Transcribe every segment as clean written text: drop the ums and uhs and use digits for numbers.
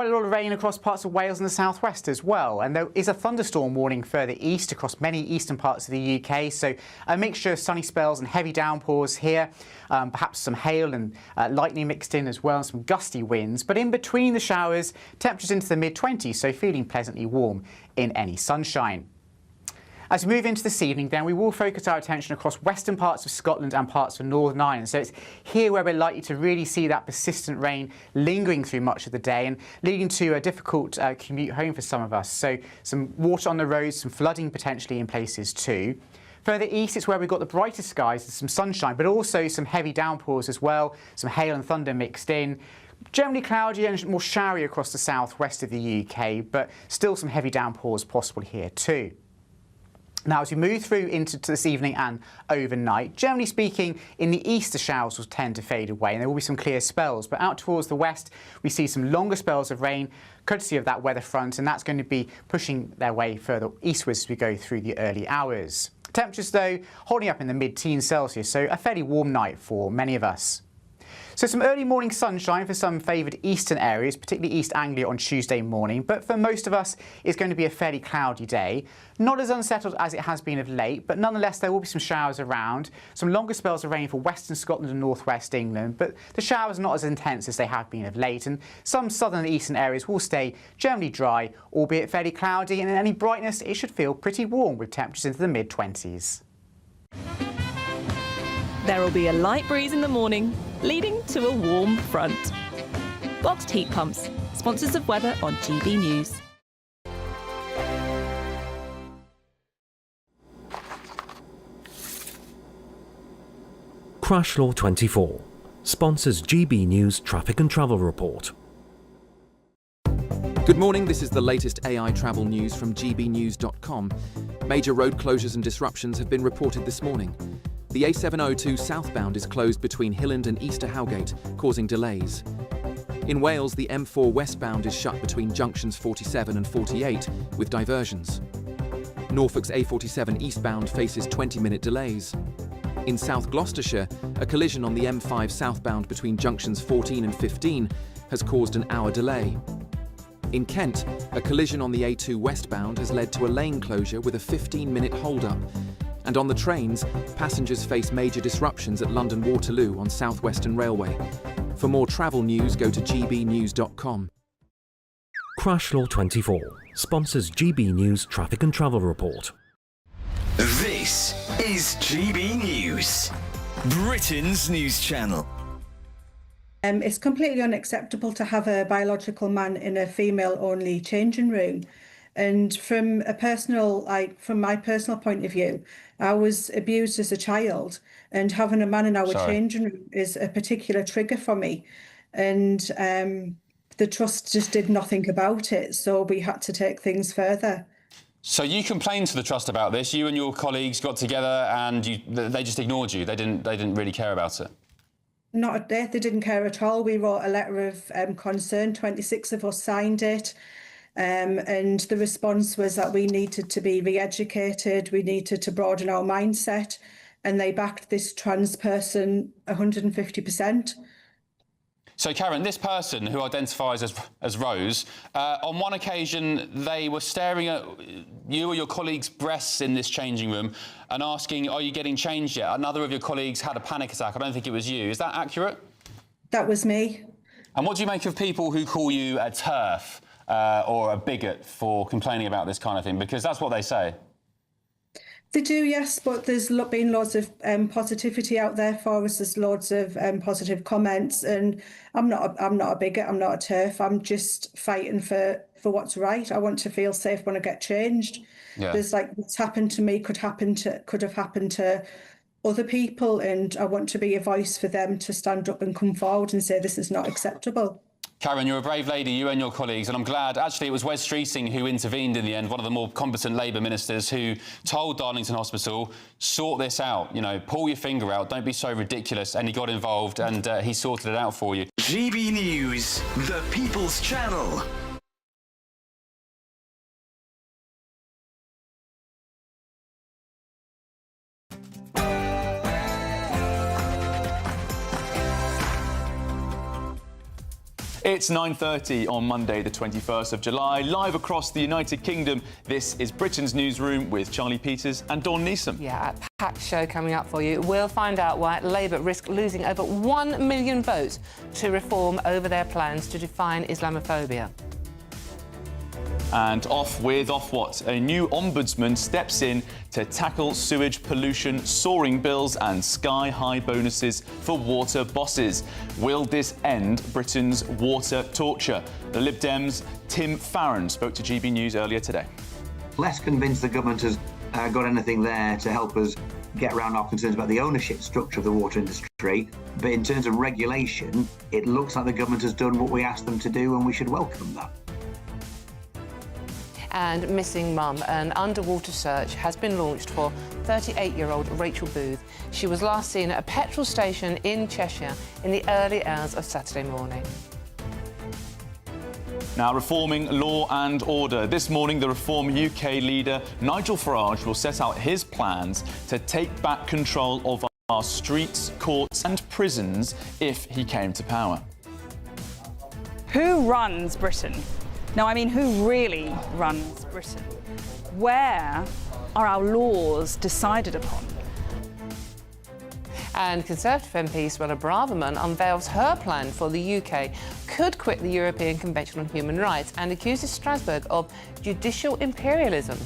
Quite a lot of rain across parts of Wales and the southwest as well, and there is a thunderstorm warning further east across many eastern parts of the UK, so a mixture of sunny spells and heavy downpours here, perhaps some hail and lightning mixed in as well, and some gusty winds, but in between the showers, temperatures into the mid-20s, so feeling pleasantly warm in any sunshine. As we move into this evening, then, we will focus our attention across western parts of Scotland and parts of Northern Ireland. So it's here where we're likely to really see that persistent rain lingering through much of the day and leading to a difficult commute home for some of us. So some water on the roads, some flooding potentially in places too. Further east, it's where we've got the brightest skies and some sunshine, but also some heavy downpours as well, some hail and thunder mixed in. Generally cloudy and more showery across the southwest of the UK, but still some heavy downpours possible here too. Now, as we move through into this evening and overnight, generally speaking, in the east the showers will tend to fade away and there will be some clear spells, but out towards the west we see some longer spells of rain courtesy of that weather front, and that's going to be pushing their way further eastwards as we go through the early hours. Temperatures, though, holding up in the mid-teens Celsius, so a fairly warm night for many of us. So some early morning sunshine for some favoured eastern areas, particularly East Anglia on Tuesday morning, but for most of us it's going to be a fairly cloudy day. Not as unsettled as it has been of late, but nonetheless there will be some showers around, some longer spells of rain for western Scotland and northwest England, but the showers are not as intense as they have been of late, and some southern and eastern areas will stay generally dry, albeit fairly cloudy, and in any brightness it should feel pretty warm with temperatures into the mid-20s. There will be a light breeze in the morning, leading to a warm front. Boxed heat pumps, sponsors of weather on GB News. Crash Law 24 sponsors GB News Traffic and Travel Report. Good morning, this is the latest AI travel news from gbnews.com. Major road closures and disruptions have been reported this morning. The A702 southbound is closed between Hilland and Easter Howgate, causing delays. In Wales, the M4 westbound is shut between junctions 47 and 48, with diversions. Norfolk's A47 eastbound faces 20-minute delays. In South Gloucestershire, a collision on the M5 southbound between junctions 14 and 15 has caused an hour delay. In Kent, a collision on the A2 westbound has led to a lane closure with a 15-minute hold-up. And on the trains, passengers face major disruptions at London Waterloo on South Western Railway. For more travel news, go to gbnews.com. Crash Law 24 sponsors GB News Traffic and Travel Report. This is GB News, Britain's news channel. It's completely unacceptable to have a biological man in a female-only changing room. And from my personal point of view, I was abused as a child, and having a man in our changing room is a particular trigger for me. And the trust just did nothing about it, so we had to take things further. So you complained to the trust about this. You and your colleagues got together, and they just ignored you. They didn't really care about it. Not a bit. They didn't care at all. We wrote a letter of concern. 26 of us signed it. And the response was that we needed to be re-educated, we needed to broaden our mindset, and they backed this trans person 150%. So, Karen, this person who identifies as Rose, on one occasion they were staring at you or your colleagues' breasts in this changing room and asking, are you getting changed yet? Another of your colleagues had a panic attack. I don't think it was you. Is that accurate? That was me. And what do you make of people who call you a TERF? Or a bigot for complaining about this kind of thing, because that's what they say. They do, yes, but there's been loads of positivity out there for us. There's loads of positive comments, and I'm not a bigot. I'm not a TERF. I'm just fighting for what's right. I want to feel safe when I get changed. Yeah. There's what's happened to me could have happened to other people, and I want to be a voice for them to stand up and come forward and say this is not acceptable. Karen, you're a brave lady, you and your colleagues, and I'm glad, actually, it was Wes Streeting who intervened in the end, one of the more competent Labour ministers, who told Darlington Hospital, sort this out, pull your finger out, don't be so ridiculous, and he got involved and he sorted it out for you. GB News, the People's Channel. It's 9:30 on Monday, the 21st of July, live across the United Kingdom. This is Britain's Newsroom with Charlie Peters and Dawn Newsome. Yeah, a packed show coming up for you. We'll find out why Labour risk losing over 1 million votes to reform over their plans to define Islamophobia. And off what? A new ombudsman steps in to tackle sewage pollution, soaring bills and sky-high bonuses for water bosses. Will this end Britain's water torture? The Lib Dems' Tim Farron spoke to GB News earlier today. Less convinced the government has got anything there to help us get around our concerns about the ownership structure of the water industry. But in terms of regulation, it looks like the government has done what we asked them to do, and we should welcome that. And missing mum. An underwater search has been launched for 38-year-old Rachel Booth. She was last seen at a petrol station in Cheshire in the early hours of Saturday morning. Now, reforming law and order. This morning, the Reform UK leader, Nigel Farage, will set out his plans to take back control of our streets, courts and prisons if he came to power. Who runs Britain? No, I mean, who really runs Britain? Where are our laws decided upon? And Conservative MP Suella Braverman unveils her plan for the UK could quit the European Convention on Human Rights and accuses Strasbourg of judicial imperialism.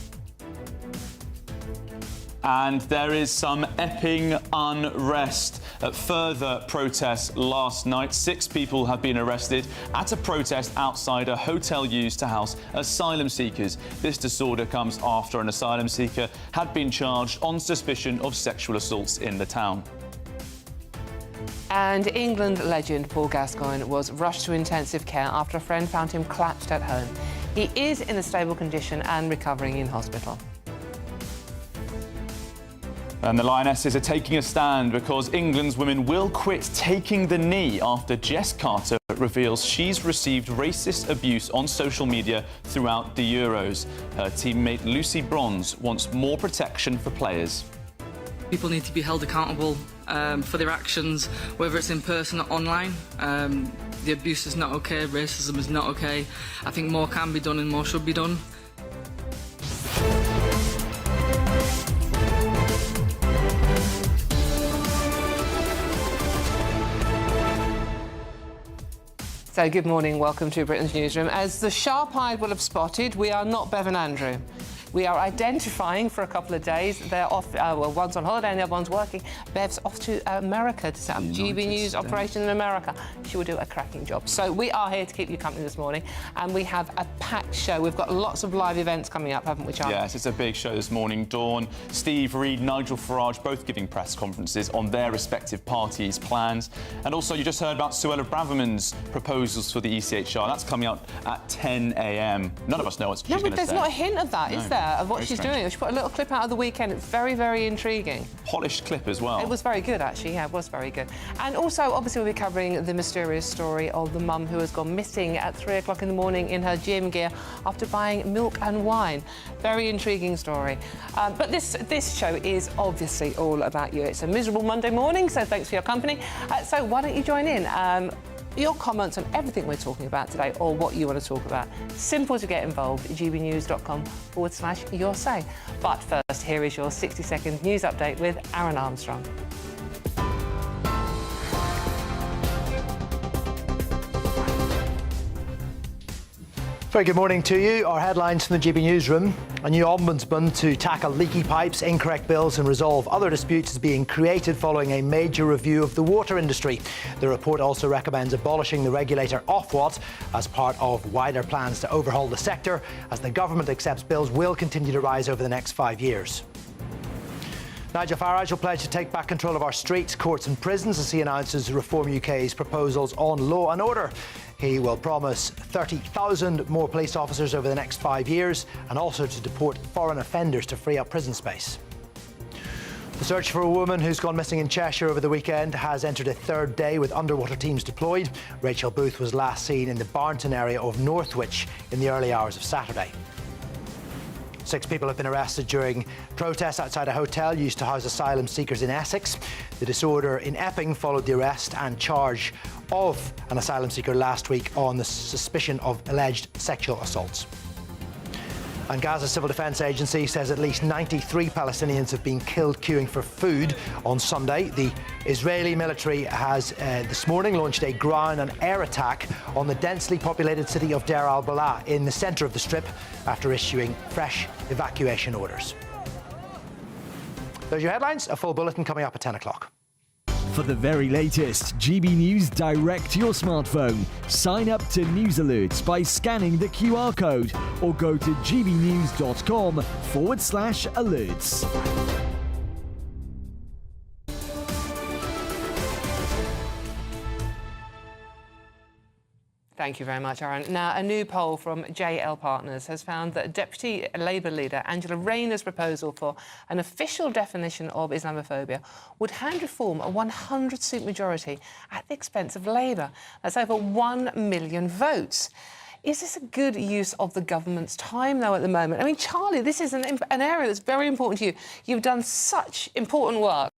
And there is some Epping unrest. Further protests last night. 6 people have been arrested at a protest outside a hotel used to house asylum seekers. This disorder comes after an asylum seeker had been charged on suspicion of sexual assaults in the town. And England legend Paul Gascoigne was rushed to intensive care after a friend found him collapsed at home. He is in a stable condition and recovering in hospital. And the Lionesses are taking a stand because England's women will quit taking the knee after Jess Carter reveals she's received racist abuse on social media throughout the Euros. Her teammate Lucy Bronze wants more protection for players. People need to be held accountable for their actions, whether it's in person or online. The abuse is not okay, racism is not okay. I think more can be done and more should be done. So good morning, welcome to Britain's Newsroom. As the sharp-eyed will have spotted, we are not Bev and Andrew. We are identifying for a couple of days. They're off, well, one's on holiday and the other one's working. Bev's off to America to set up GB News operation in America. She will do a cracking job. So we are here to keep you company this morning, and we have a packed show. We've got lots of live events coming up, haven't we, Charlie? Yes, it's a big show this morning. Dawn, Steve Reid, Nigel Farage, both giving press conferences on their respective parties' plans. And also, you just heard about Suella Braverman's proposals for the ECHR. That's coming out at 10 a.m. None of us know what she's going to say. No, but there's not a hint of that, is there? Of what Very she's strange. doing. She put a little clip out of the weekend. It's very, very intriguing. Polished clip as well. It was very good, actually. Yeah, it was very good. And also, obviously, we'll be covering the mysterious story of the mum who has gone missing at 3 o'clock in the morning in her gym gear after buying milk and wine. Very intriguing story. But this show is obviously all about you. It's a miserable Monday morning, so thanks for your company. So why don't you join in? Your comments on everything we're talking about today, or what you want to talk about. Simple to get involved, gbnews.com/your say. But first, here is your 60-second news update with Aaron Armstrong. Very good morning to you. Our headlines from the GB Newsroom. A new ombudsman to tackle leaky pipes, incorrect bills and resolve other disputes is being created following a major review of the water industry. The report also recommends abolishing the regulator Ofwat as part of wider plans to overhaul the sector, as the government accepts bills will continue to rise over the next 5 years. Nigel Farage will pledge to take back control of our streets, courts and prisons as he announces Reform UK's proposals on law and order. He will promise 30,000 more police officers over the next 5 years, and also to deport foreign offenders to free up prison space. The search for a woman who's gone missing in Cheshire over the weekend has entered a 3rd day with underwater teams deployed. Rachel Booth was last seen in the Darlington area of Northwich in the early hours of Saturday. 6 people have been arrested during protests outside a hotel used to house asylum seekers in Essex. The disorder in Epping followed the arrest and charge of an asylum seeker last week on the suspicion of alleged sexual assaults. And Gaza's Civil Defence Agency says at least 93 Palestinians have been killed queuing for food on Sunday. The Israeli military has this morning launched a ground and air attack on the densely populated city of Deir al-Balah in the centre of the Strip after issuing fresh evacuation orders. Those are your headlines. A full bulletin coming up at 10 o'clock. For the very latest GB News direct to your smartphone, sign up to News Alerts by scanning the QR code or go to gbnews.com/alerts. Thank you very much, Aaron. Now, a new poll from JL Partners has found that Deputy Labour leader Angela Rayner's proposal for an official definition of Islamophobia would hand reform a 100-seat majority at the expense of Labour. That's over 1 million votes. Is this a good use of the government's time, though, at the moment? I mean, Charlie, this is an area that's very important to you. You've done such important work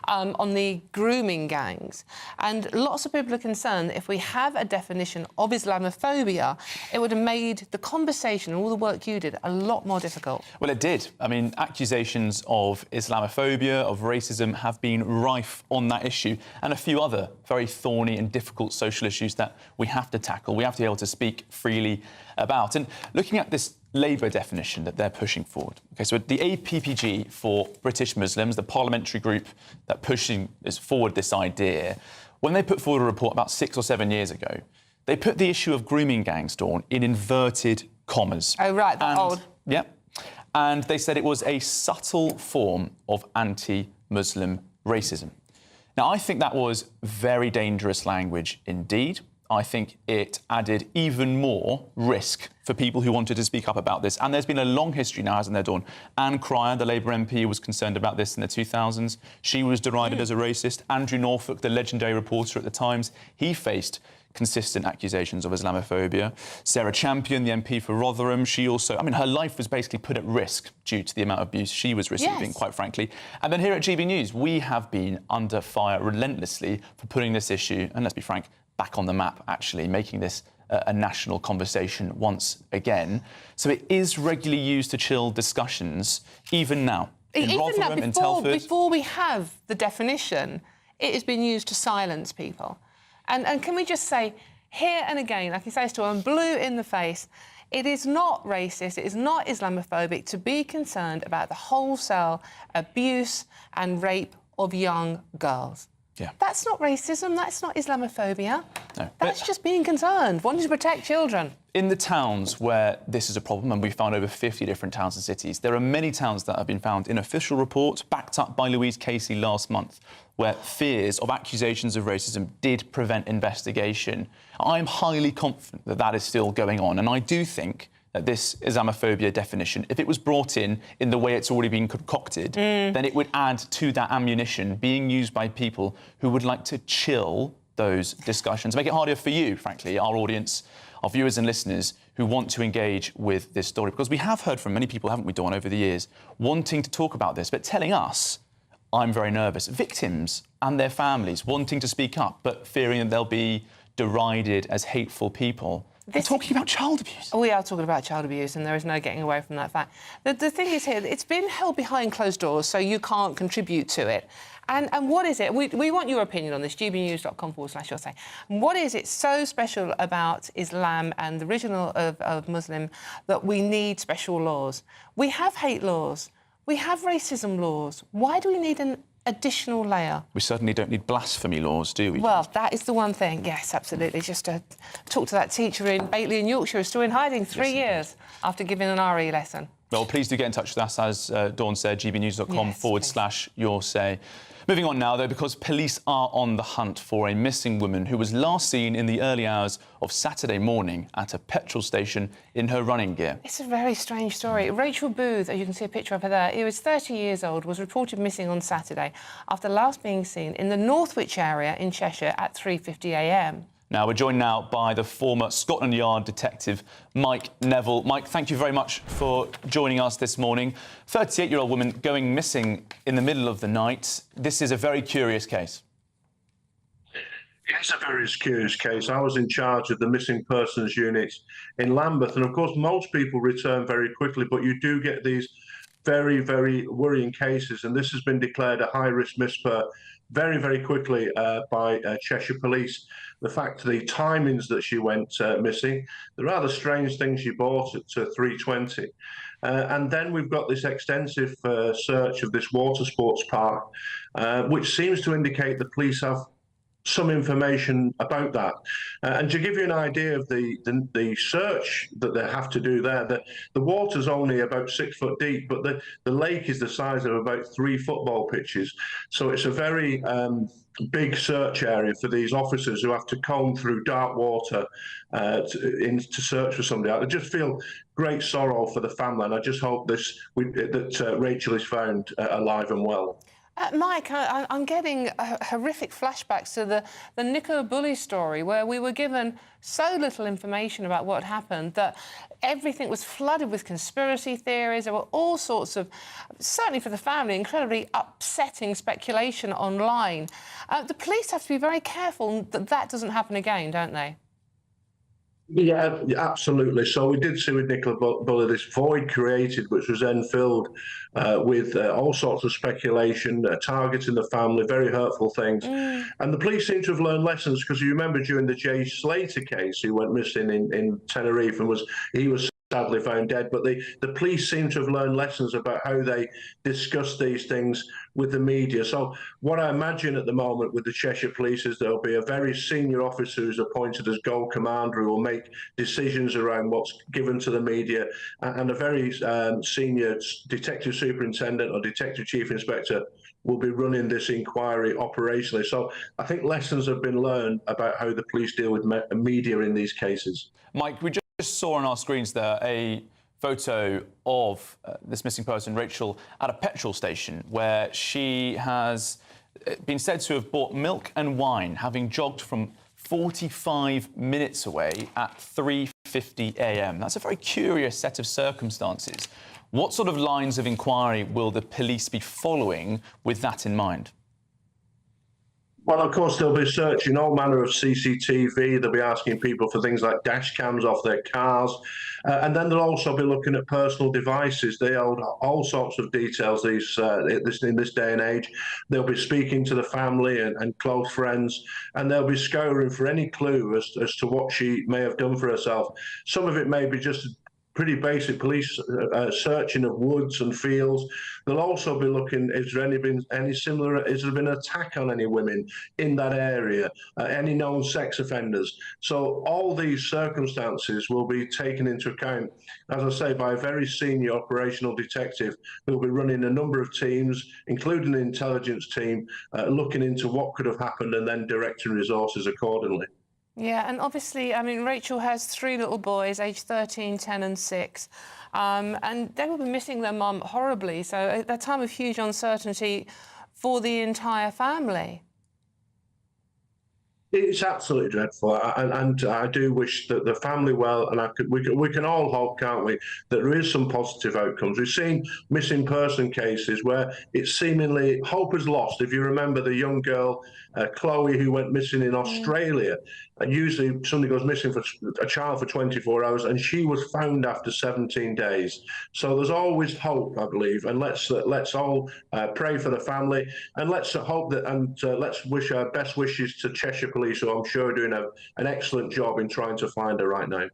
on the grooming gangs, and lots of people are concerned that if we have a definition of Islamophobia, it would have made the conversation and all the work you did a lot more difficult. Well, it did. I mean, accusations of Islamophobia, of racism, have been rife on that issue, and a few other very thorny and difficult social issues that we have to tackle. We have to be able to speak freely about. And looking at this Labour definition that they're pushing forward. OK, so the APPG for British Muslims, the parliamentary group that pushing forward this idea, when they put forward a report about 6 or 7 years ago, they put the issue of grooming gangs, Dawn, in inverted commas. Oh, right, that old. Yep. And they said it was a subtle form of anti-Muslim racism. Now, I think that was very dangerous language indeed. I think it added even more risk for people who wanted to speak up about this. And there's been a long history now, hasn't there, Dawn? Anne Cryer, the Labour MP, was concerned about this in the 2000s. She was derided as a racist. Andrew Norfolk, the legendary reporter at the Times, he faced consistent accusations of Islamophobia. Sarah Champion, the MP for Rotherham, she also... I mean, her life was basically put at risk due to the amount of abuse she was receiving, quite frankly. And then here at GB News, we have been under fire relentlessly for putting this issue, and let's be frank, back on the map, actually, making this a national conversation once again. So it is regularly used to chill discussions, even now. In Rotherham, in Telford. Before we have the definition, it has been used to silence people. And can we just say, here and again, I can say this to them, blue in the face, it is not racist, it is not Islamophobic to be concerned about the wholesale abuse and rape of young girls. Yeah. That's not racism, that's not Islamophobia. No, that's just being concerned, wanting to protect children. In the towns where this is a problem, and we found over 50 different towns and cities, there are many towns that have been found in official reports, backed up by Louise Casey last month, where fears of accusations of racism did prevent investigation. I'm highly confident that that is still going on, and I do think that this Islamophobia definition, if it was brought in the way it's already been concocted, then it would add to that ammunition being used by people who would like to chill those discussions, make it harder for you, frankly, our audience, our viewers and listeners who want to engage with this story. Because we have heard from many people, haven't we, Dawn, over the years, wanting to talk about this, but telling us, I'm very nervous. Victims and their families wanting to speak up, but fearing that they'll be derided as hateful people. We're talking about child abuse. We are talking about child abuse, and there is no getting away from that fact. The thing is here, it's been held behind closed doors, so you can't contribute to it. And what is it? We want your opinion on this, gbnews.com/your say. What is it so special about Islam and the original of Muslim that we need special laws? We have hate laws. We have racism laws. Why do we need an additional layer? We certainly don't need blasphemy laws, do we? Well, that is the one thing. Yes, absolutely. Just to talk to that teacher in Batley in Yorkshire who's still in hiding 3 years after giving an RE lesson. Well, please do get in touch with us, as Dawn said, gbnews.com/your say. Moving on now, though, because police are on the hunt for a missing woman who was last seen in the early hours of Saturday morning at a petrol station in her running gear. It's a very strange story. Rachel Booth, as you can see a picture of her there, who was 30 years old, was reported missing on Saturday after last being seen in the Northwich area in Cheshire at 3:50 a.m. Now, we're joined now by the former Scotland Yard detective, Mike Neville. Mike, thank you very much for joining us this morning. 38-year-old woman going missing in the middle of the night. This is a very curious case. It's a very curious case. I was in charge of the missing persons unit in Lambeth, and of course most people return very quickly, but you do get these very, very worrying cases, and this has been declared a high-risk misper very, very quickly by Cheshire Police. The fact, the timings that she went missing, the rather strange things she bought at 3:20. And then we've got this extensive search of this water sports park, which seems to indicate the police have some information about that. And to give you an idea of the search that they have to do there, the water's only about 6 foot deep, but the lake is the size of about 3 football pitches. So it's a very big search area for these officers who have to comb through dark water to search for somebody. I just feel great sorrow for the family, and I just hope that Rachel is found alive and well. Mike, I'm getting horrific flashbacks to the Nicola Bulley story, where we were given so little information about what happened that everything was flooded with conspiracy theories. There were all sorts of, certainly for the family, incredibly upsetting speculation online. The police have to be very careful that that doesn't happen again, don't they? Yeah, absolutely. So we did see with Nicola Bulley this void created, which was then filled with all sorts of speculation, targeting the family, very hurtful things. And the police seem to have learned lessons, because you remember during the Jay Slater case, who went missing in Tenerife, and he was sadly found dead, but the police seem to have learned lessons about how they discuss these things with the media. So what I imagine at the moment with the Cheshire Police is there'll be a very senior officer who's appointed as Gold Commander who will make decisions around what's given to the media, and a very senior Detective Superintendent or Detective Chief Inspector will be running this inquiry operationally. So I think lessons have been learned about how the police deal with media in these cases. Mike, we just saw on our screens there a photo of this missing person, Rachel, at a petrol station where she has been said to have bought milk and wine, having jogged from 45 minutes away at 3:50 a.m. That's a very curious set of circumstances. What sort of lines of inquiry will the police be following with that in mind? Well, of course, they'll be searching all manner of CCTV. They'll be asking people for things like dash cams off their cars. And then they'll also be looking at personal devices. They hold all sorts of details in this day and age. They'll be speaking to the family and close friends, and they'll be scouring for any clue as to what she may have done for herself. Some of it may be just pretty basic police searching of woods and fields. They'll also be looking, has there been an attack on any women in that area, any known sex offenders? So all these circumstances will be taken into account, as I say, by a very senior operational detective who will be running a number of teams, including the intelligence team, looking into what could have happened and then directing resources accordingly. Yeah, and obviously, I mean, Rachel has 3 little boys, aged 13, 10 and 6, and they will be missing their mum horribly, so a time of huge uncertainty for the entire family. It's absolutely dreadful, and I do wish that the family well, and we can all hope, can't we, that there is some positive outcomes. We've seen missing person cases where it's seemingly hope is lost. If you remember the young girl, Chloe, who went missing in Australia, and usually somebody goes missing for a child for 24 hours, and she was found after 17 days. So there's always hope, I believe, and let's all pray for the family, and let's hope that, and let's wish our best wishes to Cheshire Police, who I'm sure are doing an excellent job in trying to find her right now.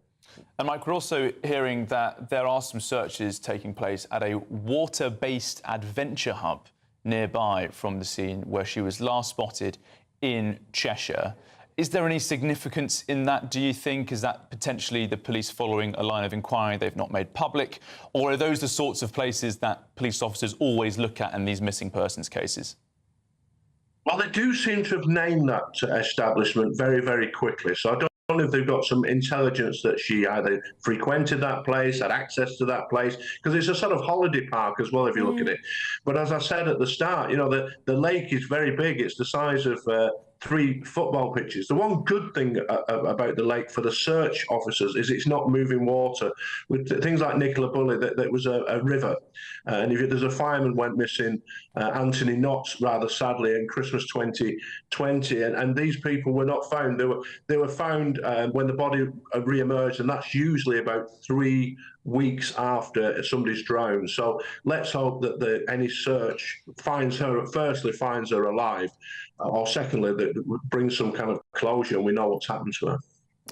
And Mike, we're also hearing that there are some searches taking place at a water-based adventure hub nearby from the scene where she was last spotted in Cheshire. Is there any significance in that, do you think? Is that potentially the police following a line of inquiry they've not made public? Or are those the sorts of places that police officers always look at in these missing persons cases? Well, they do seem to have named that establishment very, very quickly. So I don't know if they've got some intelligence that she either frequented that place, had access to that place, because it's a sort of holiday park as well, if you look at it. But as I said at the start, you know, the lake is very big. It's the size of 3 football pitches. The one good thing about the lake for the search officers is it's not moving water. With things like Nicola Bulley, that was a river. And if there's a fireman went missing, Anthony Knotts, rather sadly, in Christmas 2020, and these people were not found. They were found when the body re-emerged, and that's usually about 3 weeks after somebody's drowned. So let's hope that any search finds her alive, or secondly, that brings some kind of closure and we know what's happened to her.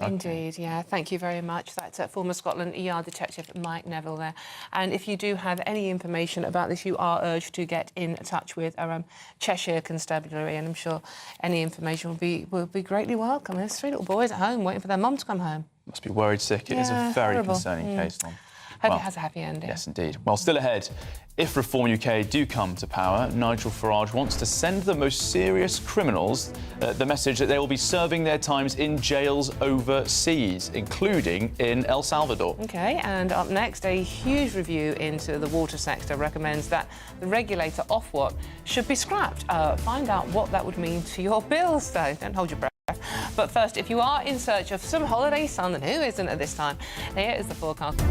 Indeed, yeah. Thank you very much. That's former Scotland ER Detective Mike Neville there. And if you do have any information about this, you are urged to get in touch with our Cheshire Constabulary, and I'm sure any information will be greatly welcome. There's 3 little boys at home waiting for their mum to come home. Must be worried sick. It is a very horrible. Concerning case, Tom. Hope it has a happy ending. Yes, indeed. Well, still ahead, if Reform UK do come to power, Nigel Farage wants to send the most serious criminals the message that they will be serving their times in jails overseas, including in El Salvador. OK, and up next, a huge review into the water sector recommends that the regulator Ofwat should be scrapped. Find out what that would mean to your bills, though. Don't hold your breath. But first, if you are in search of some holiday sun, then who isn't at this time? Here is the forecast.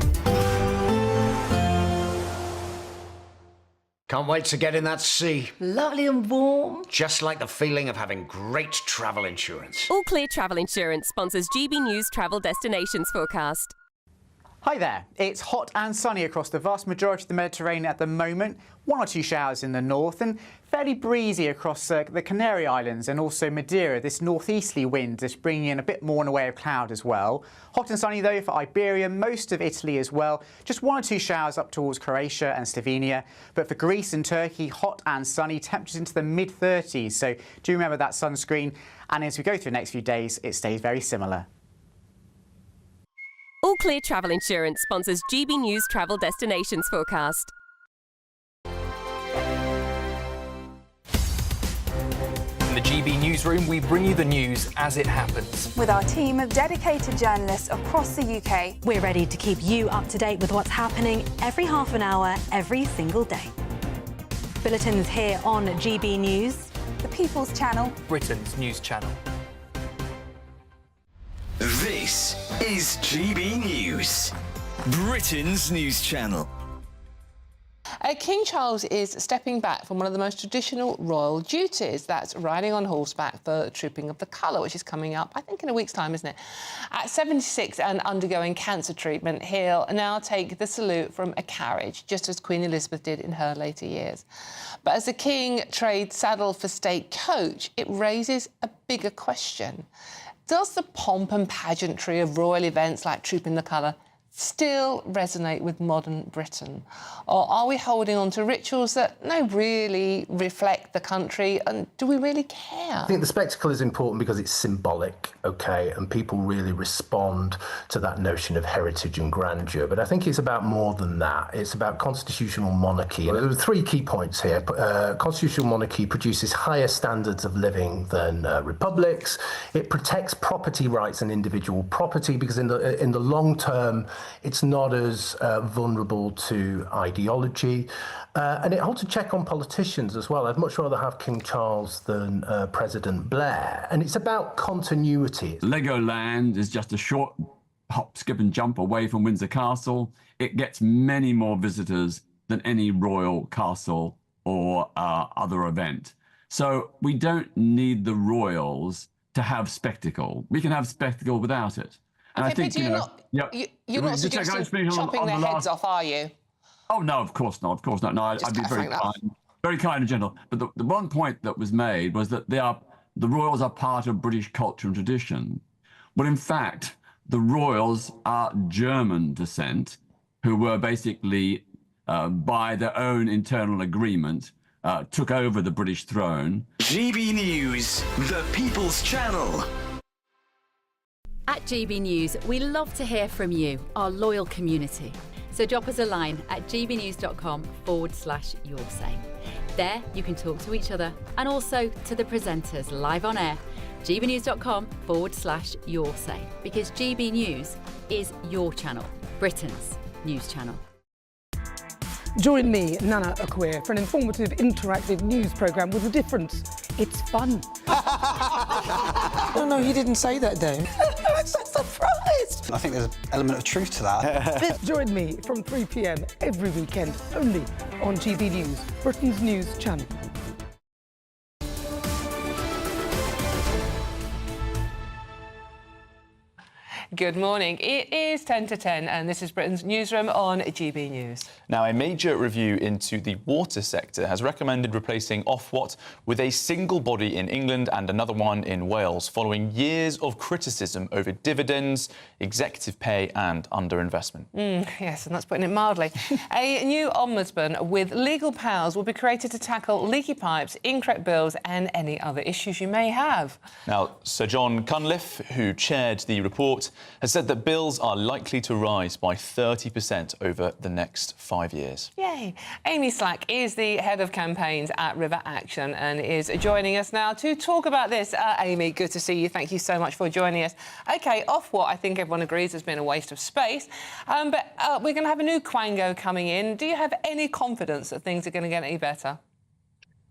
Can't wait to get in that sea. Lovely and warm. Just like the feeling of having great travel insurance. All Clear Travel Insurance sponsors GB News Travel Destinations Forecast. Hi there. It's hot and sunny across the vast majority of the Mediterranean at the moment. 1 or 2 showers in the north and fairly breezy across the Canary Islands and also Madeira. This northeasterly wind is bringing in a bit more in the way of cloud as well. Hot and sunny though for Iberia, most of Italy as well. Just 1 or 2 showers up towards Croatia and Slovenia. But for Greece and Turkey, hot and sunny, temperatures into the mid-30s. So do remember that sunscreen. And as we go through the next few days, it stays very similar. All Clear Travel Insurance sponsors GB News Travel Destinations Forecast. In the GB Newsroom, we bring you the news as it happens. With our team of dedicated journalists across the UK, we're ready to keep you up to date with what's happening every half an hour, every single day. Bulletins here on GB News, the People's Channel, Britain's news channel. This is GB News, Britain's news channel. King Charles is stepping back from one of the most traditional royal duties, that's riding on horseback for the Trooping of the Colour, which is coming up, I think, in a week's time, isn't it? At 76 and undergoing cancer treatment, he'll now take the salute from a carriage, just as Queen Elizabeth did in her later years. But as the King trades saddle for state coach, it raises a bigger question. Does the pomp and pageantry of royal events like Trooping the Colour still resonate with modern Britain? Or are we holding on to rituals that really reflect the country, and do we really care? I think the spectacle is important because it's symbolic, OK, and people really respond to that notion of heritage and grandeur. But I think it's about more than that. It's about constitutional monarchy. And there are 3 key points here. Constitutional monarchy produces higher standards of living than republics. It protects property rights and individual property because in the long term, it's not as vulnerable to ideology. And it holds a check on politicians as well. I'd much rather have King Charles than President Blair. And it's about continuity. Legoland is just a short hop, skip and jump away from Windsor Castle. It gets many more visitors than any royal castle or other event. So we don't need the royals to have spectacle. We can have spectacle without it. And Okay, I think, Peter, you're not suggesting chopping their heads off, are you? Oh, no, of course not. Of course not. No, I'd be very kind and gentle. But the one point that was made was that the royals are part of British culture and tradition. Well, in fact, the royals are German descent, who were basically, by their own internal agreement, took over the British throne. GB News, the People's Channel. At GB News, we love to hear from you, our loyal community. So drop us a line at gbnews.com/yoursay. There you can talk to each other and also to the presenters live on air. gbnews.com/yoursay, because GB News is your channel, Britain's news channel. Join me, Nana Akweer, for an informative, interactive news programme with a difference. It's fun. No, he didn't say that, Dave. I'm so surprised. I think there's an element of truth to that. Join me from 3 p.m. every weekend, only on GB News, Britain's news channel. Good morning. It is 10 to 10 and this is Britain's Newsroom on GB News. Now, a major review into the water sector has recommended replacing Ofwat with a single body in England and another one in Wales, following years of criticism over dividends, executive pay and underinvestment. Yes, and that's putting it mildly. A new ombudsman with legal powers will be created to tackle leaky pipes, incorrect bills and any other issues you may have. Now, Sir John Cunliffe, who chaired the report, has said that bills are likely to rise by 30% over the next 5 years. Yay! Amy Slack is the head of campaigns at River Action and is joining us now to talk about this. Amy, good to see you. Thank you so much for joining us. OK, Ofwat, I think everyone agrees, has been a waste of space. But we're going to have a new Quango coming in. Do you have any confidence that things are going to get any better?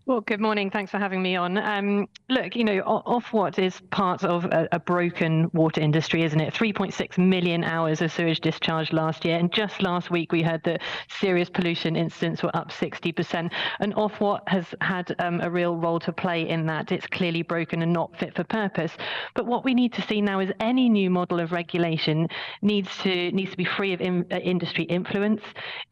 Well, good morning. Thanks for having me on. Look, you know, Ofwat is part of a broken water industry, isn't it? 3.6 million hours of sewage discharged last year. And just last week, we heard that serious pollution incidents were up 60%. And Ofwat has had a real role to play in that. It's clearly broken and not fit for purpose. But what we need to see now is any new model of regulation needs to be free of industry influence.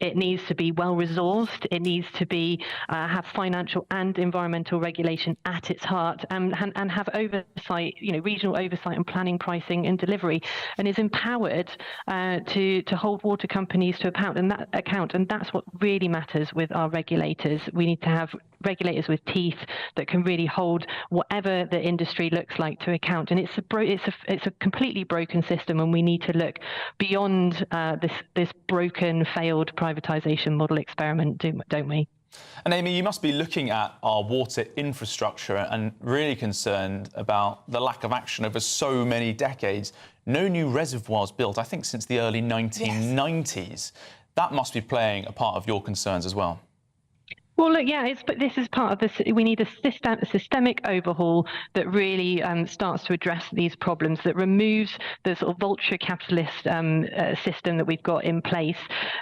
It needs to be well resourced. It needs to be have financial and environmental regulation at its heart, and have oversight, you know, regional oversight on planning, pricing and delivery, and is empowered to hold water companies to account, and that's what really matters with our regulators. We need to have regulators with teeth that can really hold whatever the industry looks like to account, and it's a completely broken system, and we need to look beyond this broken, failed privatisation model experiment, don't we? And Amy, you must be looking at our water infrastructure and really concerned about the lack of action over so many decades. No new reservoirs built, I think, since the early 1990s. Yes. That must be playing a part of your concerns as well. Well, look, yeah, but this is part of this. We need a systemic overhaul that really starts to address these problems, that removes the sort of vulture capitalist system that we've got in place,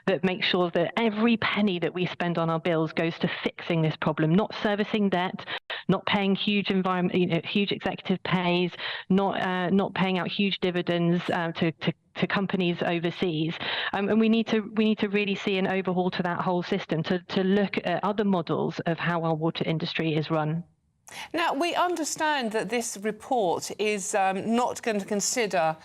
that makes sure that every penny that we spend on our bills goes to fixing this problem, not servicing debt, not paying huge huge executive pays, not paying out huge dividends to companies overseas, and we need to really see an overhaul to that whole system to look at other models of how our water industry is run. Now, we understand that this report is not going to consider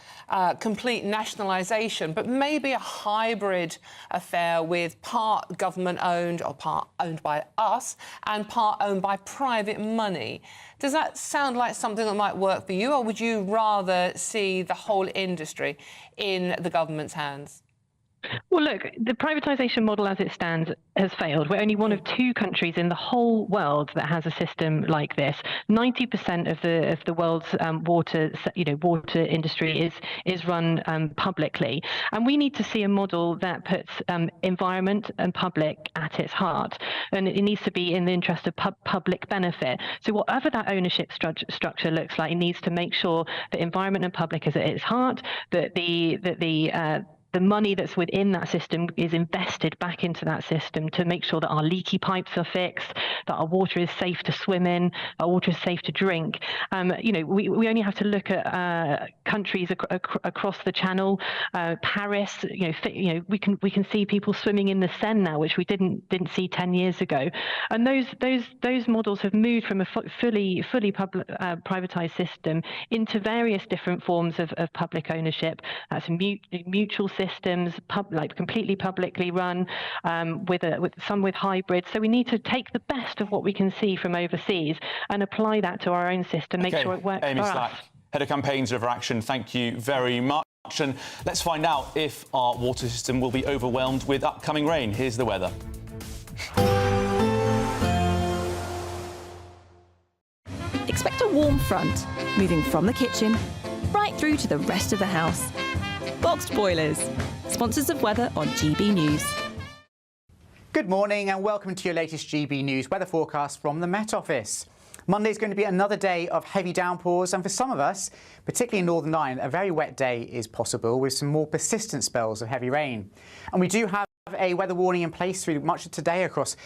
complete nationalisation, but maybe a hybrid affair with part government-owned or part owned by us and part owned by private money. Does that sound like something that might work for you, or would you rather see the whole industry in the government's hands? Well, look, the privatisation model as it stands has failed. We're only one of 2 countries in the whole world that has a system like this. 90% of the world's water industry is run publicly, and we need to see a model that puts environment and public at its heart, and it needs to be in the interest of public benefit. So whatever that ownership structure looks like, it needs to make sure that environment and public is at its heart, that the money that's within that system is invested back into that system to make sure that our leaky pipes are fixed, that our water is safe to swim in, our water is safe to drink. We only have to look at countries across the Channel, Paris. We can see people swimming in the Seine now, which we didn't see 10 years ago. And those models have moved from a fully privatized system into various different forms of public ownership. That's mutual systems, completely publicly run, with some with hybrids. So we need to take the best of what we can see from overseas and apply that to our own system, make sure it works Amy for Slack, us. Head of Campaigns, River Action, thank you very much. And let's find out if our water system will be overwhelmed with upcoming rain. Here's the weather. Expect a warm front, moving from the kitchen right through to the rest of the house. Boxed Boilers, sponsors of weather on GB News. Good morning and welcome to your latest GB News weather forecast from the Met Office. Monday's going to be another day of heavy downpours, and for some of us, particularly in Northern Ireland, a very wet day is possible with some more persistent spells of heavy rain. And we do have a weather warning in place through much of today across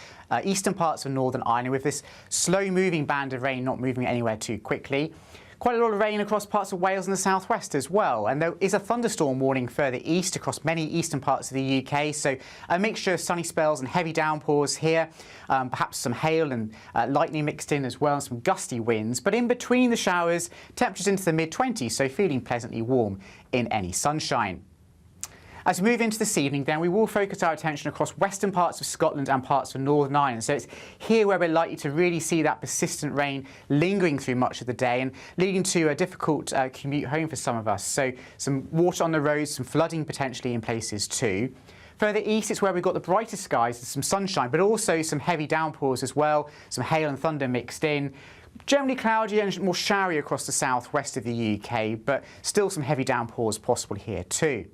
eastern parts of Northern Ireland, with this slow-moving band of rain not moving anywhere too quickly. Quite a lot of rain across parts of Wales and the southwest as well, and there is a thunderstorm warning further east across many eastern parts of the UK, so a mixture of sunny spells and heavy downpours here, perhaps some hail and lightning mixed in as well, and some gusty winds. But in between the showers, temperatures into the mid-20s, so feeling pleasantly warm in any sunshine. As we move into this evening, then, we will focus our attention across western parts of Scotland and parts of Northern Ireland. So it's here where we're likely to really see that persistent rain lingering through much of the day and leading to a difficult commute home for some of us. So some water on the roads, some flooding potentially in places too. Further east, it's where we've got the brightest skies and some sunshine, but also some heavy downpours as well, some hail and thunder mixed in. Generally cloudy and more showery across the southwest of the UK, but still some heavy downpours possible here too.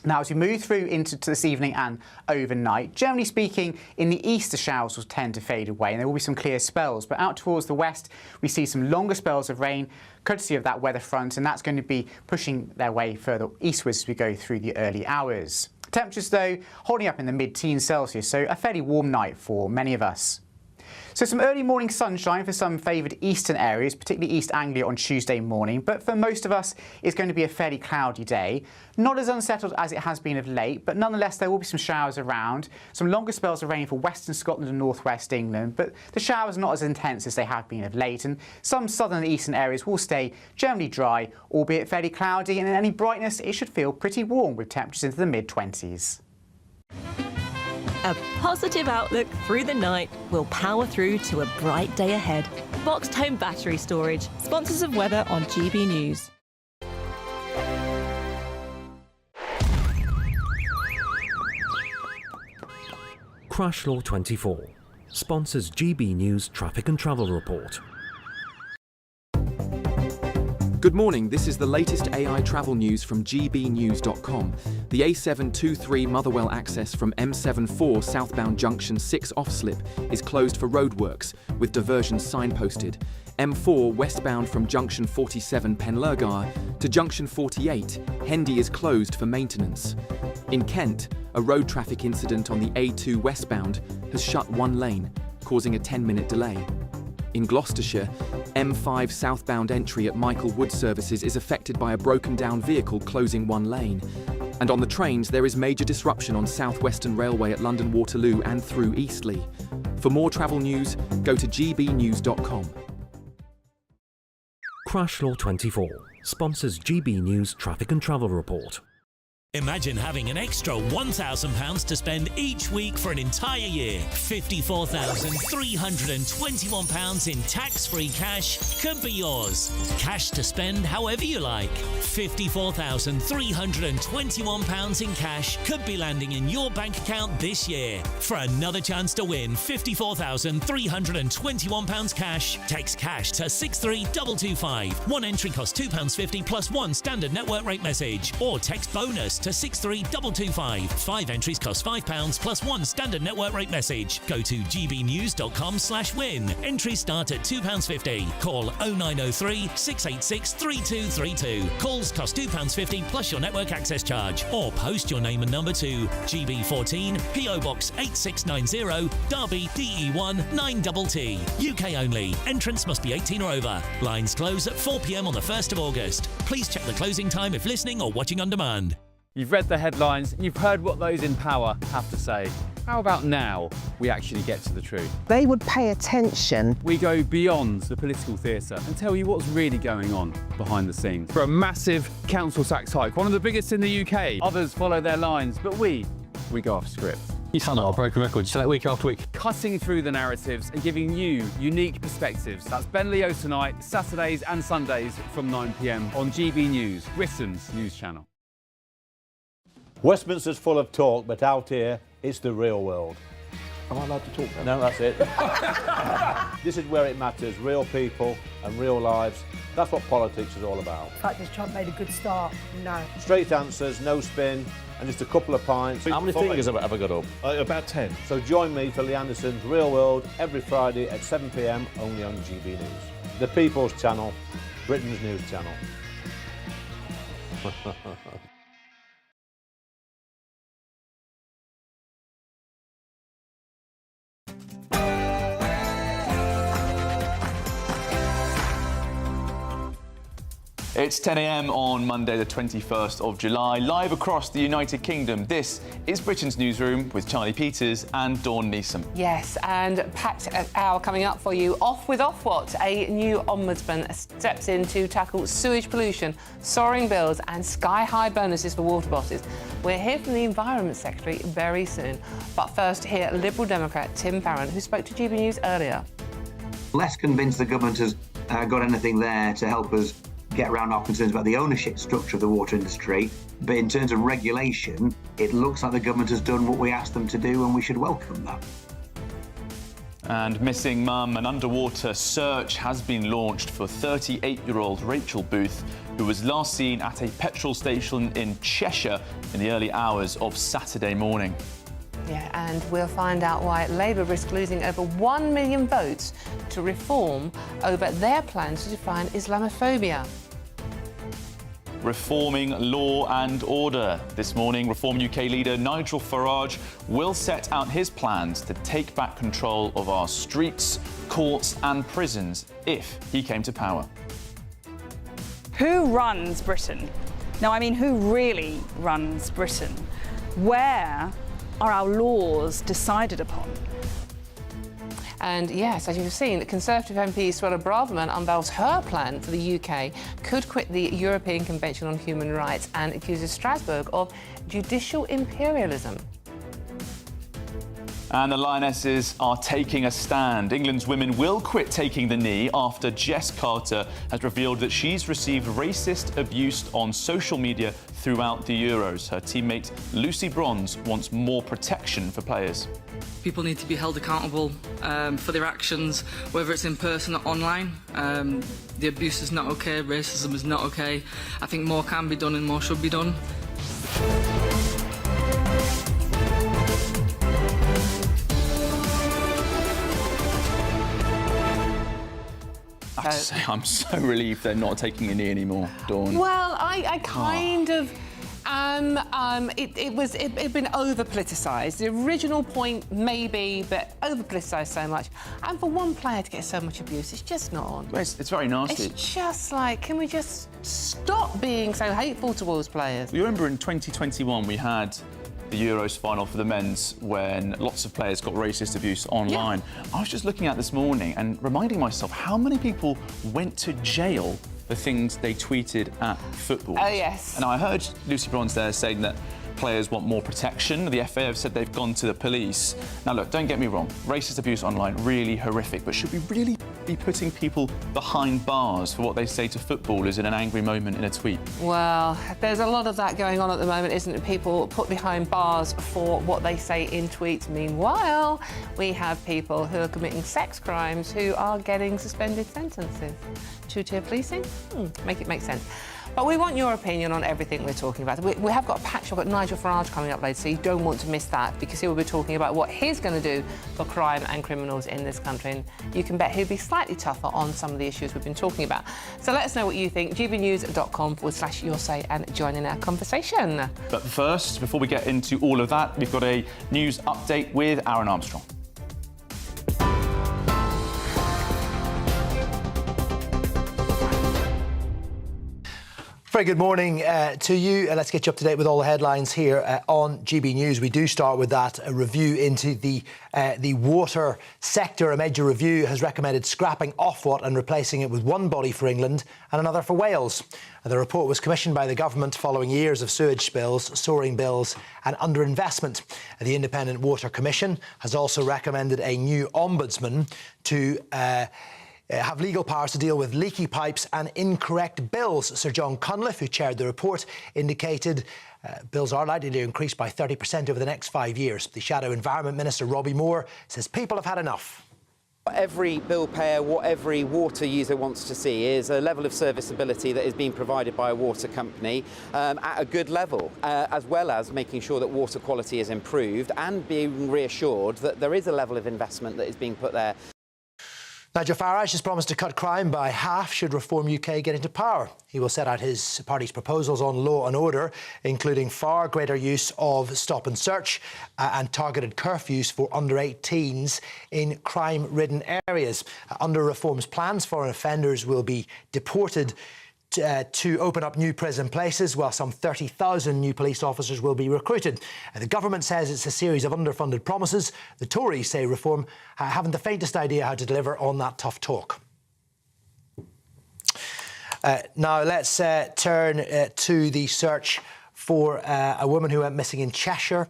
Now, as we move through into this evening and overnight, generally speaking, in the east the showers will tend to fade away and there will be some clear spells. But out towards the west, we see some longer spells of rain, courtesy of that weather front, and that's going to be pushing their way further eastwards as we go through the early hours. Temperatures, though, holding up in the mid-teens Celsius, so a fairly warm night for many of us. So some early morning sunshine for some favoured eastern areas, particularly East Anglia on Tuesday morning, but for most of us it's going to be a fairly cloudy day. Not as unsettled as it has been of late, but nonetheless there will be some showers around, some longer spells of rain for western Scotland and northwest England, but the showers are not as intense as they have been of late, and some southern and eastern areas will stay generally dry, albeit fairly cloudy, and in any brightness it should feel pretty warm with temperatures into the mid-20s. A positive outlook through the night will power through to a bright day ahead. Boxed Home Battery Storage, sponsors of weather on GB News. Crash Law 24 sponsors GB News Traffic and Travel Report. Good morning, this is the latest AI travel news from gbnews.com. The A723 Motherwell access from M74 southbound junction 6 off-slip is closed for roadworks, with diversions signposted. M4 westbound from junction 47 Penlurgar to junction 48, Hendy is closed for maintenance. In Kent, a road traffic incident on the A2 westbound has shut one lane, causing a 10-minute delay. In Gloucestershire, M5 southbound entry at Michael Wood Services is affected by a broken down vehicle closing one lane. And on the trains, there is major disruption on South Western Railway at London Waterloo and through Eastleigh. For more travel news, go to gbnews.com. Crash Law 24 sponsors GB News Traffic and Travel Report. Imagine having an extra £1,000 to spend each week for an entire year. £54,321 in tax-free cash could be yours. Cash to spend however you like. £54,321 in cash could be landing in your bank account this year. For another chance to win £54,321 cash, text cash to 63225. One entry costs £2.50 plus one standard network rate message, or text bonus to 63225. 5 entries cost £5 plus one standard network rate message. Go to gbnews.com/win. Entries start at £2.50. Call 0903 686 3232. Calls cost £2.50 plus your network access charge. Or post your name and number to GB14 PO Box 8690 Derby DE1 9TT. UK only. Entrance must be 18 or over. Lines close at 4 p.m. on the 1st of August. Please check the closing time if listening or watching on demand. You've read the headlines, you've heard what those in power have to say. How about now we actually get to the truth? They would pay attention. We go beyond the political theatre and tell you what's really going on behind the scenes. For a massive council tax hike, one of the biggest in the UK. Others follow their lines, but we go off script. You sound like a broken record, you say that week after week. Cutting through the narratives and giving you unique perspectives. That's Ben Leo tonight, Saturdays and Sundays from 9 p.m. on GB News, Britain's news channel. Westminster's full of talk, but out here, it's the real world. Am I allowed to talk then? No, that's it. This is where it matters, real people and real lives. That's what politics is all about. In fact, has Trump made a good start? No. Straight answers, no spin, and just a couple of pints. How many fingers have I got up? About 10. So join me for Lionesses Real World every Friday at 7 p.m. only on GB News. The People's Channel, Britain's news channel. It's 10 a.m. on Monday, the 21st of July, live across the United Kingdom. This is Britain's Newsroom with Charlie Peters and Dawn Neeson. Yes, and packed hour coming up for you. Off with Ofwat, a new ombudsman steps in to tackle sewage pollution, soaring bills and sky-high bonuses for water bosses. We'll hear from the Environment Secretary very soon. But first, hear Liberal Democrat Tim Farron, who spoke to GB News earlier. Less convinced the government has got anything there to help us get around our concerns about the ownership structure of the water industry. But in terms of regulation, it looks like the government has done what we asked them to do, and we should welcome that. And missing mum, an underwater search has been launched for 38-year-old Rachel Booth, who was last seen at a petrol station in Cheshire in the early hours of Saturday morning. Yeah, and we'll find out why Labour risk losing over 1 million votes to Reform over their plans to define Islamophobia. Reforming law and order. This morning, Reform UK leader Nigel Farage will set out his plans to take back control of our streets, courts and prisons if he came to power. Who runs Britain? No, I mean, who really runs Britain? Where are our laws decided upon? And yes, as you've seen, Conservative MP Suella Braverman unveils her plan for the UK, could quit the European Convention on Human Rights and accuses Strasbourg of judicial imperialism. And the Lionesses are taking a stand. England's women will quit taking the knee after Jess Carter has revealed that she's received racist abuse on social media throughout the Euros. Her teammate Lucy Bronze wants more protection for players. People need to be held accountable for their actions, whether it's in person or online. The abuse is not okay, racism is not okay. I think more can be done and more should be done. I have to say, I'm so relieved they're not taking a knee anymore, Dawn. Well, I kind of... It'd been over-politicised. The original point, maybe, but over-politicised so much. And for one player to get so much abuse, it's just not on. It's very nasty. It's just like, can we just stop being so hateful towards players? You remember in 2021 we had the Euros final for the men's when lots of players got racist abuse online. Yeah. I was just looking at this morning and reminding myself how many people went to jail for things they tweeted at football. Oh, yes. And I heard Lucy Bronze there saying that players want more protection. The FA have said they've gone to the police. Now, look, don't get me wrong. Racist abuse online, really horrific. But should we really be putting people behind bars for what they say to footballers in an angry moment in a tweet? Well, there's a lot of that going on at the moment, isn't it? People put behind bars for what they say in tweets. Meanwhile, we have people who are committing sex crimes who are getting suspended sentences. Two-tier policing? Make it make sense. But we want your opinion on everything we're talking about. We have got a patch. We've got Nigel Farage coming up later, so you don't want to miss that, because he will be talking about what he's going to do for crime and criminals in this country. And you can bet he'll be slightly tougher on some of the issues we've been talking about. So let us know what you think. gbnews.com/your say and join in our conversation. But first, before we get into all of that, we've got a news update with Aaron Armstrong. Very good morning to you. Let's get you up to date with all the headlines here on GB News. We do start with that, a review into the water sector. A major review has recommended scrapping Ofwat and replacing it with one body for England and another for Wales. The report was commissioned by the government following years of sewage spills, soaring bills and underinvestment. The Independent Water Commission has also recommended a new ombudsman to have legal powers to deal with leaky pipes and incorrect bills. Sir John Cunliffe, who chaired the report, indicated bills are likely to increase by 30% over the next 5 years. The Shadow Environment Minister, Robbie Moore, says people have had enough. Every bill payer, what every water user wants to see is a level of serviceability that is being provided by a water company at a good level, as well as making sure that water quality is improved and being reassured that there is a level of investment that is being put there. Nigel Farage has promised to cut crime by half should Reform UK get into power. He will set out his party's proposals on law and order, including far greater use of stop and search and targeted curfews for under 18s in crime-ridden areas. Under Reform's plans, foreign offenders will be deported to open up new prison places, while some 30,000 new police officers will be recruited. The government says it's a series of underfunded promises. The Tories say Reform haven't the faintest idea how to deliver on that tough talk. Now let's turn to the search for a woman who went missing in Cheshire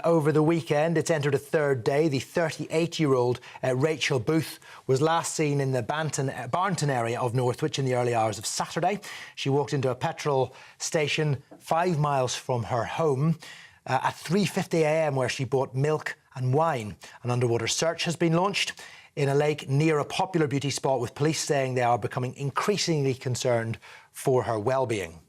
over the weekend. It's entered a third day. The 38-year-old Rachel Booth was last seen in the Barnton area of Northwich in the early hours of Saturday. She walked into a petrol station 5 miles from her home at 3:50 a.m. where she bought milk and wine. An underwater search has been launched in a lake near a popular beauty spot, with police saying they are becoming increasingly concerned for her well-being.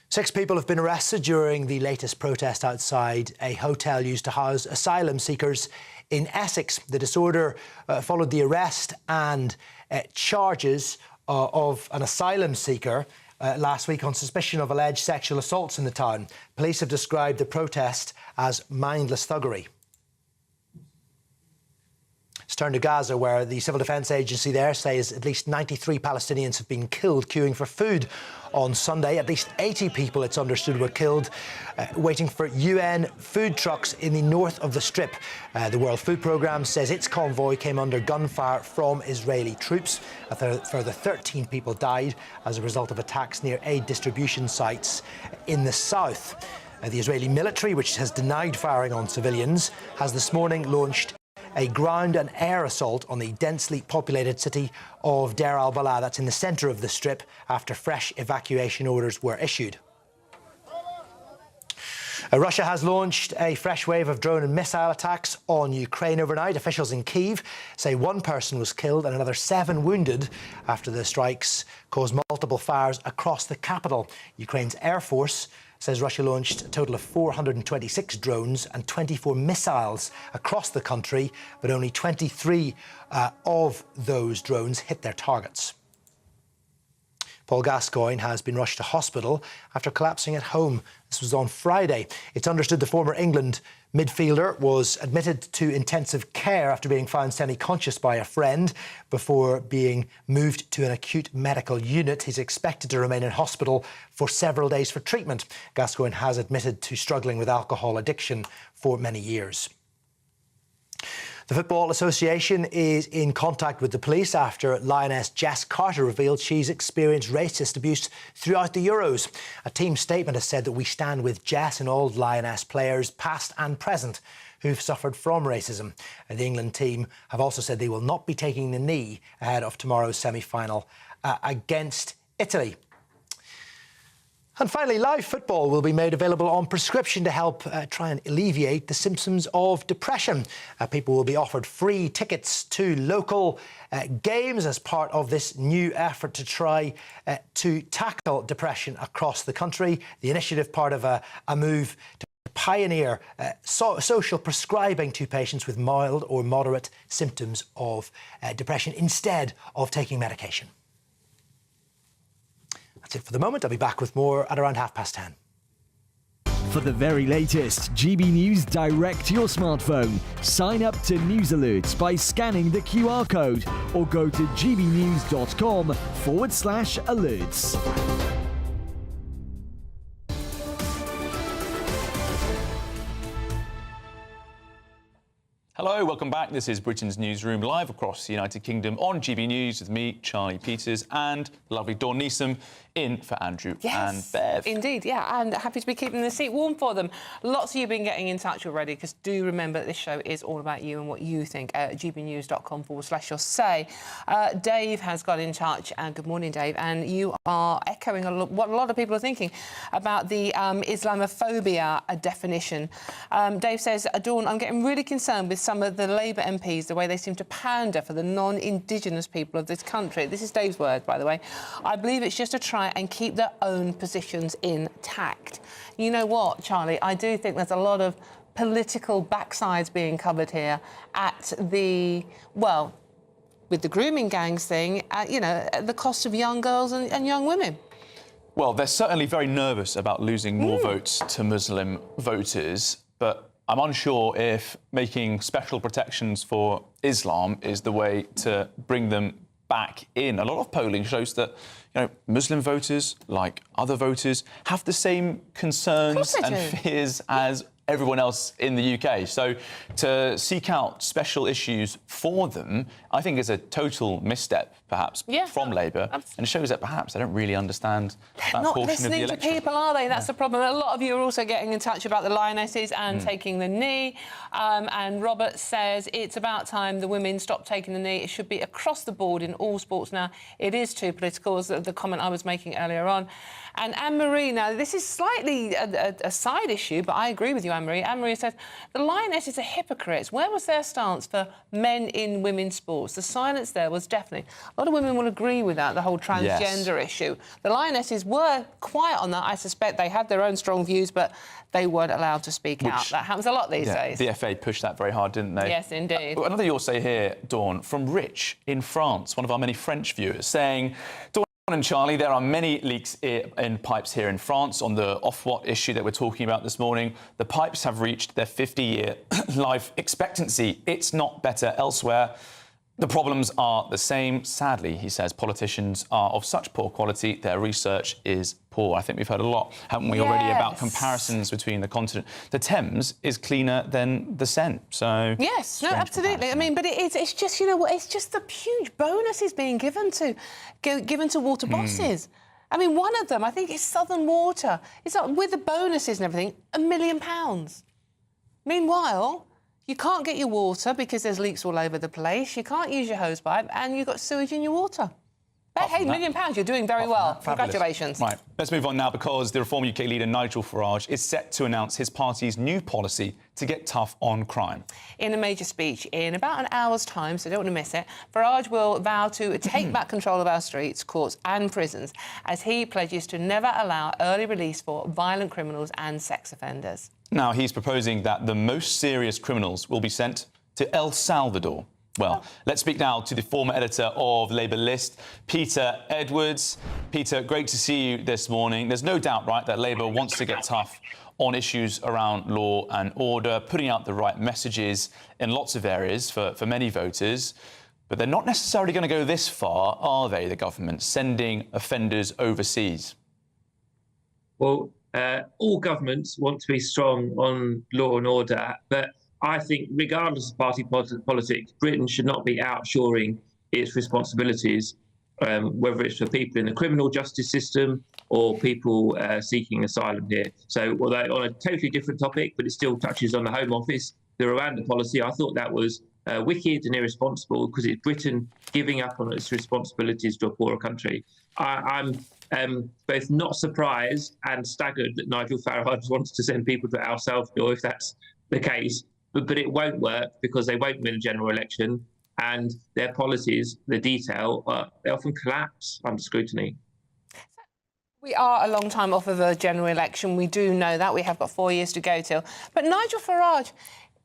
6 people have been arrested during the latest protest outside a hotel used to house asylum seekers in Essex. The disorder followed the arrest and charges of an asylum seeker last week on suspicion of alleged sexual assaults in the town. Police have described the protest as mindless thuggery. Let's turn to Gaza, where the Civil Defence Agency there says at least 93 Palestinians have been killed queuing for food on Sunday. At least 80 people, it's understood, were killed waiting for UN food trucks in the north of the Strip. The World Food Programme says its convoy came under gunfire from Israeli troops. A further 13 people died as a result of attacks near aid distribution sites in the south. The Israeli military, which has denied firing on civilians, has this morning launched a ground and air assault on the densely populated city of Deir al-Balah. That's in the centre of the Strip after fresh evacuation orders were issued. Russia has launched a fresh wave of drone and missile attacks on Ukraine overnight. Officials in Kyiv say 1 person was killed and another 7 wounded after the strikes caused multiple fires across the capital. Ukraine's Air Force says Russia launched a total of 426 drones and 24 missiles across the country, but only 23 of those drones hit their targets. Paul Gascoigne has been rushed to hospital after collapsing at home. This was on Friday. It's understood the former England midfielder was admitted to intensive care after being found semi-conscious by a friend before being moved to an acute medical unit. He's expected to remain in hospital for several days for treatment. Gascoigne has admitted to struggling with alcohol addiction for many years. The Football Association is in contact with the police after Lioness Jess Carter revealed she's experienced racist abuse throughout the Euros. A team statement has said that we stand with Jess and all Lioness players, past and present, who've suffered from racism. And the England team have also said they will not be taking the knee ahead of tomorrow's semi-final against Italy. And finally, live football will be made available on prescription to help try and alleviate the symptoms of depression. People will be offered free tickets to local games as part of this new effort to try to tackle depression across the country. The initiative part of a move to pioneer social prescribing to patients with mild or moderate symptoms of depression instead of taking medication. That's it for the moment. I'll be back with more at around 10:30. For the very latest GB News direct to your smartphone, sign up to News Alerts by scanning the QR code or go to gbnews.com/alerts. Hello, welcome back. This is Britain's Newsroom, live across the United Kingdom on GB News with me, Charlie Peters, and the lovely Dawn Neeson in for Andrew and Bev. Indeed, yeah, and happy to be keeping the seat warm for them. Lots of you have been getting in touch already, because do remember that this show is all about you and what you think at gbnews.com/your say. Dave has got in touch, and good morning, Dave, and you are echoing what a lot of people are thinking about the Islamophobia definition. Dave says, Dawn, I'm getting really concerned with some of the Labour MPs, the way they seem to pander for the non-Indigenous people of this country. This is Dave's word, by the way. I believe it's just to try and keep their own positions intact. You know what, Charlie? I do think there's a lot of political backsides being covered here at the, well, with the grooming gangs thing, you know, at the cost of young girls and young women. Well, they're certainly very nervous about losing more votes to Muslim voters, but I'm unsure if making special protections for Islam is the way to bring them back in. A lot of polling shows that, you know, Muslim voters, like other voters, have the same concerns and fears as everyone else in the UK. So to seek out special issues for them, I think is a total misstep, perhaps, from Labour. And it shows that perhaps they don't really understand that Not portion of the listening to election. people, are they? That's the problem. A lot of you are also getting in touch about the Lionesses and taking the knee. And Robert says it's about time the women stop taking the knee. It should be across the board in all sports now. It is too political, as the comment I was making earlier on. And Anne-Marie, now, this is slightly a side issue, but I agree with you, Anne-Marie. Anne-Marie says, the Lionesses are hypocrites. Where was their stance for men in women's sports? The silence there was deafening. A lot of women will agree with that, the whole transgender issue. The Lionesses were quiet on that. I suspect they had their own strong views, but they weren't allowed to speak out. That happens a lot these days. The FA pushed that very hard, didn't they? Yes, indeed. Another you'll say here, Dawn, from Rich in France, one of our many French viewers, saying, Dawn and Charlie, there are many leaks in pipes here in France on the Ofwat issue that we're talking about this morning. The pipes have reached their 50-year life expectancy. It's not better elsewhere. The problems are the same. Sadly, he says, politicians are of such poor quality, their research is poor. I think we've heard a lot, haven't we, already, about comparisons between the continent. The Thames is cleaner than the Seine, so... Yes, no, absolutely. I mean, but it's just, you know what, it's just the huge bonuses being given to water bosses. I mean, one of them, I think it's Southern Water. It's like, with the bonuses and everything, £1 million. Meanwhile, you can't get your water because there's leaks all over the place. You can't use your hose pipe, and you've got sewage in your water. But hey, £1 million, you're doing very well. Congratulations. Right, let's move on now, because the Reform UK leader Nigel Farage is set to announce his party's new policy to get tough on crime. In a major speech in about an hour's time, so don't want to miss it, Farage will vow to take back control of our streets, courts and prisons, as he pledges to never allow early release for violent criminals and sex offenders. Now, he's proposing that the most serious criminals will be sent to El Salvador. Well, let's speak now to the former editor of Labour List, Peter Edwards. Peter, great to see you this morning. There's no doubt, right, that Labour wants to get tough on issues around law and order, putting out the right messages in lots of areas for many voters. But they're not necessarily going to go this far, are they, the government, sending offenders overseas? Well, all governments want to be strong on law and order, but I think, regardless of party politics, Britain should not be outshoring its responsibilities, whether it's for people in the criminal justice system or people seeking asylum here. So, although on a totally different topic, but it still touches on the Home Office, the Rwanda policy, I thought that was wicked and irresponsible, because it's Britain giving up on its responsibilities to a poorer country. I'm both not surprised and staggered that Nigel Farage wants to send people to El Salvador, if that's the case. But it won't work, because they won't win a general election, and their policies, the detail, they often collapse under scrutiny. We are a long time off of a general election. We do know that. We have got 4 years to go till. But Nigel Farage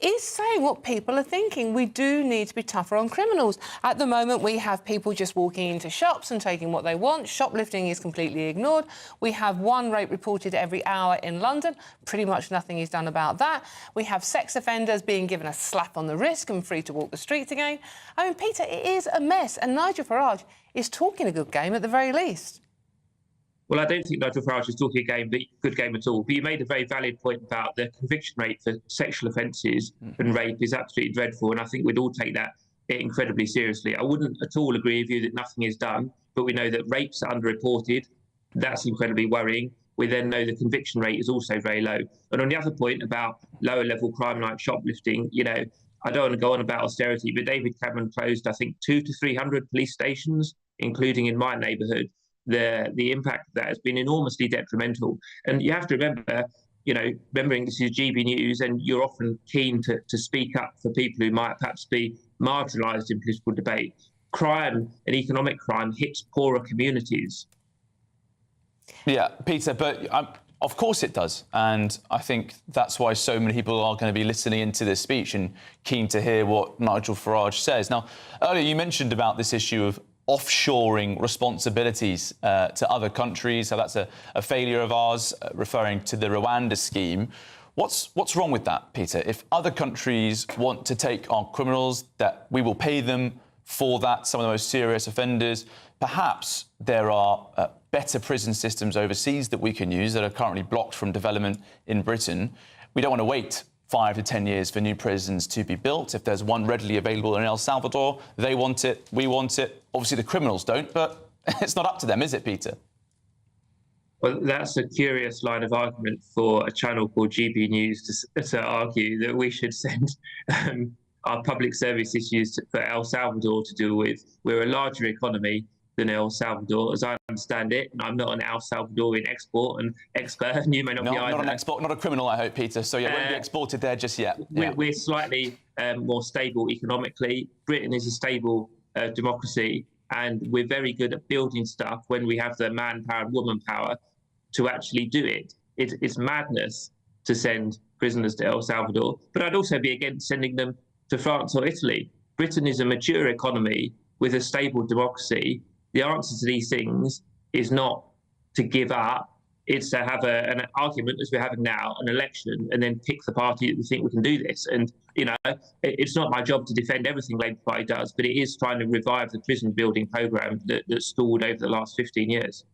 is saying what people are thinking. We do need to be tougher on criminals. At the moment, we have people just walking into shops and taking what they want. Shoplifting is completely ignored. We have one rape reported every hour in London. Pretty much nothing is done about that. We have sex offenders being given a slap on the wrist and free to walk the streets again. I mean, Peter, it is a mess. And Nigel Farage is talking a good game at the very least. Well, I don't think Nigel Farage is talking a good game at all. But you made a very valid point about the conviction rate for sexual offences and rape is absolutely dreadful, and I think we'd all take that incredibly seriously. I wouldn't at all agree with you that nothing is done, but we know that rapes are underreported. That's incredibly worrying. We then know the conviction rate is also very low. And on the other point about lower-level crime like shoplifting, you know, I don't want to go on about austerity, but David Cameron closed, I think, 200 to 300 police stations, including in my neighbourhood. The impact of that has been enormously detrimental. And you have to remember, remembering this is GB News, and you're often keen to speak up for people who might perhaps be marginalised in political debate. Crime and economic crime hits poorer communities. Yeah, Peter, but of course it does. And I think that's why so many people are going to be listening into this speech and keen to hear what Nigel Farage says. Now, earlier you mentioned about this issue of offshoring responsibilities to other countries. So that's a failure of ours, referring to the Rwanda scheme. What's wrong with that, Peter? If other countries want to take on criminals, that we will pay them for that, some of the most serious offenders. Perhaps there are better prison systems overseas that we can use that are currently blocked from development in Britain. We don't want to wait 5 to 10 years for new prisons to be built. If there's one readily available in El Salvador, they want it, we want it. Obviously, the criminals don't, but it's not up to them, is it, Peter? Well, that's a curious line of argument for a channel called GB News to argue that we should send our public service issues for El Salvador to deal with. We're a larger economy than El Salvador, as I understand it, and I'm not an El Salvadorian expert, and you may not be either. Not an export, not a criminal, I hope, Peter. So, yeah, it won't be exported there just yet. We're slightly more stable economically. Britain is a stable democracy, and we're very good at building stuff when we have the manpower and woman power to actually do it. It's madness to send prisoners to El Salvador, but I'd also be against sending them to France or Italy. Britain is a mature economy with a stable democracy. The answer to these things is not to give up. It's to have an argument, as we're having now, an election, and then pick the party that we think we can do this. And, it's not my job to defend everything Labour Party does, but it is trying to revive the prison building programme that stalled over the last 15 years.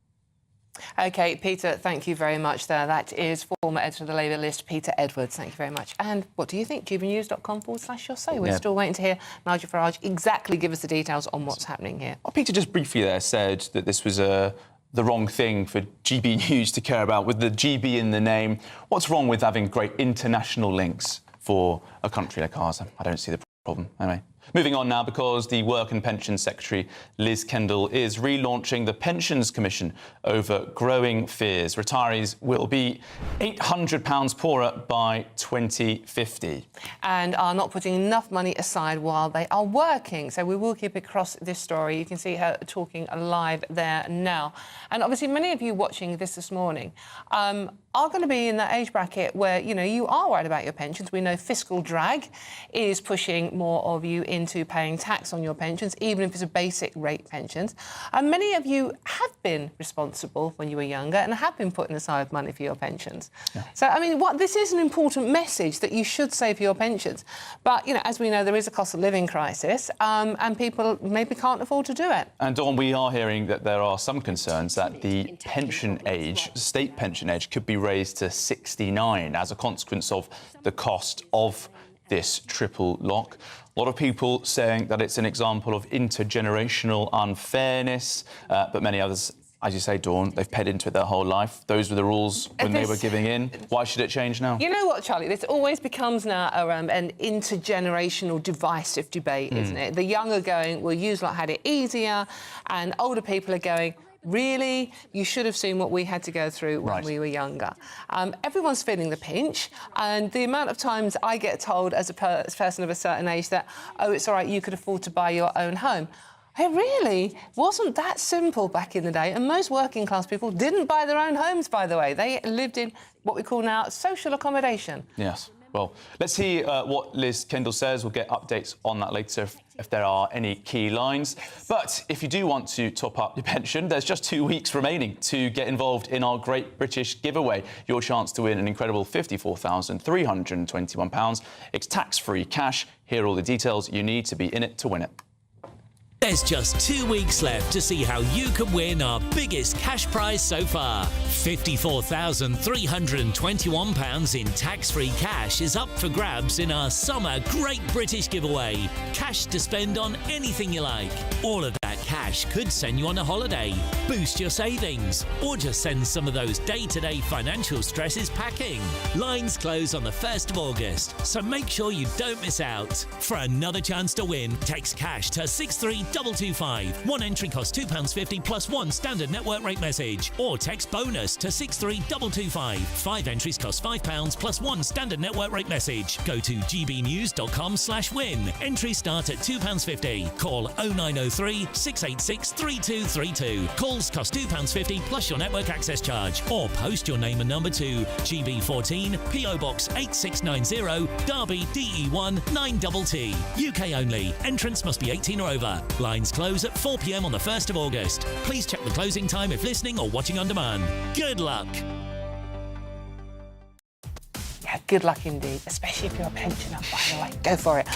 OK, Peter, thank you very much there. That is former editor of the Labour list, Peter Edwards. Thank you very much. And what do you think? GBNews.com/your say. We're still waiting to hear Nigel Farage exactly give us the details on what's happening here. Well, Peter just briefly there said that this was the wrong thing for GB News to care about, with the GB in the name. What's wrong with having great international links for a country like ours? I don't see the problem. Anyway. Moving on now, because the Work and Pensions Secretary Liz Kendall is relaunching the Pensions Commission over growing fears. Retirees will be £800 poorer by 2050. And are not putting enough money aside while they are working. So we will keep across this story. You can see her talking live there now. And obviously many of you watching this morning are going to be in that age bracket where, you are worried about your pensions. We know fiscal drag is pushing more of you into paying tax on your pensions, even if it's a basic rate pensions. And many of you have been responsible when you were younger and have been putting aside money for your pensions. Yeah. So, this is an important message that you should save for your pensions. But, as we know, there is a cost of living crisis and people maybe can't afford to do it. And, Dawn, we are hearing that there are some concerns that the pension age, state pension age, could be raised to 69 as a consequence of the cost of this triple lock. A lot of people saying that it's an example of intergenerational unfairness, but many others, as you say, Dawn, they've paid into it their whole life. Those were the rules when they were giving in. Why should it change now? You know what, Charlie? This always becomes now around an intergenerational divisive debate, isn't it? The younger going, well, you lot had it easier, and older people are going, really? You should have seen what we had to go through when we were younger. Everyone's feeling the pinch, and the amount of times I get told as a person of a certain age that, oh, it's all right, you could afford to buy your own home. It really wasn't that simple back in the day, and most working class people didn't buy their own homes, by the way. They lived in what we call now social accommodation. Yes. Well, let's see what Liz Kendall says. We'll get updates on that later if there are any key lines. But if you do want to top up your pension, there's just 2 weeks remaining to get involved in our Great British Giveaway. Your chance to win an incredible £54,321. It's tax-free cash. Here are all the details you need to be in it to win it. There's just 2 weeks left to see how you can win our biggest cash prize so far. £54,321 in tax-free cash is up for grabs in our summer Great British Giveaway. Cash to spend on anything you like. All of that cash cash could send you on a holiday, boost your savings, or just send some of those day-to-day financial stresses packing. Lines close on the 1st of August, so make sure you don't miss out. For another chance to win, text cash to 63225. One entry costs £2.50 plus one standard network rate message, or text bonus to 63225. 5 entries cost £5 plus one standard network rate message. Go to gbnews.com/win. Entries start at £2.50. Call 0903 686 3232. Calls cost £2.50 plus your network access charge, or post your name and number to GB14 PO Box 8690 Derby DE1 9TT. UK only. Entrance must be 18 or over. Lines close at 4 p.m. on the 1st of August. Please check the closing time if listening or watching on demand. Good luck. Yeah, good luck indeed, especially if you're a pensioner, by the way. Go for it.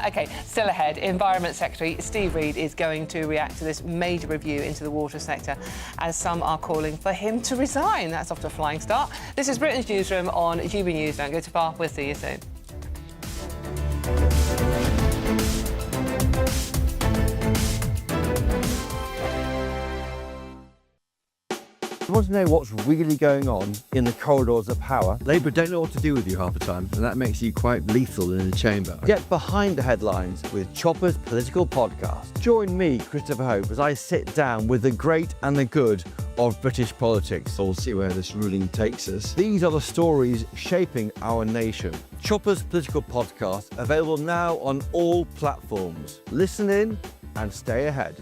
OK, still ahead, Environment Secretary Steve Reed is going to react to this major review into the water sector, as some are calling for him to resign. That's off to a flying start. This is Britain's Newsroom on GB News. Don't go too far. We'll see you soon. You want to know what's really going on in the corridors of power? Labour don't know what to do with you half the time, and that makes you quite lethal in the chamber. Get behind the headlines with Chopper's Political Podcast. Join me, Christopher Hope, as I sit down with the great and the good of British politics. We'll see where this ruling takes us. These are the stories shaping our nation. Chopper's Political Podcast, available now on all platforms. Listen in and stay ahead.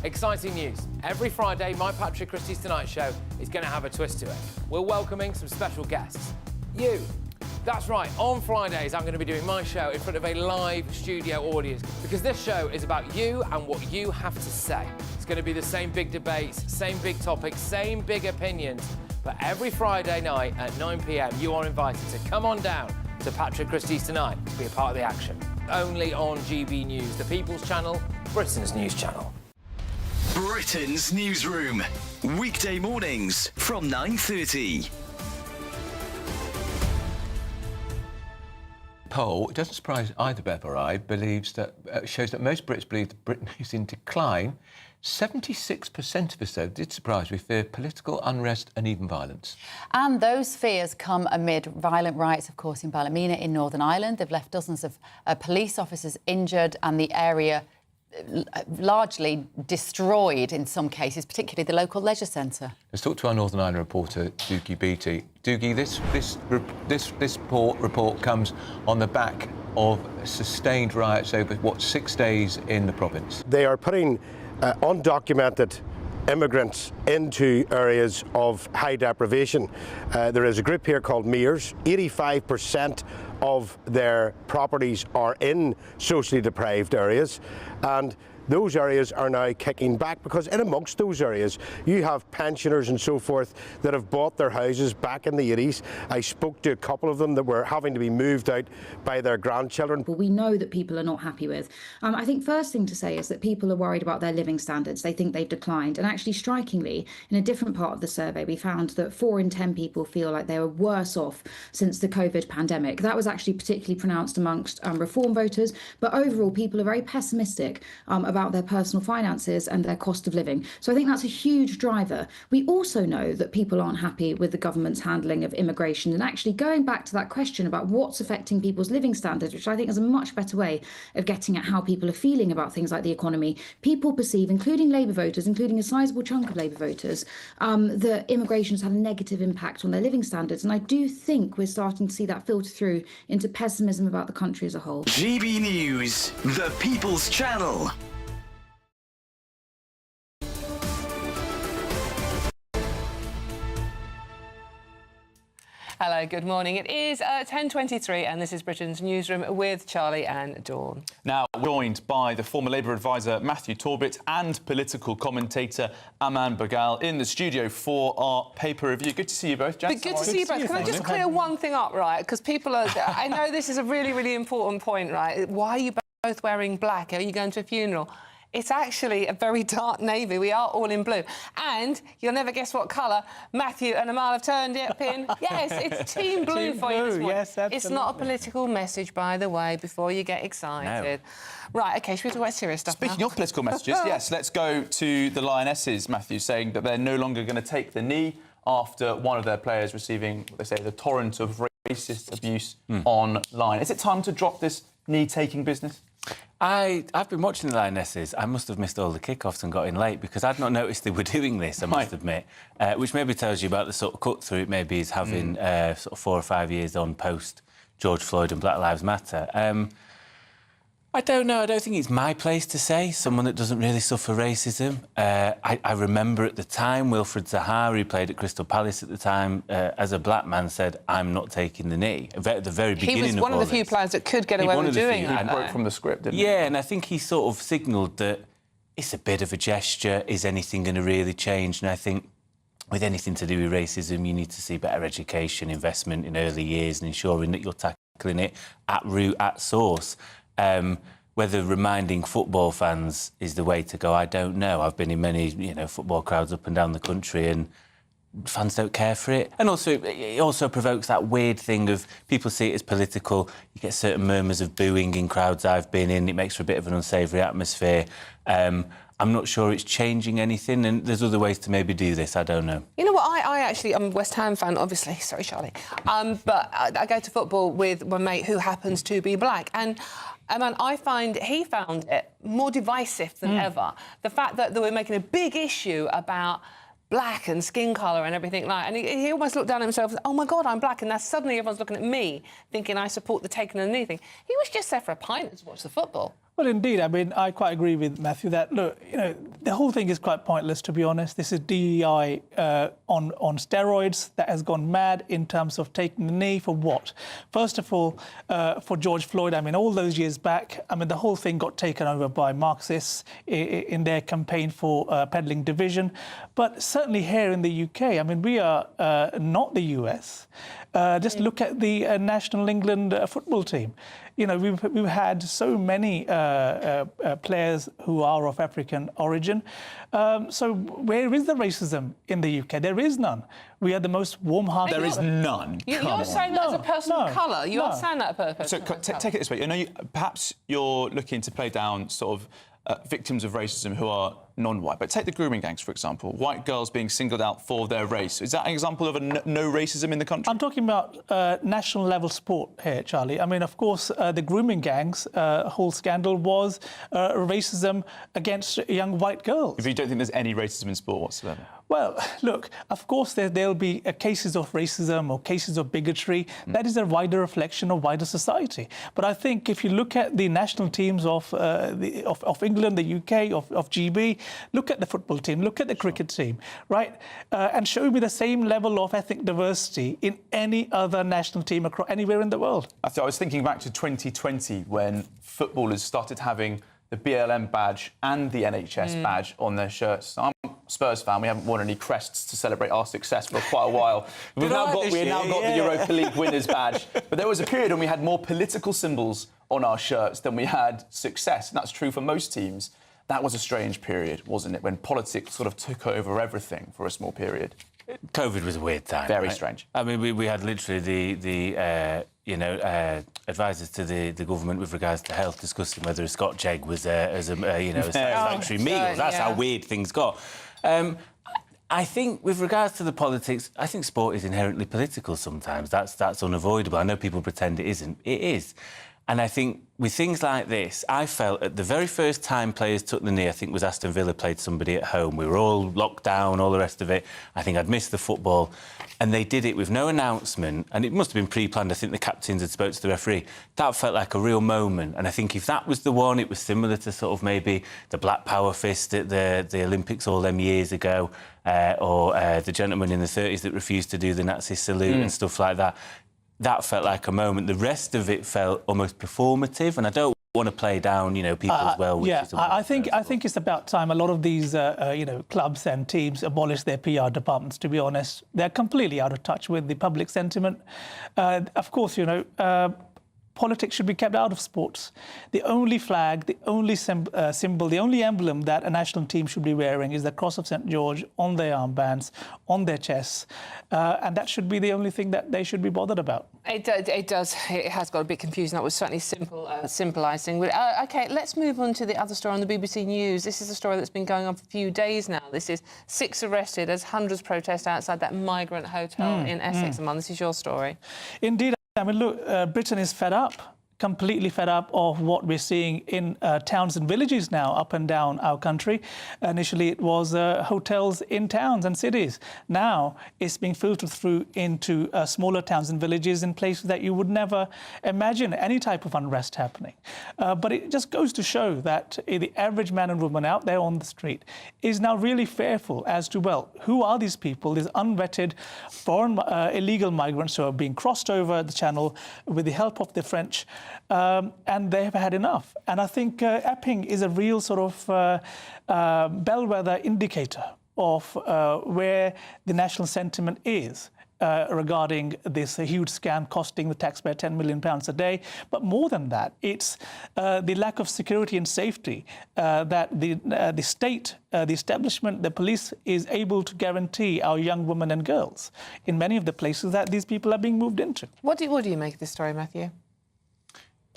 Exciting news. Every Friday, my Patrick Christie's Tonight Show is going to have a twist to it. We're welcoming some special guests. You. That's right, on Fridays I'm going to be doing my show in front of a live studio audience, because this show is about you and what you have to say. It's going to be the same big debates, same big topics, same big opinions. But every Friday night at 9 p.m, you are invited to come on down to Patrick Christie's Tonight to be a part of the action. Only on GB News, the People's Channel, Britain's news channel. Britain's Newsroom, weekday mornings from 9:30. Poll, it doesn't surprise either Bev or I, shows that most Brits believe that Britain is in decline. 76% of us, though, did surprise. We fear political unrest and even violence. And those fears come amid violent riots, of course, in Ballymena in Northern Ireland. They've left dozens of police officers injured and the area largely destroyed in some cases, particularly the local leisure centre. Let's talk to our Northern Ireland reporter, Doogie Beattie. Doogie, this report comes on the back of sustained riots over, 6 days in the province? They are putting undocumented immigrants into areas of high deprivation. There is a group here called Mears. 85% of their properties are in socially deprived areas, and those areas are now kicking back, because in amongst those areas you have pensioners and so forth that have bought their houses back in the 80s. I spoke to a couple of them that were having to be moved out by their grandchildren. We know that people are not happy with. I think first thing to say is that people are worried about their living standards. They think they've declined, and actually strikingly, in a different part of the survey we found that 4 in 10 people feel like they were worse off since the COVID pandemic. That was actually particularly pronounced amongst reform voters, but overall people are very pessimistic about their personal finances and their cost of living. So I think that's a huge driver. We also know that people aren't happy with the government's handling of immigration, and actually going back to that question about what's affecting people's living standards, which I think is a much better way of getting at how people are feeling about things like the economy. People perceive, including Labour voters, including a sizable chunk of Labour voters, that immigration has had a negative impact on their living standards. And I do think we're starting to see that filter through into pessimism about the country as a whole. GB News, the People's Channel. Hello, good morning. It is 10:23 and this is Britain's Newsroom with Charlie and Dawn. Now, joined by the former Labour advisor Matthew Torbett and political commentator Aman Bagal in the studio for our paper review. Good to see you both, gents. Good to see you both. Can I just clear one thing up, right? Because people are... I know this is a really, really important point, right? Why are you both wearing black? Are you going to a funeral? It's actually a very dark navy. We are all in blue. And you'll never guess what colour Matthew and Amal have turned it in. Yes, it's team blue for you this morning. Yes, absolutely. It's not a political message, by the way, before you get excited. No. Right, OK, should we talk about serious stuff Speaking now? of political messages, yes, let's go to the Lionesses, Matthew, saying that they're no longer going to take the knee after one of their players receiving, they say, the torrent of racist abuse online. Is it time to drop this knee-taking business? I've been watching the Lionesses. I must have missed all the kickoffs and got in late because I'd not noticed they were doing this, I must admit, which maybe tells you about the sort of cut-through it maybe is having sort of 4 or 5 years on post George Floyd and Black Lives Matter. I don't know. I don't think it's my place to say, someone that doesn't really suffer racism. I remember at the time, Wilfred Zaha, who played at Crystal Palace at the time, as a black man, said, I'm not taking the knee. At the very beginning of all this. He was one of the few players that could get away with doing that. He broke from the script, didn't he? Yeah, and I think he sort of signalled that it's a bit of a gesture. Is anything going to really change? And I think with anything to do with racism, you need to see better education, investment in early years and ensuring that you're tackling it at root, at source. Whether reminding football fans is the way to go, I don't know. I've been in many, football crowds up and down the country and fans don't care for it. And also, it also provokes that weird thing of people see it as political. You get certain murmurs of booing in crowds I've been in. It makes for a bit of an unsavoury atmosphere. I'm not sure it's changing anything, and there's other ways to maybe do this. I don't know. You know what? I'm a West Ham fan, obviously. Sorry, Charlie. But I go to football with my mate who happens to be black, and I find he found it more divisive than ever. The fact that they were making a big issue about black and skin colour and everything like that. And he almost looked down at himself and said, oh, my God, I'm black. And now suddenly everyone's looking at me thinking I support the taking of the knee thing. He was just there for a pint to watch the football. Well, indeed. I mean, I quite agree with Matthew that, look, the whole thing is quite pointless, to be honest. This is DEI on steroids that has gone mad in terms of taking the knee for what? First of all, for George Floyd, I mean, all those years back, I mean, the whole thing got taken over by Marxists in their campaign for peddling division. But certainly here in the UK, I mean, we are not the US. Just look at the national England football team. We've had so many players who are of African origin. So where is the racism in the UK? There is none. We are the most warm-hearted. There is none. You're saying that as a person of colour. You are saying that as a person of colour. So take it this way. Perhaps you're looking to play down sort of victims of racism who are non-white. But take the grooming gangs, for example. White girls being singled out for their race. Is that an example of no racism in the country? I'm talking about national-level sport here, Charlie. I mean, of course, the grooming gangs whole scandal was racism against young white girls. If you don't think there's any racism in sport whatsoever? Well, look, of course there'll be cases of racism or cases of bigotry. That is a wider reflection of wider society. But I think if you look at the national teams of England, the UK, of GB, look at the football team, look at the cricket team, right? And show me the same level of ethnic diversity in any other national team anywhere in the world. I was thinking back to 2020 when footballers started having the BLM badge and the NHS badge on their shirts. I'm a Spurs fan. We haven't worn any crests to celebrate our success for quite a while. We've now got the Europa League winners badge. But there was a period when we had more political symbols on our shirts than we had success. And that's true for most teams. That was a strange period, wasn't it, when politics sort of took over everything for a small period. COVID was a weird time. Very strange. I mean, we had literally the advisors to the government with regards to health discussing whether a Scotch egg was a satisfactory meal. That's how weird things got. I think with regards to the politics, I think sport is inherently political sometimes. That's unavoidable. I know people pretend it isn't. It is. And I think with things like this, I felt at the very first time players took the knee, I think was Aston Villa played somebody at home. We were all locked down, all the rest of it. I think I'd missed the football. And they did it with no announcement. And it must have been pre-planned. I think the captains had spoke to the referee. That felt like a real moment. And I think if that was the one, it was similar to sort of maybe the Black Power fist at the Olympics all them years ago, or the gentleman in the 30s that refused to do the Nazi salute and stuff like that. That felt like a moment. The rest of it felt almost performative, and I don't want to play down, people as well. I think it's about time a lot of these, clubs and teams abolish their PR departments. To be honest, they're completely out of touch with the public sentiment. Of course, politics should be kept out of sports. The only flag, the only symbol, the only emblem that a national team should be wearing is the Cross of St. George on their armbands, on their chests. And that should be the only thing that they should be bothered about. It does. It has got a bit confusing. That was certainly symbolising. OK, let's move on to the other story on the BBC News. This is a story that's been going on for a few days now. This is 6 arrested as hundreds protest outside that migrant hotel in Essex. Aman, this is your story. Indeed. I mean, look, Britain is fed up, completely fed up of what we're seeing in towns and villages now up and down our country. Initially, it was hotels in towns and cities. Now it's being filtered through into smaller towns and villages in places that you would never imagine any type of unrest happening. But it just goes to show that the average man and woman out there on the street is now really fearful as to, well, who are these people, these unvetted foreign illegal migrants who are being crossed over the channel with the help of the French. And they have had enough. And I think Epping is a real sort of bellwether indicator of where the national sentiment is regarding this huge scam costing the taxpayer £10 million a day. But more than that, it's the lack of security and safety that the state, the establishment, the police is able to guarantee our young women and girls in many of the places that these people are being moved into. What do you make of this story, Matthew?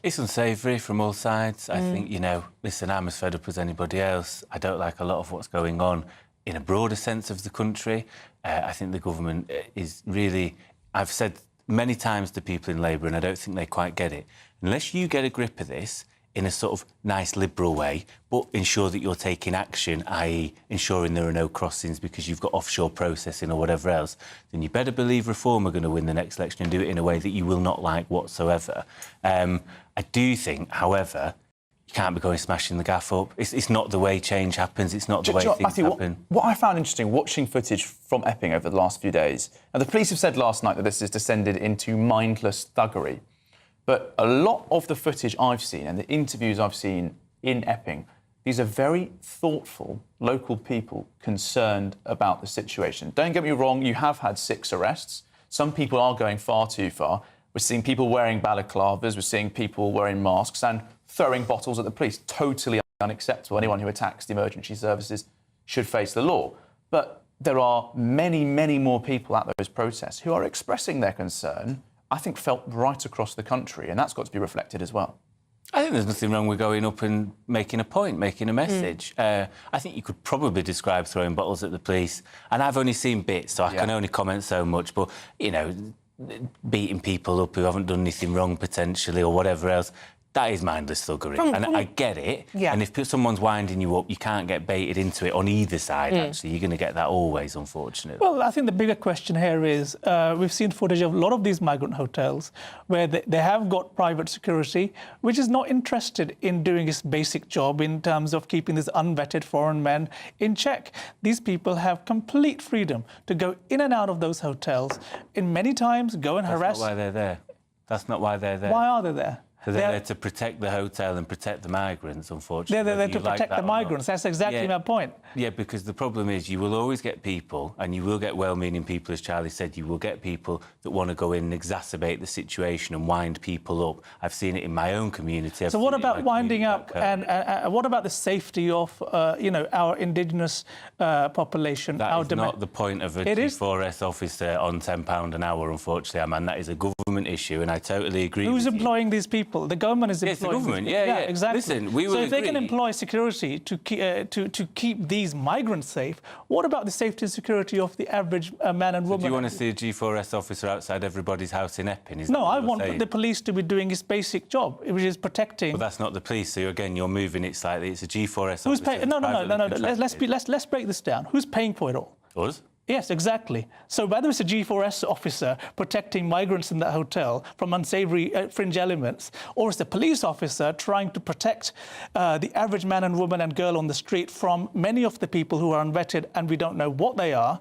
It's unsavoury from all sides. I think, you know, listen, I'm as fed up as anybody else. I don't like a lot of what's going on in a broader sense of the country. I think the government is really... I've said many times to people in Labour, and I don't think they quite get it, unless you get a grip of this in a sort of nice liberal way, but ensure that you're taking action, i.e. ensuring there are no crossings because you've got offshore processing or whatever else, then you better believe Reform are going to win the next election and do it in a way that you will not like whatsoever. I do think, however, you can't be going smashing the gaff up. It's not the way change happens. It's not the way things Matthew, happen. What I found interesting watching footage from Epping over the last few days, and the police have said last night that this has descended into mindless thuggery. But a lot of the footage I've seen and the interviews I've seen in Epping, these are very thoughtful local people concerned about the situation. Don't get me wrong, you have had 6 arrests. Some people are going far too far. We're seeing people wearing balaclavas, we're seeing people wearing masks and throwing bottles at the police. Totally unacceptable. Anyone who attacks the emergency services should face the law. But there are many, many more people at those protests who are expressing their concern, I think, felt right across the country, and that's got to be reflected as well. I think there's nothing wrong with going up and making a point, making a message. I think you could probably describe throwing bottles at the police, and I've only seen bits, so I can only comment so much, but, you know, beating people up who haven't done anything wrong, potentially, or whatever else, that is mindless thuggery. And I get it. Yeah. And if someone's winding you up, you can't get baited into it on either side, actually. You're going to get that always, unfortunately. Well, I think the bigger question here is we've seen footage of a lot of these migrant hotels where they have got private security, which is not interested in doing its basic job in terms of keeping these unvetted foreign men in check. These people have complete freedom to go in and out of those hotels, in many times go and harass... That's not why they're there. That's not why they're there. Why are they there? So they're there to protect the hotel and protect the migrants, unfortunately. They're there to protect the migrants. That's exactly my point. Yeah, because the problem is you will always get people, and you will get well-meaning people, as Charlie said, you will get people that want to go in and exacerbate the situation and wind people up. I've seen it in my own community. So what about winding up, and what about the safety of, you know, our indigenous population? That is not the point of a G4S officer on £10 an hour, unfortunately, Aman. That is a government issue, and I totally agree with you. Who's employing these people? The government is employing. Yes, the government. Yeah, exactly. Listen, we will So if they agree. can employ security to keep these migrants safe, what about the safety and security of the average man and woman? Do you want to see a G4S officer outside everybody's house in Epping? No, I want the police to be doing its basic job, which is protecting. But that's not the police. So again, you're moving it slightly. It's a G4S Who's officer. paying? No. Let's break this down. Who's paying for it all? Us? Yes, exactly. So whether it's a G4S officer protecting migrants in that hotel from unsavoury fringe elements, or it's a police officer trying to protect the average man and woman and girl on the street from many of the people who are unvetted and we don't know what they are,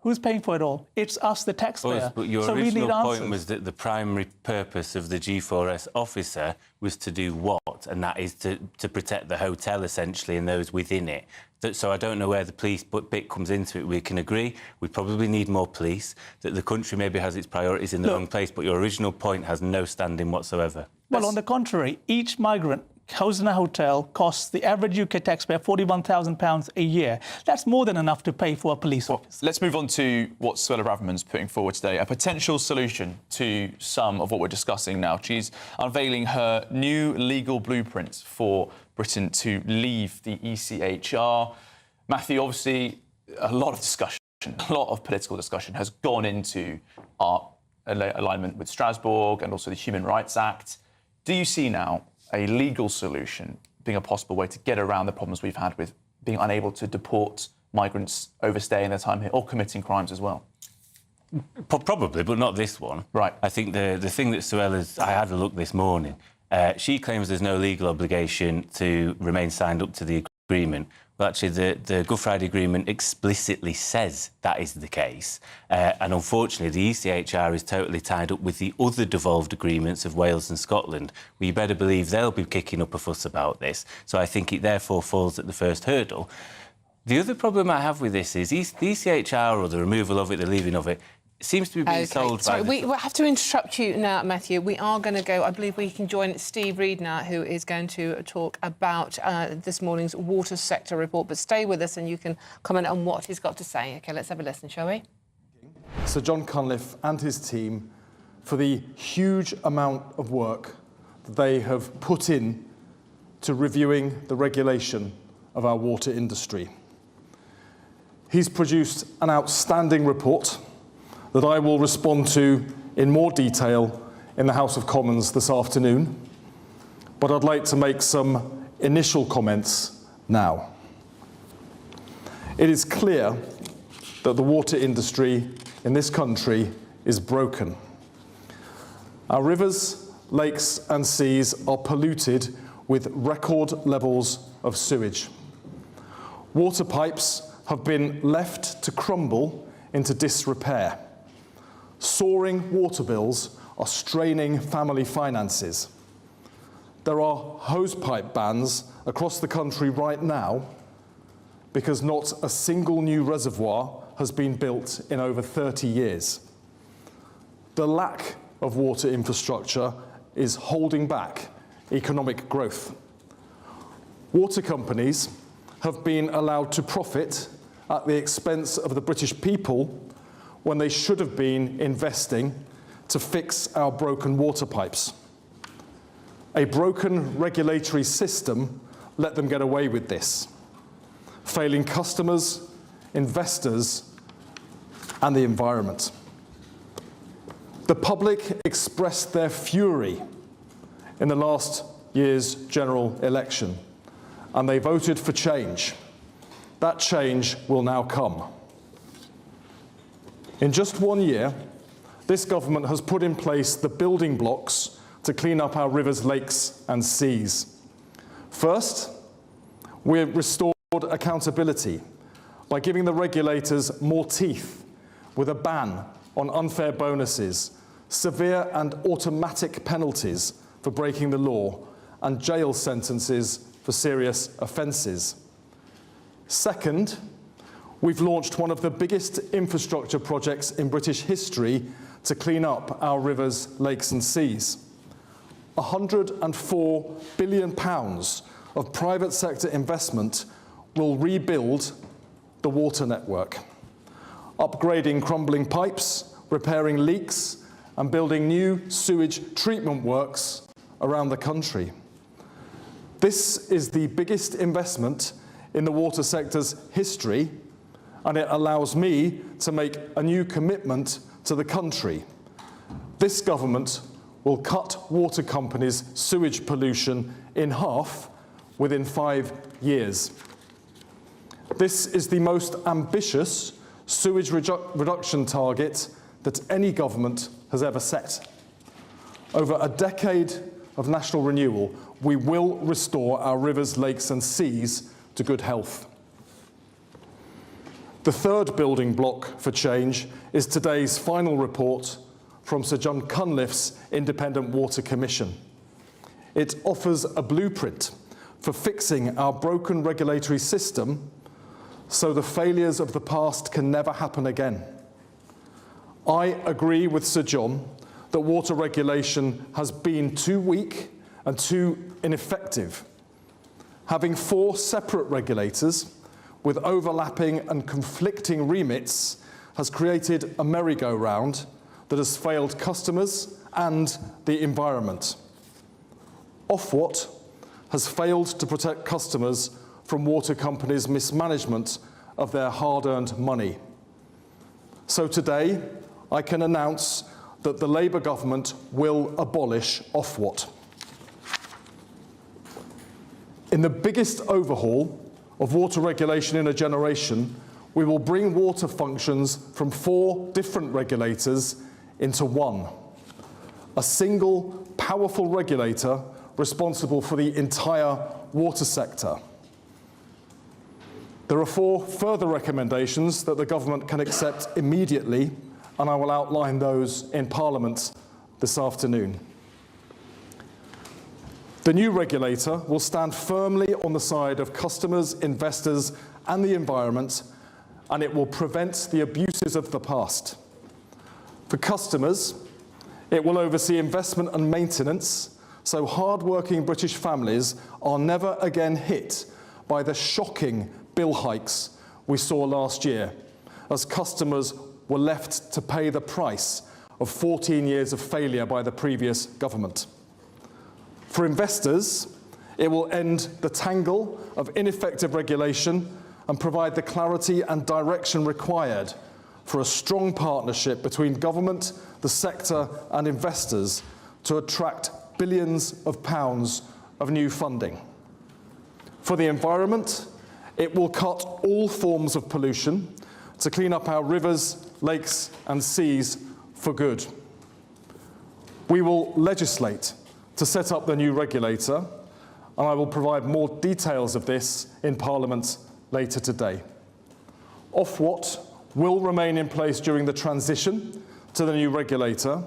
Who's paying for it all? It's us, the taxpayer. But your so we need original point answers. was that the primary purpose of the G4S officer was to do what? And that is to protect the hotel, essentially, and those within it. So I don't know where the police bit comes into it. We can agree we probably need more police, that the country maybe has its priorities in the wrong place, but your original point has no standing whatsoever. Well, on the contrary, each migrant housed in a hotel costs the average UK taxpayer £41,000 a year. That's more than enough to pay for a police officer. Let's move on to what Suella Braverman's putting forward today, a potential solution to some of what we're discussing now. She's unveiling her new legal blueprint for Britain to leave the ECHR. Matthew, obviously, a lot of discussion, a lot of political discussion has gone into our alignment with Strasbourg and also the Human Rights Act. Do you see now a legal solution being a possible way to get around the problems we've had with being unable to deport migrants overstaying their time here or committing crimes as well? Probably, but not this one. Right. I think the thing that Suella's... I had a look this morning. She claims there's no legal obligation to remain signed up to the agreement. Well, actually, the Good Friday Agreement explicitly says that is the case. And unfortunately, the ECHR is totally tied up with the other devolved agreements of Wales and Scotland. Well, you better believe they'll be kicking up a fuss about this. So I think it therefore falls at the first hurdle. The other problem I have with this is the ECHR, or the removal of it, the leaving of it, seems to be being sold by... We have to interrupt you now, Matthew. We are going to go... I believe we can join Steve Reid now, who is going to talk about this morning's water sector report. But stay with us and you can comment on what he's got to say. OK, let's have a listen, shall we? Sir John Cunliffe and his team for the huge amount of work that they have put in to reviewing the regulation of our water industry. He's produced an outstanding report that I will respond to in more detail in the House of Commons this afternoon, but I'd like to make some initial comments now. It is clear that the water industry in this country is broken. Our rivers, lakes and seas are polluted with record levels of sewage. Water pipes have been left to crumble into disrepair. Soaring water bills are straining family finances. There are hosepipe bans across the country right now because not a single new reservoir has been built in over 30 years. The lack of water infrastructure is holding back economic growth. Water companies have been allowed to profit at the expense of the British people when they should have been investing to fix our broken water pipes. A broken regulatory system let them get away with this, failing customers, investors, and the environment. The public expressed their fury in the last year's general election, and they voted for change. That change will now come. In just 1 year, this government has put in place the building blocks to clean up our rivers, lakes and seas. First, we have restored accountability by giving the regulators more teeth with a ban on unfair bonuses, severe and automatic penalties for breaking the law, and jail sentences for serious offences. Second, we've launched one of the biggest infrastructure projects in British history to clean up our rivers, lakes and seas. £104 billion of private sector investment will rebuild the water network, upgrading crumbling pipes, repairing leaks and building new sewage treatment works around the country. This is the biggest investment in the water sector's history, and it allows me to make a new commitment to the country. This government will cut water companies' sewage pollution in half within 5 years. This is the most ambitious sewage reduction target that any government has ever set. Over a decade of national renewal, we will restore our rivers, lakes and seas to good health. The third building block for change is today's final report from Sir John Cunliffe's Independent Water Commission. It offers a blueprint for fixing our broken regulatory system so the failures of the past can never happen again. I agree with Sir John that water regulation has been too weak and too ineffective. Having 4 separate regulators with overlapping and conflicting remits has created a merry-go-round that has failed customers and the environment. Ofwat has failed to protect customers from water companies' mismanagement of their hard-earned money. So today, I can announce that the Labour government will abolish Ofwat. In the biggest overhaul of water regulation in a generation, we will bring water functions from 4 different regulators into one. A single, powerful regulator responsible for the entire water sector. There are 4 further recommendations that the government can accept immediately, and I will outline those in Parliament this afternoon. The new regulator will stand firmly on the side of customers, investors, and the environment, and it will prevent the abuses of the past. For customers, it will oversee investment and maintenance, so hard-working British families are never again hit by the shocking bill hikes we saw last year, as customers were left to pay the price of 14 years of failure by the previous government. For investors, it will end the tangle of ineffective regulation and provide the clarity and direction required for a strong partnership between government, the sector and investors to attract billions of pounds of new funding. For the environment, it will cut all forms of pollution to clean up our rivers, lakes and seas for good. We will legislate to set up the new regulator, and I will provide more details of this in Parliament later today. Ofwat will remain in place during the transition to the new regulator,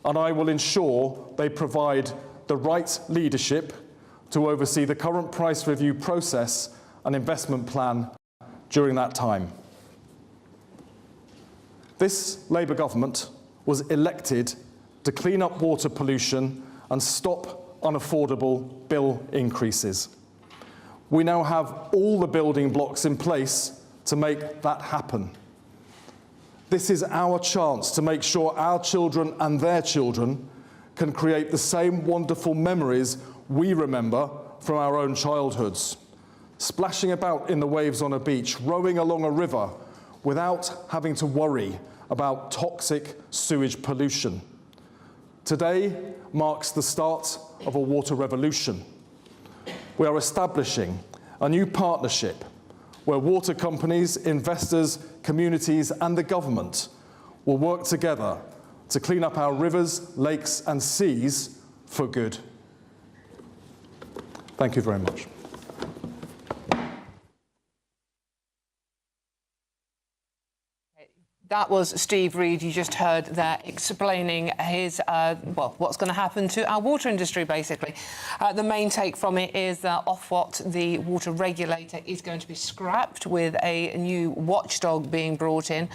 and I will ensure they provide the right leadership to oversee the current price review process and investment plan during that time. This Labour government was elected to clean up water pollution and stop unaffordable bill increases. We now have all the building blocks in place to make that happen. This is our chance to make sure our children and their children can create the same wonderful memories we remember from our own childhoods. Splashing about in the waves on a beach, rowing along a river without having to worry about toxic sewage pollution. Today marks the start of a water revolution. We are establishing a new partnership where water companies, investors, communities and the government will work together to clean up our rivers, lakes and seas for good. Thank you very much. That was Steve Reed. You just heard there explaining his, what's going to happen to our water industry, basically. The main take from it is that Ofwat, the water regulator, is going to be scrapped with a new watchdog being brought in,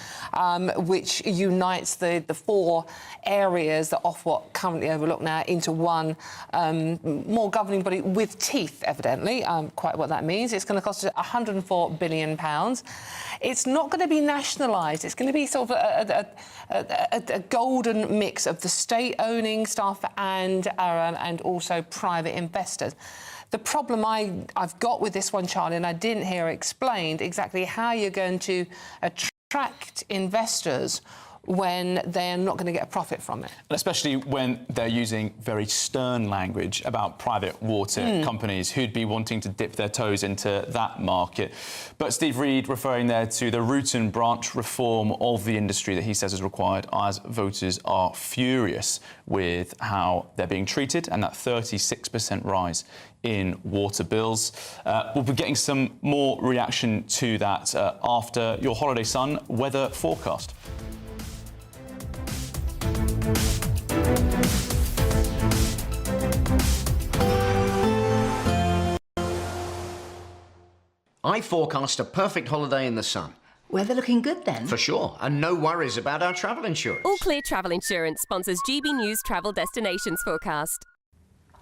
which unites the 4 areas that Ofwat currently overlook now into one more governing body with teeth, evidently, quite what that means. It's going to cost us £104 billion. It's not going to be nationalised. It's going to be sort of a golden mix of the state owning stuff and also private investors. The problem I've got with this one, Charlie, and I didn't hear explained exactly how you're going to attract investors when they're not going to get a profit from it. And especially when they're using very stern language about private water companies who'd be wanting to dip their toes into that market. But Steve Reed referring there to the root and branch reform of the industry that he says is required, as voters are furious with how they're being treated and that 36% rise in water bills. We'll be getting some more reaction to that after your Holiday Sun weather forecast. I forecast a perfect holiday in the sun. Weather looking good then? For sure, and no worries about our travel insurance. All Clear Travel Insurance sponsors GB News Travel Destinations Forecast.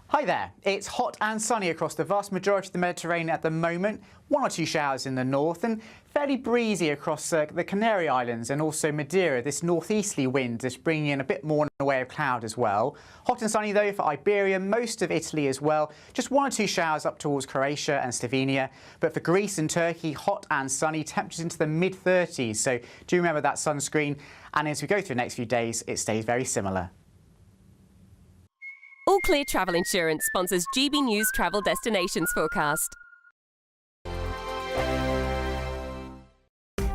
Hi there. It's hot and sunny across the vast majority of the Mediterranean at the moment. 1 or 2 showers in the north and fairly breezy across the Canary Islands and also Madeira. This northeasterly wind is bringing in a bit more in the way of cloud as well. Hot and sunny though for Iberia, most of Italy as well. Just 1 or 2 showers up towards Croatia and Slovenia. But for Greece and Turkey, hot and sunny, temperatures into the mid-30s. So do remember that sunscreen. And as we go through the next few days, it stays very similar. All Clear Travel Insurance sponsors GB News Travel Destinations Forecast.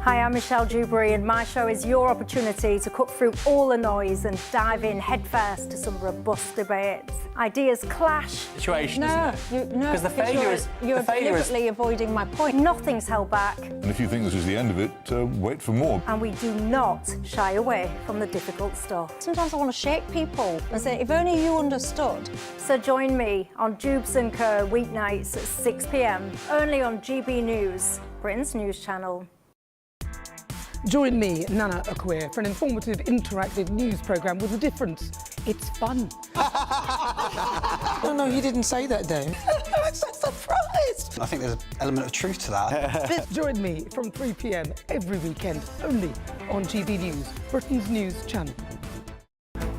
Hi, I'm Michelle Dewberry and my show is your opportunity to cut through all the noise and dive in headfirst to some robust debates. Ideas clash. Situation, isn't it? No, Because the failure is... You're deliberately avoiding my point. Nothing's held back. And if you think this is the end of it, wait for more. And we do not shy away from the difficult stuff. Sometimes I want to shake people and say, if only you understood. So join me on Dubes & Co weeknights at 6 p.m, only on GB News, Britain's news channel. Join me, Nana Akwe, for an informative, interactive news programme with a difference. It's fun. No, he didn't say that, Dave. I'm so surprised. I think there's an element of truth to that. Join me from 3 p.m. every weekend, only on GB News, Britain's news channel.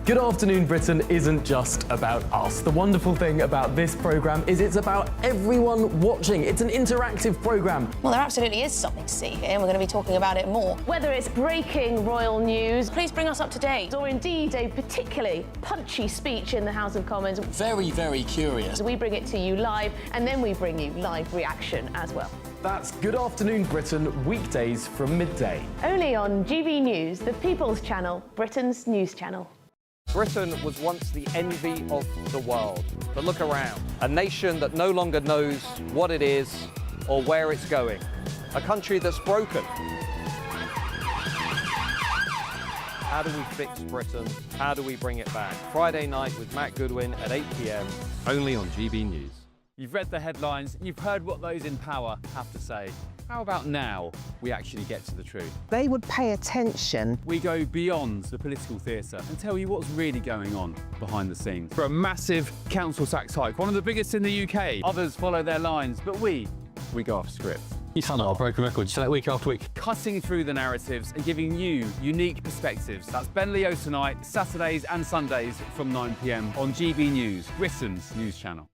Good Afternoon Britain isn't just about us. The wonderful thing about this programme is it's about everyone watching. It's an interactive programme. Well, there absolutely is something to see here, and we're going to be talking about it more. Whether it's breaking royal news, please bring us up to date, or indeed a particularly punchy speech in the House of Commons. Very, very curious. We bring it to you live, and then we bring you live reaction as well. That's Good Afternoon Britain, weekdays from midday. Only on GB News, the People's Channel, Britain's news channel. Britain was once the envy of the world. But look around. A nation that no longer knows what it is or where it's going. A country that's broken. How do we fix Britain? How do we bring it back? Friday night with Matt Goodwin at 8 p.m. only on GB News. You've read the headlines, you've heard what those in power have to say. How about now we actually get to the truth? They would pay attention. We go beyond the political theatre and tell you what's really going on behind the scenes. For a massive council tax hike, one of the biggest in the UK. Others follow their lines, but we go off script. You sound like a broken record. You say that week after week. Cutting through the narratives and giving you unique perspectives. That's Ben Leo tonight, Saturdays and Sundays from 9 p.m. on GB News, Britain's news channel.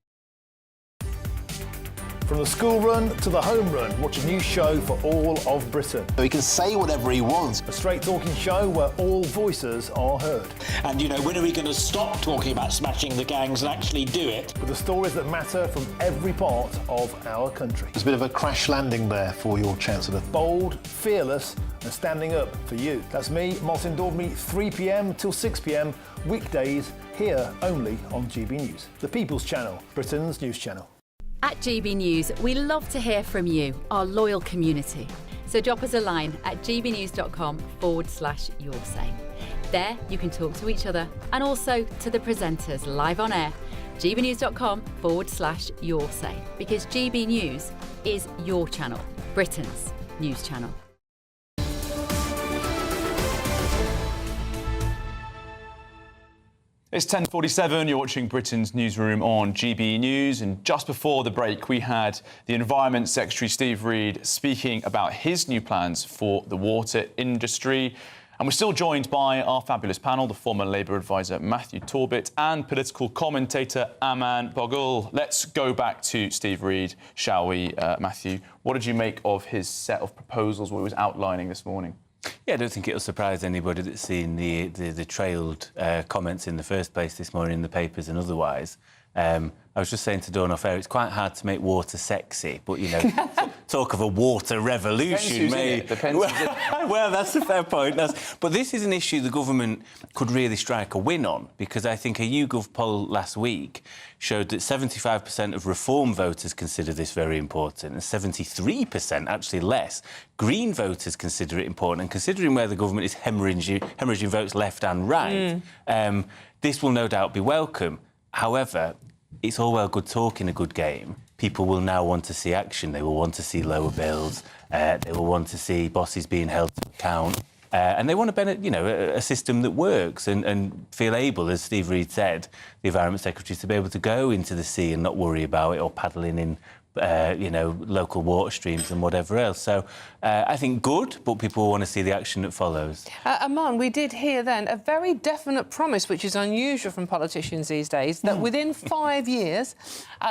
From the school run to the home run, watch a new show for all of Britain. He can say whatever he wants. A straight-talking show where all voices are heard. And, you know, when are we going to stop talking about smashing the gangs and actually do it? With the stories that matter from every part of our country. There's a bit of a crash landing there for your Chancellor. Bold, fearless and standing up for you. That's me, Martin Daubney, 3 p.m. till 6 p.m, weekdays, here only on GB News. The People's Channel, Britain's news channel. At GB News, we love to hear from you, our loyal community. So drop us a line at gbnews.com/yoursay. There you can talk to each other and also to the presenters live on air. gbnews.com/yoursay, because GB News is your channel, Britain's news channel. It's 10:47, you're watching Britain's Newsroom on GB News, and just before the break we had the Environment Secretary Steve Reed speaking about his new plans for the water industry. And we're still joined by our fabulous panel, the former Labour advisor Matthew Torbett and political commentator Aman Bogle. Let's go back to Steve Reed, shall we, Matthew? What did you make of his set of proposals, what he was outlining this morning? Yeah, I don't think it'll surprise anybody that's seen the trailed comments in the first place this morning in the papers and otherwise. I was just saying to Dawn off air, it's quite hard to make water sexy, but, you know, talk of a water revolution may... Well, that's a fair point. But this is an issue the government could really strike a win on, because I think a YouGov poll last week showed that 75% of Reform voters consider this very important, and 73%, actually less, Green voters consider it important. And considering where the government is hemorrhaging votes left and right, this will no doubt be welcome. However, it's all well good talking a good game. People will now want to see action. They will want to see lower bills. They will want to see bosses being held to account. And they want a system that works and feel able, as Steve Reid said, the Environment Secretary, to be able to go into the sea and not worry about it or paddling in local water streams and whatever else. So I think good, but people want to see the action that follows. Aman, we did hear then a very definite promise, which is unusual from politicians these days, that within 5 years,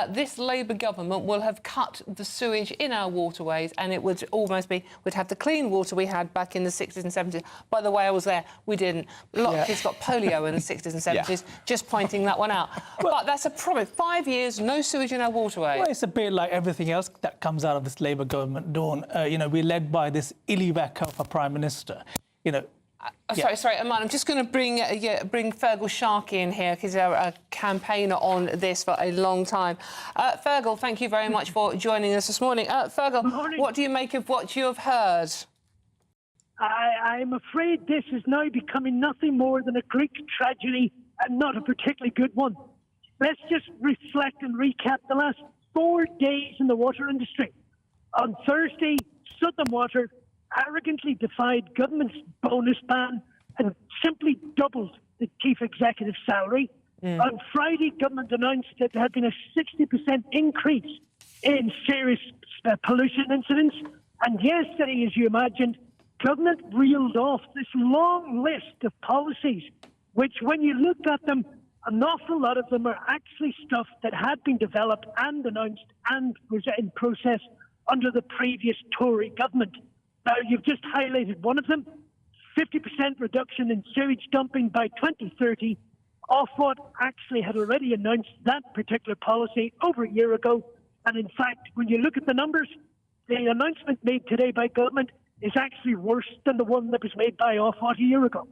this Labour government will have cut the sewage in our waterways, and it would almost be, we'd have the clean water we had back in the 60s and 70s. By the way, I was there, we didn't. A lot of kids got polio in the 60s and 70s, just pointing that one out. But that's a promise. 5 years, no sewage in our waterways. Well, it's a bit like everything else that comes out of this Labour government, Dawn. We're led by this Ilivac of a Prime Minister. Sorry, Aman, I'm just going to bring Fergal Sharkey in here, because he's a campaigner on this for a long time. Fergal, thank you very much for joining us this morning. Fergal, what do you make of what you have heard? I'm afraid this is now becoming nothing more than a Greek tragedy, and not a particularly good one. Let's just reflect and recap the last 4 days in the water industry. On Thursday, Southern Water arrogantly defied government's bonus ban and simply doubled the chief executive's salary. On Friday, government announced that there had been a 60% increase in serious pollution incidents. And yesterday, as you imagined, government reeled off this long list of policies, which, when you looked at them, an awful lot of them are actually stuff that had been developed and announced and was in process under the previous Tory government. Now, you've just highlighted one of them, 50% reduction in sewage dumping by 2030. Ofwat actually had already announced that particular policy over a year ago. And in fact, when you look at the numbers, the announcement made today by government is actually worse than the one that was made by Ofwat a year ago.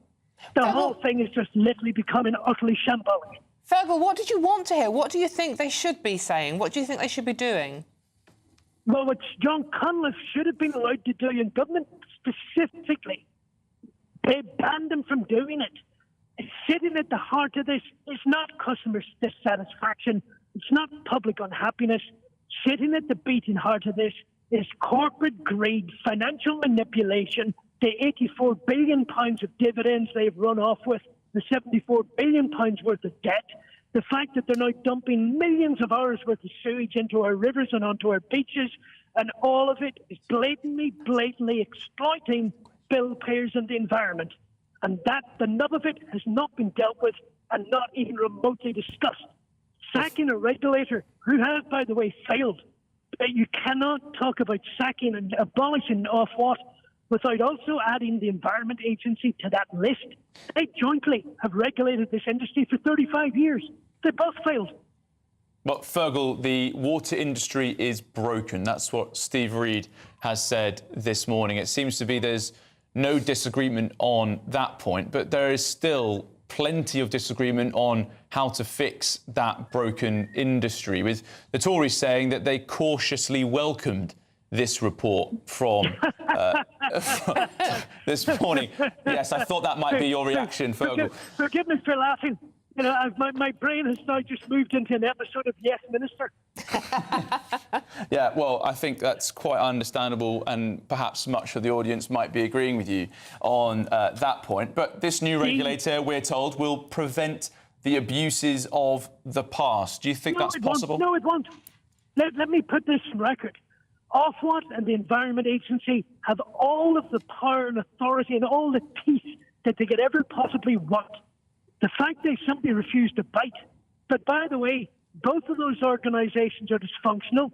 The whole thing is just literally becoming utterly shambolic. Fergal, what did you want to hear? What do you think they should be saying? What do you think they should be doing? Well, what John Cunliffe should have been allowed to do, and government specifically, they banned him from doing it. Sitting at the heart of this is not customer dissatisfaction. It's not public unhappiness. Sitting at the beating heart of this is corporate greed, financial manipulation, the £84 billion of dividends they've run off with, the £74 billion worth of debt, the fact that they're now dumping millions of hours worth of sewage into our rivers and onto our beaches, and all of it is blatantly exploiting bill payers and the environment. And that, the nub of it, has not been dealt with and not even remotely discussed. Sacking a regulator who has, by the way, failed. But you cannot talk about sacking and abolishing Ofwat without also adding the Environment Agency to that list. They jointly have regulated this industry for 35 years. They both failed. Well, Fergal, the water industry is broken. That's what Steve Reid has said this morning. It seems to be there's no disagreement on that point, but there is still plenty of disagreement on how to fix that broken industry, with the Tories saying that they cautiously welcomed this report from this morning. Yes, I thought that might be your reaction, Fergal. Forgive me for laughing. My brain has now just moved into an episode of Yes, Minister. Yeah, well, I think that's quite understandable, and perhaps much of the audience might be agreeing with you on that point. But this new regulator, we're told, will prevent the abuses of the past. Do you think that's possible? No, it won't. Let me put this on record. Ofwat and the Environment Agency have all of the power and authority and all the teeth that they could ever possibly want. The fact they simply refuse to bite. But by the way, both of those organisations are dysfunctional.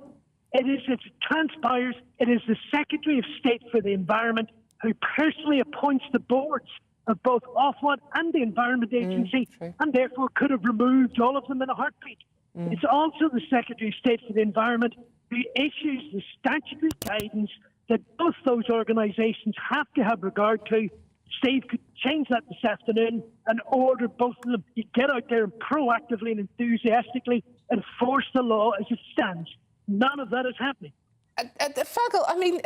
It transpires, it is the Secretary of State for the Environment who personally appoints the boards of both Ofwat and the Environment Agency, and therefore could have removed all of them in a heartbeat. It's also the Secretary of State for the Environment who issues the statutory guidance that both those organisations have to have regard to. Steve could change that this afternoon and order both of them to get out there and proactively and enthusiastically enforce the law as it stands. None of that is happening. Fergal, I mean,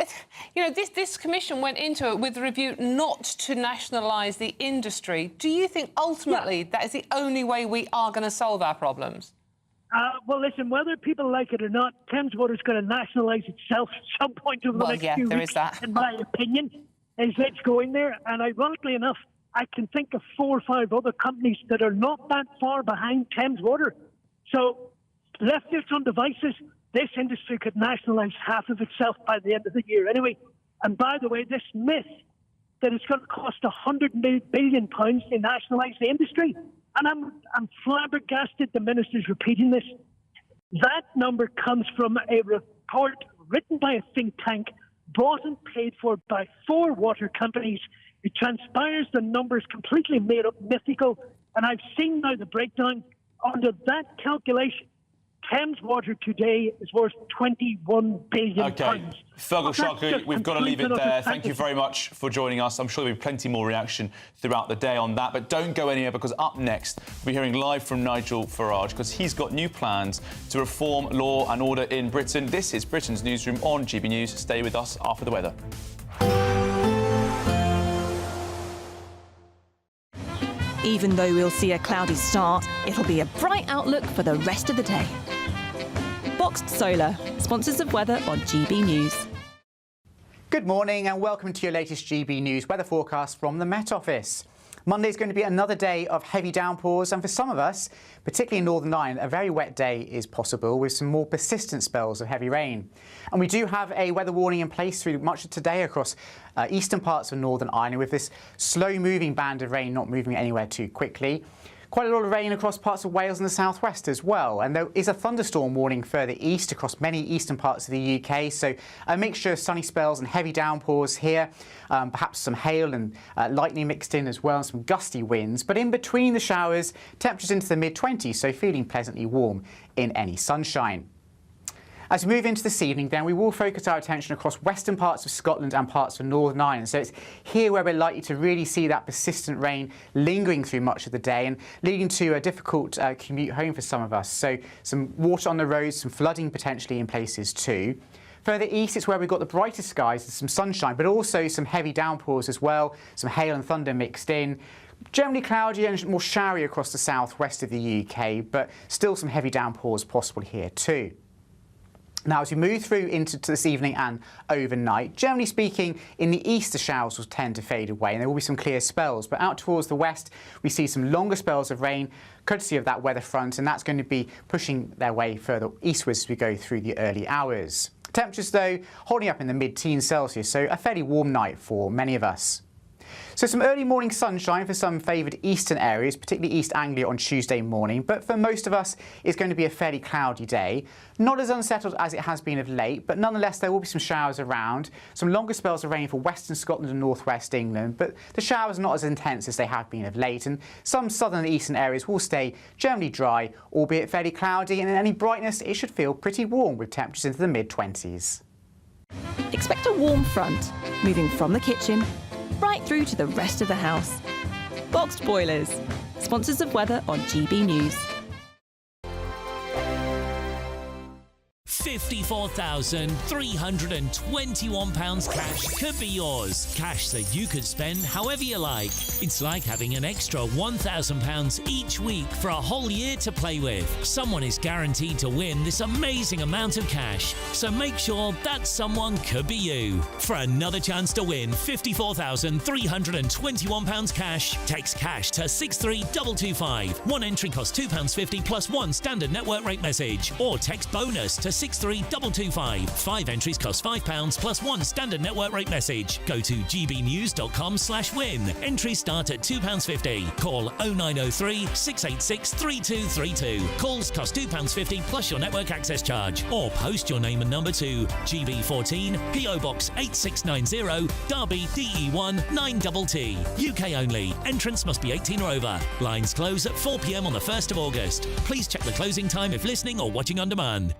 you know, this commission went into it with a review not to nationalise the industry. Do you think ultimately that is the only way we are going to solve our problems? Well, listen, whether people like it or not, Thames Water is going to nationalise itself at some point over the next few weeks, in my opinion, is let's go in there. And ironically enough, I can think of 4 or 5 other companies that are not that far behind Thames Water. So, left to its own devices, this industry could nationalise half of itself by the end of the year anyway. And by the way, this myth that it's going to cost £100 billion to nationalise the industry, and I'm flabbergasted the minister's repeating this. That number comes from a report written by a think tank, bought and paid for by 4 water companies. It transpires the numbers completely made up, mythical, and I've seen now the breakdown. Under that calculation, Thames Water today is worth £21 billion. OK, Fergal Sharkey, we've got to leave it there. Thank you very much for joining us. I'm sure there'll be plenty more reaction throughout the day on that. But don't go anywhere, because up next, we're hearing live from Nigel Farage, because he's got new plans to reform law and order in Britain. This is Britain's Newsroom on GB News. Stay with us after the weather. Even though we'll see a cloudy start, it'll be a bright outlook for the rest of the day. Boxed Solar, sponsors of weather on GB News. Good morning and welcome to your latest GB News weather forecast from the Met Office. Monday's going to be another day of heavy downpours, and for some of us, particularly in Northern Ireland, a very wet day is possible with some more persistent spells of heavy rain. And we do have a weather warning in place through much of today across eastern parts of Northern Ireland, with this slow-moving band of rain not moving anywhere too quickly. Quite a lot of rain across parts of Wales and the southwest as well, and there is a thunderstorm warning further east across many eastern parts of the UK, so a mixture of sunny spells and heavy downpours here, perhaps some hail and lightning mixed in as well, and some gusty winds. But in between the showers, temperatures into the mid-20s, so feeling pleasantly warm in any sunshine. As we move into this evening, then, we will focus our attention across western parts of Scotland and parts of Northern Ireland. So it's here where we're likely to really see that persistent rain lingering through much of the day and leading to a difficult commute home for some of us. So some water on the roads, some flooding potentially in places too. Further east, it's where we've got the brightest skies and some sunshine, but also some heavy downpours as well, some hail and thunder mixed in. Generally cloudy and more showery across the southwest of the UK, but still some heavy downpours possible here too. Now, as we move through into this evening and overnight, generally speaking, in the east, the showers will tend to fade away and there will be some clear spells. But out towards the west, we see some longer spells of rain, courtesy of that weather front, and that's going to be pushing their way further eastwards as we go through the early hours. Temperatures, though, holding up in the mid-teens Celsius, so a fairly warm night for many of us. So some early morning sunshine for some favoured eastern areas, particularly East Anglia on Tuesday morning, but for most of us it's going to be a fairly cloudy day. Not as unsettled as it has been of late, but nonetheless there will be some showers around, some longer spells of rain for western Scotland and northwest England, but the showers are not as intense as they have been of late, and some southern and eastern areas will stay generally dry, albeit fairly cloudy, and in any brightness it should feel pretty warm with temperatures into the mid-20s. Expect a warm front, moving from the kitchen right through to the rest of the house. Boxed Boilers, sponsors of weather on GB News. £54,321 cash could be yours. Cash that you could spend however you like. It's like having an extra £1,000 each week for a whole year to play with. Someone is guaranteed to win this amazing amount of cash, so make sure that someone could be you. For another chance to win £54,321 cash, text cash to 63225. One entry costs £2.50 plus one standard network rate message, or text bonus to 6 063 225. 5 entries cost £5 plus 1 standard network rate message. Go to gbnews.com/win. Entries start at £2.50. Call 0903 686 3232. Calls cost £2.50 plus your network access charge. Or post your name and number to GB14 PO Box 8690 Derby DE1 9TT. UK only. Entrance must be 18 or over. Lines close at 4 p.m. on the 1st of August. Please check the closing time if listening or watching on demand.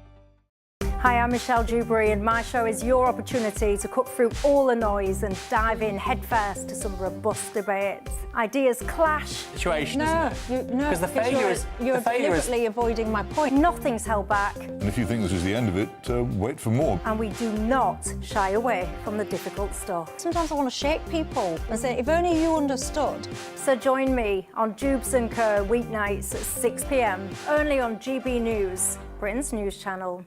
Hi, I'm Michelle Dewberry, and my show is your opportunity to cut through all the noise and dive in headfirst to some robust debates. Ideas clash. Situation, isn't it? Because the failure is you're deliberately avoiding my point. Nothing's held back, And if you think this is the end of it, wait for more. and we do not shy away from the difficult stuff. Sometimes I want to shake people and say, if only you understood. So join me on Jubes and Co weeknights at 6 p.m. only on GB News, Britain's news channel.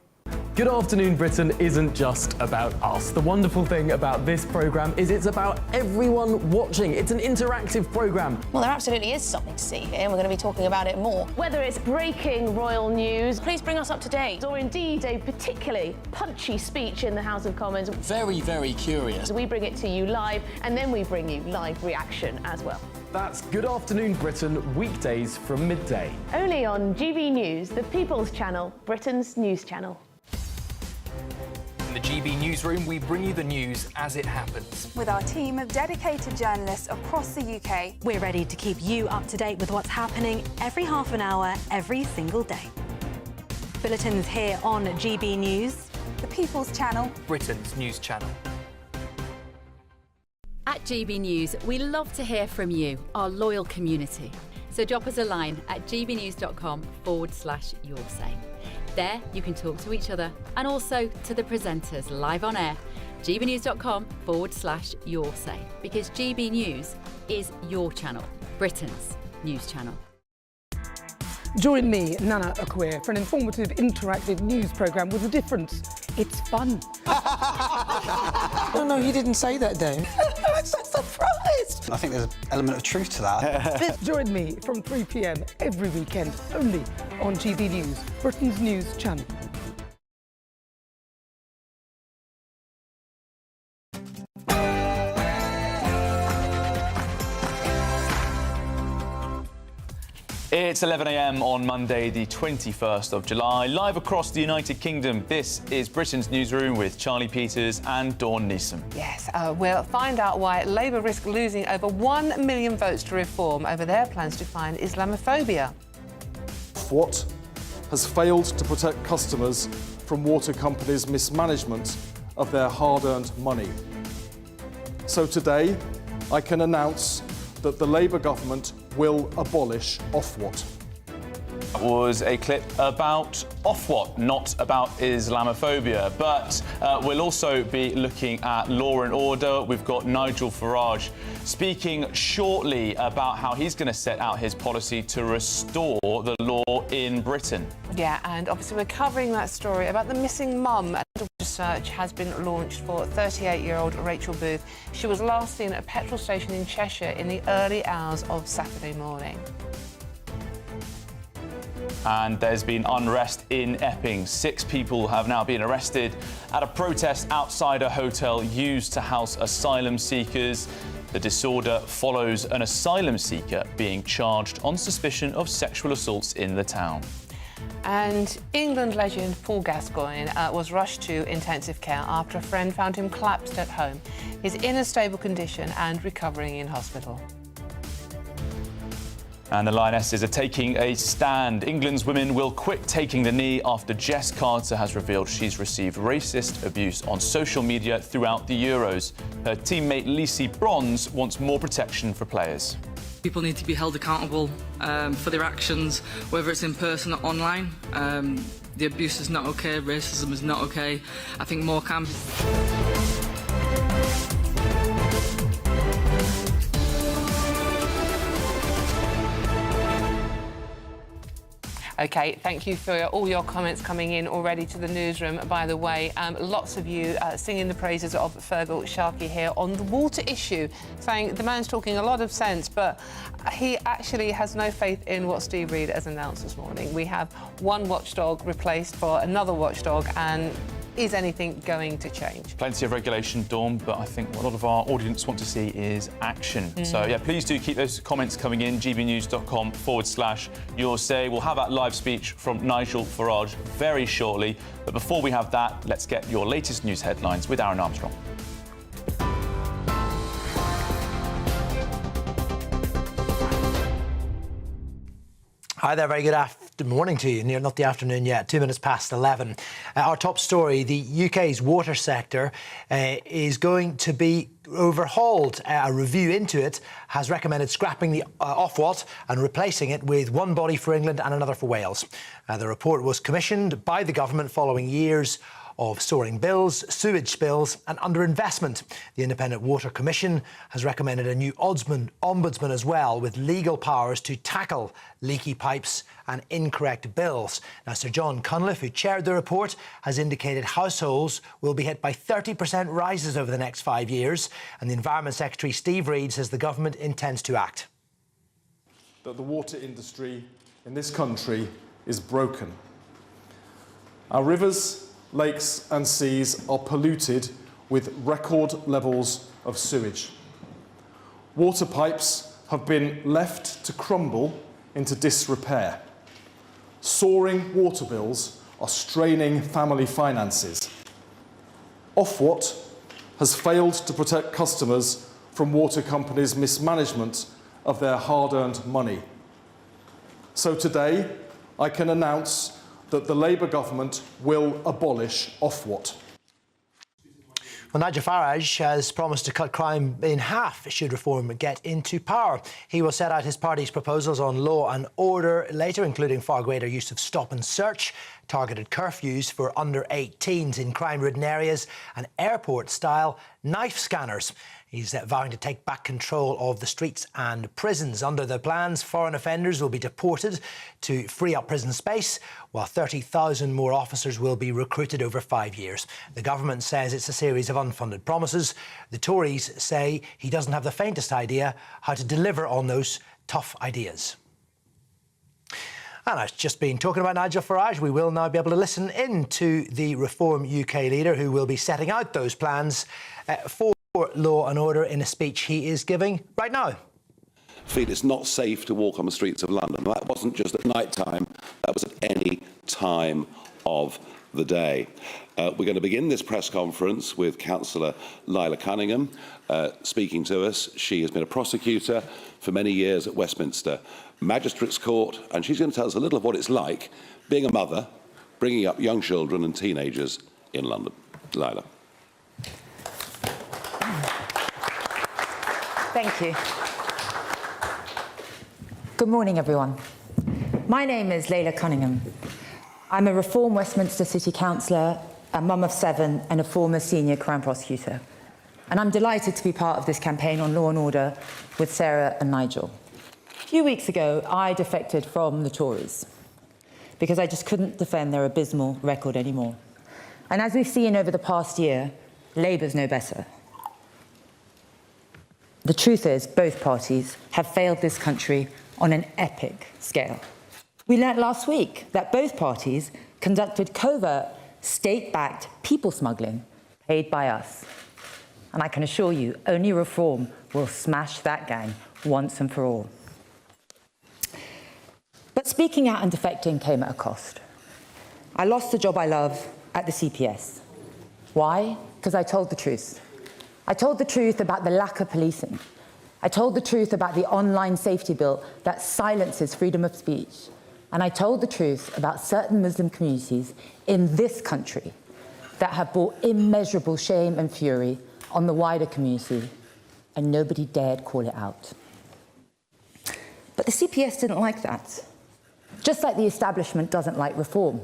Good Afternoon Britain isn't just about us. The wonderful thing about this programme is it's about everyone watching. It's an interactive programme. Well, there absolutely is something to see here, and we're going to be talking about it more. Whether it's breaking royal news, please bring us up to date, or indeed a particularly punchy speech in the House of Commons. Very, very curious. We bring it to you live, and then we bring you live reaction as well. That's Good Afternoon Britain, weekdays from midday. Only on GB News, the People's Channel, Britain's news channel. In the GB Newsroom, we bring you the news as it happens. With our team of dedicated journalists across the UK, we're ready to keep you up to date with what's happening every half an hour, every single day. Bulletins here on GB News, the People's Channel, Britain's news channel. At GB News, we love to hear from you, our loyal community. So drop us a line at gbnews.com/yoursay. There, you can talk to each other and also to the presenters live on air. gbnews.com/yoursay, because GB News is your channel, Britain's news channel. Join me, Nana Akweer, for an informative, interactive news programme with a difference. It's fun. No, he didn't say that, Dave. I'm so surprised. I think there's an element of truth to that. Join me from 3 p.m. every weekend, only on GB News, Britain's news channel. It's 11 a.m. on Monday, the 21st of July. Live across the United Kingdom, this is Britain's Newsroom with Charlie Peters and Dawn Neeson. Yes, we'll find out why Labour risk losing over 1 million votes to reform over their plans to find Islamophobia. What has failed to protect customers from water companies' mismanagement of their hard-earned money. So today, I can announce that the Labour government will abolish Ofwat. That was a clip about Ofwat, not about Islamophobia. But we'll also be looking at law and order. We've got Nigel Farage speaking shortly about how he's going to set out his policy to restore the law in Britain. Yeah, and obviously we're covering that story about the missing mum. A search has been launched for 38-year-old Rachel Booth. She was last seen at a petrol station in Cheshire in the early hours of Saturday morning. And there's been unrest in Epping. 6 people have now been arrested at a protest outside a hotel used to house asylum seekers. The disorder follows an asylum seeker being charged on suspicion of sexual assaults in the town. And England legend Paul Gascoigne was rushed to intensive care after a friend found him collapsed at home. He's in a stable condition and recovering in hospital. And the Lionesses are taking a stand. England's women will quit taking the knee after Jess Carter has revealed she's received racist abuse on social media throughout the Euros. Her teammate Lacey Bronze wants more protection for players. People need to be held accountable for their actions, whether it's in person or online. The abuse is not okay, racism is not okay. I think more can be. OK, thank you for all your comments coming in already to the newsroom, by the way. Lots of you singing the praises of Fergal Sharkey here on the water issue, saying the man's talking a lot of sense, but he actually has no faith in what Steve Reed has announced this morning. We have one watchdog replaced for another watchdog, and is anything going to change? Plenty of regulation, Dawn, but I think what a lot of our audience want to see is action. So, yeah, please do keep those comments coming in, gbnews.com/yours say. We'll have that live speech from Nigel Farage very shortly. But before we have that, let's get your latest news headlines with Aaron Armstrong. Hi there, very good morning to you. Not the afternoon yet, 2 minutes past 11. Our top story, the UK's water sector is going to be overhauled. A review into it has recommended scrapping the Ofwat and replacing it with one body for England and another for Wales. The report was commissioned by the government following years of soaring bills, sewage spills and underinvestment. The Independent Water Commission has recommended a new ombudsman as well, with legal powers to tackle leaky pipes and incorrect bills. Now, Sir John Cunliffe, who chaired the report, has indicated households will be hit by 30% rises over the next 5 years. And the Environment Secretary, Steve Reed, says the government intends to act. That the water industry in this country is broken. Our rivers, lakes and seas are polluted with record levels of sewage. Water pipes have been left to crumble into disrepair. Soaring water bills are straining family finances. Ofwat has failed to protect customers from water companies' mismanagement of their hard-earned money. So today, I can announce that the Labour government will abolish Ofwat. Well, Nigel Farage has promised to cut crime in half should Reform get into power. He will set out his party's proposals on law and order later, including far greater use of stop and search, targeted curfews for under 18s in crime-ridden areas and airport-style knife scanners. He's vowing to take back control of the streets and prisons. Under the plans, foreign offenders will be deported to free up prison space, while 30,000 more officers will be recruited over 5 years. The government says it's a series of unfunded promises. The Tories say he doesn't have the faintest idea how to deliver on those tough ideas. And I've just been talking about Nigel Farage. We will now be able to listen in to the Reform UK leader, who will be setting out those plans for law and order in a speech he is giving right now. Feel it's not safe to walk on the streets of London. That wasn't just at night time, that was at any time of the day. We're going to begin this press conference with Councillor Lila Cunningham speaking to us. She has been a prosecutor for many years at Westminster Magistrates Court, and she's going to tell us a little of what it's like being a mother, bringing up young children and teenagers in London. Lila. Thank you. Good morning, everyone. My name is Layla Cunningham. I'm a Reform Westminster City Councillor, a mum of 7 and a former senior Crown Prosecutor. And I'm delighted to be part of this campaign on law and order with Sarah and Nigel. A few weeks ago, I defected from the Tories because I just couldn't defend their abysmal record anymore. And as we've seen over the past year, Labour's no better. The truth is, both parties have failed this country on an epic scale. We learnt last week that both parties conducted covert, state-backed people smuggling paid by us. And I can assure you, only Reform will smash that gang once and for all. But speaking out and defecting came at a cost. I lost the job I love at the CPS. Why? Because I told the truth. I told the truth about the lack of policing. I told the truth about the online safety bill that silences freedom of speech. And I told the truth about certain Muslim communities in this country that have brought immeasurable shame and fury on the wider community, and nobody dared call it out. But the CPS didn't like that, just like the establishment doesn't like Reform.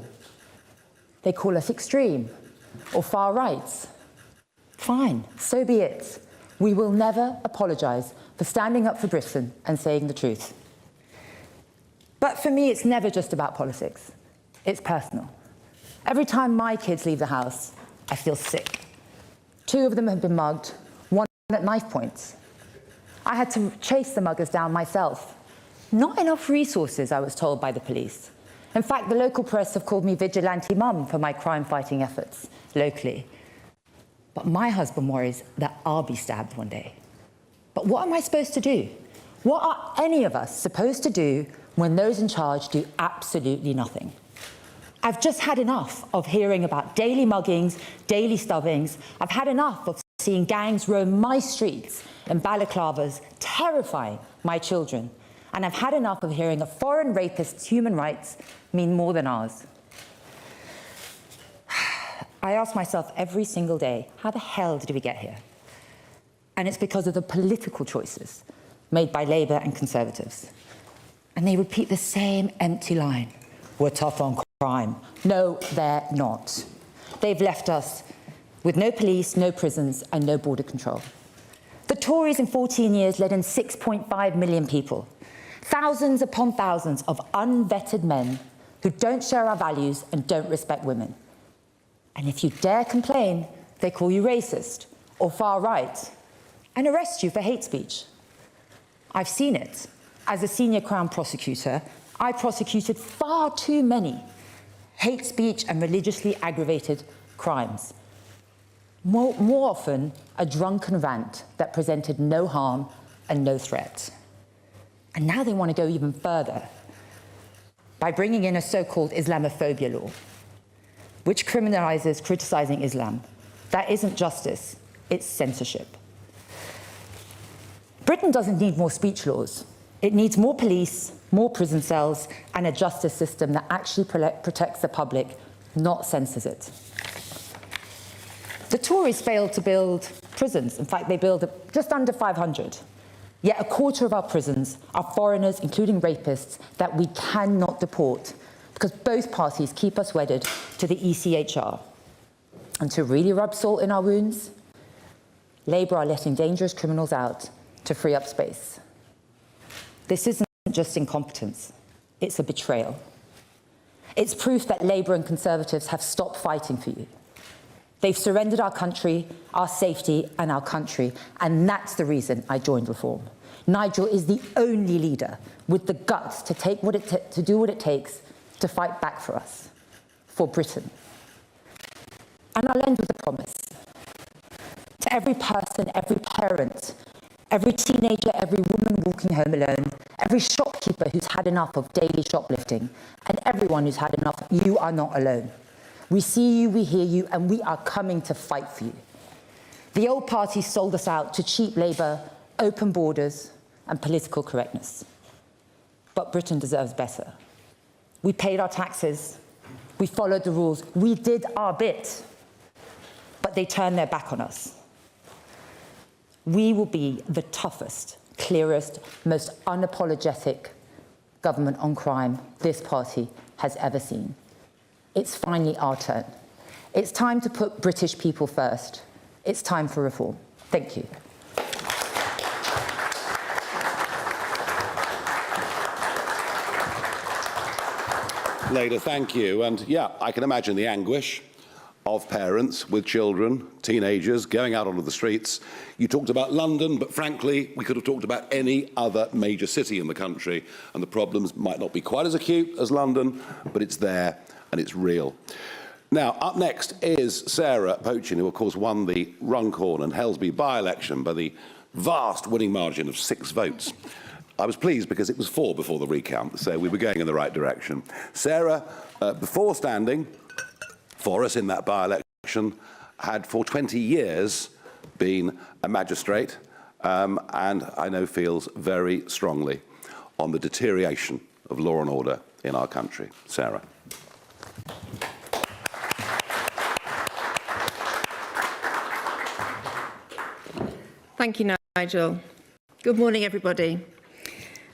They call us extreme or far right. Fine, so be it. We will never apologise for standing up for Britain and saying the truth. But for me, it's never just about politics. It's personal. Every time my kids leave the house, I feel sick. 2 of them have been mugged, 1 at knife points. I had to chase the muggers down myself. Not enough resources, I was told by the police. In fact, the local press have called me vigilante mum for my crime-fighting efforts locally. But my husband worries that I'll be stabbed one day. But what am I supposed to do? What are any of us supposed to do when those in charge do absolutely nothing? I've just had enough of hearing about daily muggings, daily stubbings. I've had enough of seeing gangs roam my streets in balaclavas, terrifying my children. And I've had enough of hearing a foreign rapist's human rights mean more than ours. I ask myself every single day, how the hell did we get here? And it's because of the political choices made by Labour and Conservatives. And they repeat the same empty line. We're tough on crime. No, they're not. They've left us with no police, no prisons, and no border control. The Tories in 14 years let in 6.5 million people. Thousands upon thousands of unvetted men who don't share our values and don't respect women. And if you dare complain, they call you racist or far right and arrest you for hate speech. I've seen it. As a senior Crown prosecutor, I prosecuted far too many hate speech and religiously aggravated crimes. More often, a drunken rant that presented no harm and no threat. And now they want to go even further by bringing in a so-called Islamophobia law, which criminalizes criticizing Islam. That isn't justice, it's censorship. Britain doesn't need more speech laws. It needs more police, more prison cells, and a justice system that actually protects the public, not censors it. The Tories failed to build prisons. In fact, they built just under 500. Yet a quarter of our prisons are foreigners, including rapists, that we cannot deport because both parties keep us wedded to the ECHR. And to really rub salt in our wounds, Labour are letting dangerous criminals out to free up space. This isn't just incompetence, it's a betrayal. It's proof that Labour and Conservatives have stopped fighting for you. They've surrendered our country, our safety, and our country, and that's the reason I joined Reform. Nigel is the only leader with the guts to do what it takes to fight back for us, for Britain. And I'll end with a promise. To every person, every parent, every teenager, every woman walking home alone, every shopkeeper who's had enough of daily shoplifting, and everyone who's had enough, you are not alone. We see you, we hear you, and we are coming to fight for you. The old party sold us out to cheap Labour, open borders, and political correctness. But Britain deserves better. We paid our taxes, we followed the rules, we did our bit, but they turned their back on us. We will be the toughest, clearest, most unapologetic government on crime this party has ever seen. It's finally our turn. It's time to put British people first. It's time for reform. Thank you. Leda, thank you. And yeah, I can imagine the anguish of parents with children, teenagers, going out onto the streets. You talked about London, but frankly, we could have talked about any other major city in the country, and the problems might not be quite as acute as London, but it's there and it's real. Now, up next is Sarah Pochin, who, of course, won the Runcorn and Helsby by-election by the vast winning margin of 6 votes. I was pleased because it was 4 before the recount, so we were going in the right direction. Sarah, before standing for us in that by-election, had for 20 years been a magistrate, and I know feels very strongly on the deterioration of law and order in our country. Sarah. Thank you, Nigel. Good morning, everybody.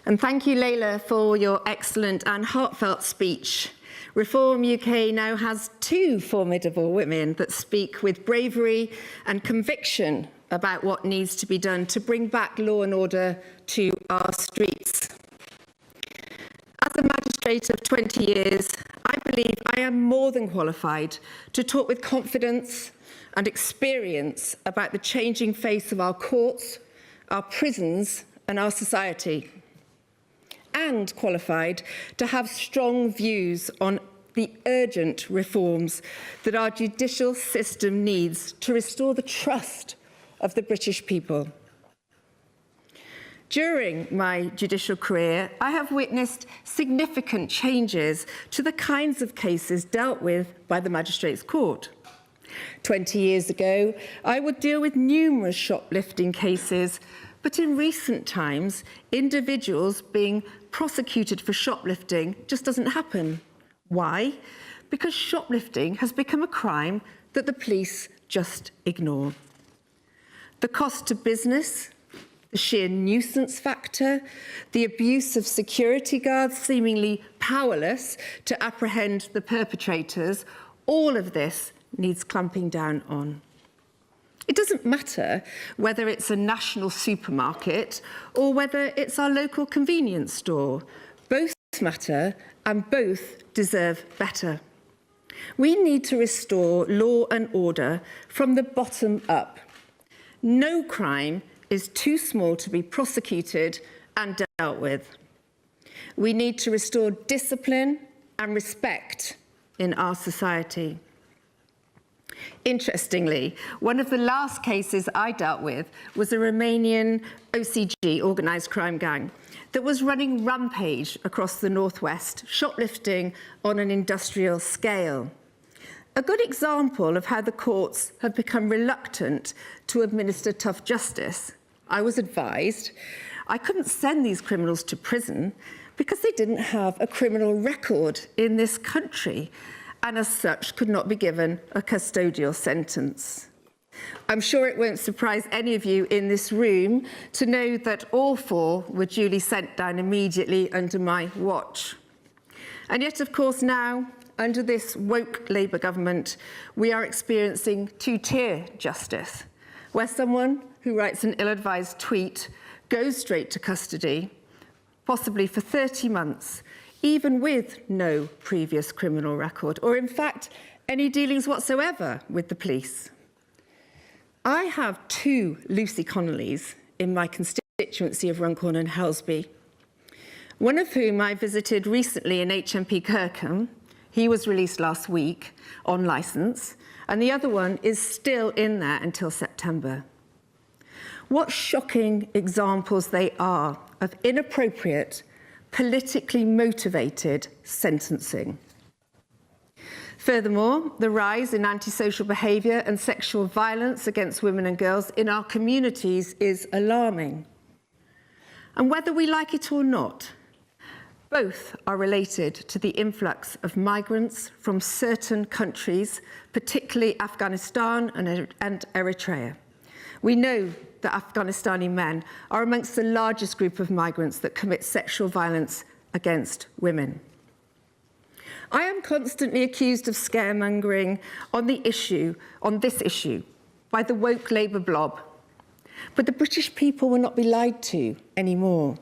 And thank you, Layla, for your excellent and heartfelt speech. Reform UK now has 2 formidable women that speak with bravery and conviction about what needs to be done to bring back law and order to our streets. As a magistrate of 20 years, I believe I am more than qualified to talk with confidence and experience about the changing face of our courts, our prisons and our society, and qualified to have strong views on the urgent reforms that our judicial system needs to restore the trust of the British people. During my judicial career, I have witnessed significant changes to the kinds of cases dealt with by the Magistrates' Court. 20 years ago, I would deal with numerous shoplifting cases, but in recent times, individuals being prosecuted for shoplifting just doesn't happen. Why? Because shoplifting has become a crime that the police just ignore. The cost to business, the sheer nuisance factor, the abuse of security guards seemingly powerless to apprehend the perpetrators, all of this needs clamping down on. It doesn't matter whether it's a national supermarket or whether it's our local convenience store. Both matter and both deserve better. We need to restore law and order from the bottom up. No crime is too small to be prosecuted and dealt with. We need to restore discipline and respect in our society. Interestingly, one of the last cases I dealt with was a Romanian OCG, organised crime gang, that was running rampage across the northwest, shoplifting on an industrial scale. A good example of how the courts have become reluctant to administer tough justice. I was advised I couldn't send these criminals to prison because they didn't have a criminal record in this country, and as such could not be given a custodial sentence. I'm sure it won't surprise any of you in this room to know that all four were duly sent down immediately under my watch. And yet, of course, now, under this woke Labour government, we are experiencing two-tier justice, where someone who writes an ill-advised tweet goes straight to custody, possibly for 30 months, even with no previous criminal record, or in fact, any dealings whatsoever with the police. I have two Lucy Connollys in my constituency of Runcorn and Helsby, one of whom I visited recently in HMP Kirkham. He was released last week on licence, and the other one is still in there until September. What shocking examples they are of inappropriate, politically motivated sentencing. Furthermore, the rise in antisocial behaviour and sexual violence against women and girls in our communities is alarming. And whether we like it or not, both are related to the influx of migrants from certain countries, particularly Afghanistan and Eritrea. We know that Afghanistani men are amongst the largest group of migrants that commit sexual violence against women. I am constantly accused of scaremongering on this issue by the woke Labour blob, but the British people will not be lied to anymore.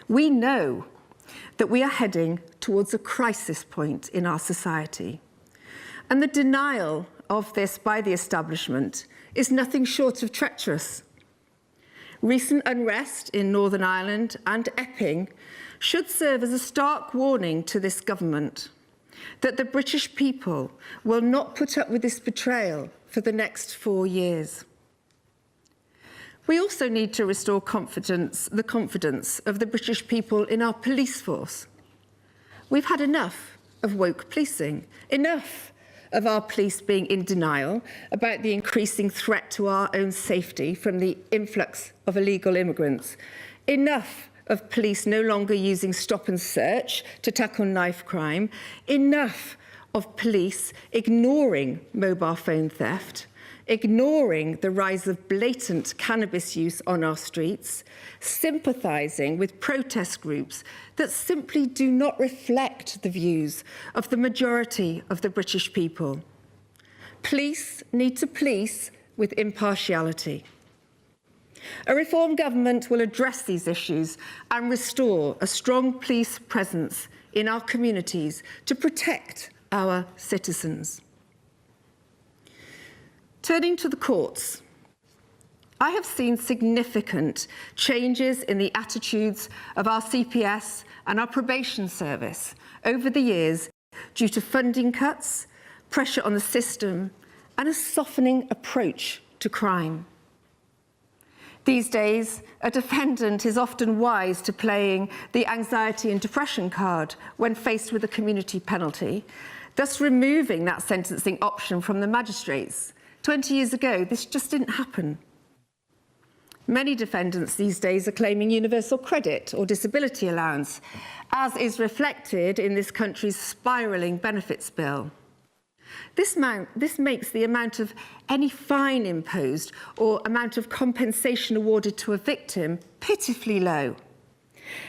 We know that we are heading towards a crisis point in our society, and the denial of this by the establishment is nothing short of treacherous. Recent unrest in Northern Ireland and Epping should serve as a stark warning to this government that the British people will not put up with this betrayal for the next 4 years. We also need to restore the confidence of the British people in our police force. We've had enough of woke policing, enough of our police being in denial about the increasing threat to our own safety from the influx of illegal immigrants, enough of police no longer using stop and search to tackle knife crime, enough of police ignoring mobile phone theft, ignoring the rise of blatant cannabis use on our streets, sympathising with protest groups that simply do not reflect the views of the majority of the British people. Police need to police with impartiality. A reform government will address these issues and restore a strong police presence in our communities to protect our citizens. Turning to the courts, I have seen significant changes in the attitudes of our CPS and our probation service over the years due to funding cuts, pressure on the system, and a softening approach to crime. These days, a defendant is often wise to playing the anxiety and depression card when faced with a community penalty, thus removing that sentencing option from the magistrates. 20 years ago, this just didn't happen. Many defendants these days are claiming universal credit or disability allowance, as is reflected in this country's spiralling benefits bill. This makes the amount of any fine imposed or amount of compensation awarded to a victim pitifully low.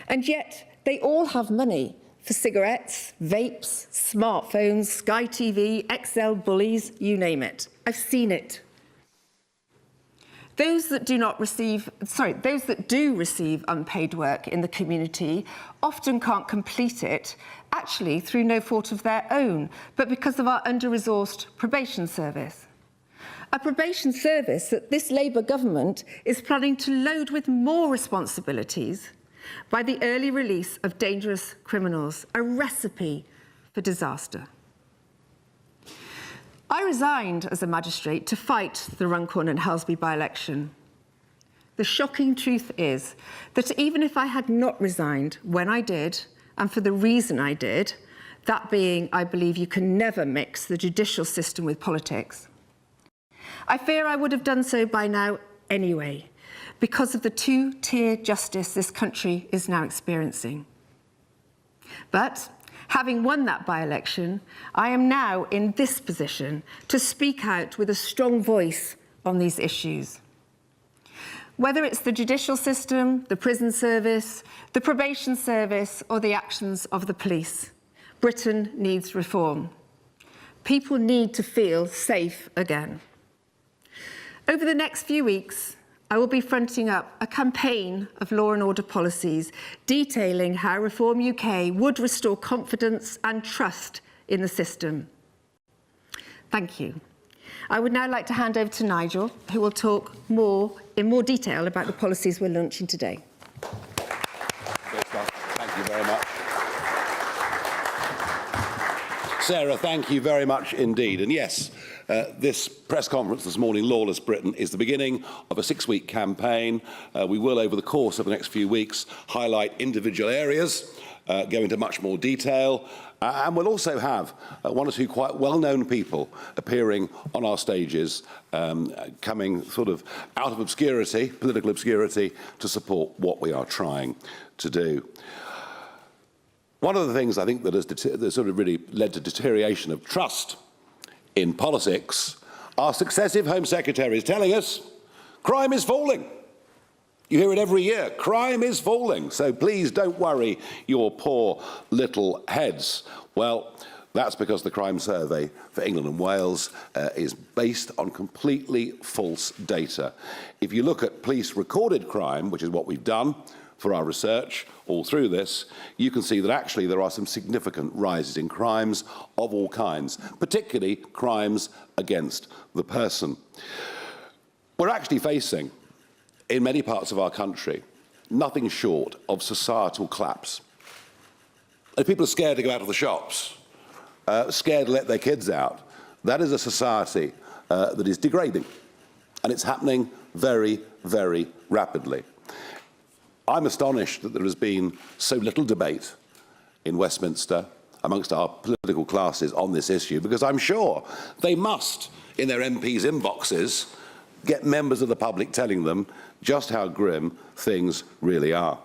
And yet they all have money for cigarettes, vapes, smartphones, Sky TV, XL bullies, you name it. I've seen it. Those that do receive unpaid work in the community often can't complete it, actually through no fault of their own, but because of our under-resourced probation service. A probation service that this Labour government is planning to load with more responsibilities by the early release of dangerous criminals, a recipe for disaster. I resigned as a magistrate to fight the Runcorn and Helsby by-election. The shocking truth is that even if I had not resigned when I did, and for the reason I did, that being, I believe you can never mix the judicial system with politics, I fear I would have done so by now anyway, because of the two-tier justice this country is now experiencing. But having won that by-election, I am now in this position to speak out with a strong voice on these issues. Whether it's the judicial system, the prison service, the probation service, or the actions of the police, Britain needs reform. People need to feel safe again. Over the next few weeks, I will be fronting up a campaign of law and order policies detailing how Reform UK would restore confidence and trust in the system. Thank you. I would now like to hand over to Nigel, who will talk in more detail about the policies we're launching today. Thank you very much. Sarah, thank you very much indeed. And yes, this press conference this morning, Lawless Britain, is the beginning of a 6-week campaign. We will, over the course of the next few weeks, highlight individual areas, go into much more detail, and we'll also have one or two quite well-known people appearing on our stages, coming sort of out of obscurity, political obscurity, to support what we are trying to do. One of the things I think that has sort of really led to deterioration of trust in politics are successive Home Secretaries telling us crime is falling. You hear it every year, crime is falling, so please don't worry your poor little heads. Well, that's because the crime survey for England and Wales is based on completely false data. If you look at police recorded crime, which is what we've done for our research all through this, you can see that actually there are some significant rises in crimes of all kinds, particularly crimes against the person. We're actually facing, in many parts of our country, nothing short of societal collapse. If people are scared to go out of the shops, scared to let their kids out, that is a society that is degrading, and it's happening very, very rapidly. I'm astonished that there has been so little debate in Westminster amongst our political classes on this issue, because I'm sure they must, in their MPs' inboxes, get members of the public telling them just how grim things really are.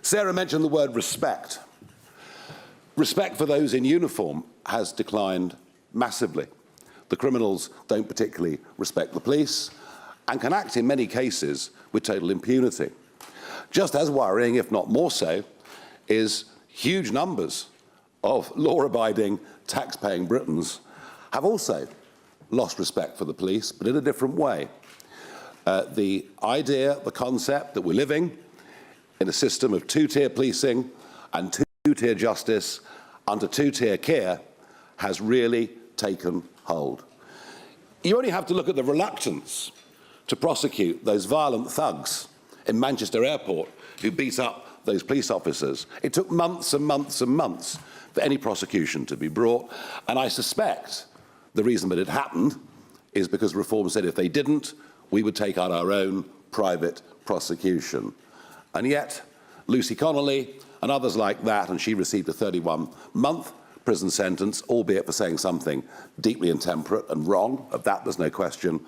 Sarah mentioned the word respect. Respect for those in uniform has declined massively. The criminals don't particularly respect the police and can act in many cases with total impunity. Just as worrying, if not more so, is huge numbers of law-abiding, tax-paying Britons have also lost respect for the police, but in a different way. The idea, the concept that we're living in a system of two-tier policing and two-tier justice under two-tier care has really taken hold. You only have to look at the reluctance to prosecute those violent thugs in Manchester Airport who beat up those police officers. It took months and months and months for any prosecution to be brought, and I suspect the reason that it happened is because Reform said if they didn't, we would take out our own private prosecution. And yet, Lucy Connolly and others like that, and she received a 31-month prison sentence, albeit for saying something deeply intemperate and wrong, of that there's no question.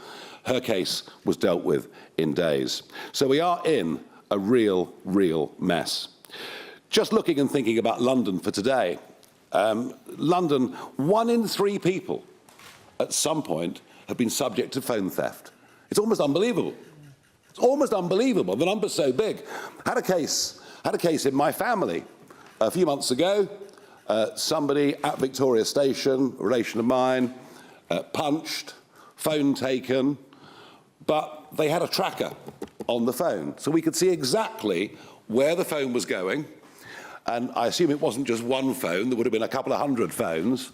Her case was dealt with in days. So we are in a real, real mess. Just looking and thinking about London for today, London, 1 in 3 people at some point have been subject to phone theft. It's almost unbelievable. It's almost unbelievable. The number's so big. Had a case in my family a few months ago. Somebody at Victoria Station, a relation of mine, punched, phone taken, but they had a tracker on the phone, so we could see exactly where the phone was going. And I assume it wasn't just one phone, there would have been a couple of hundred phones.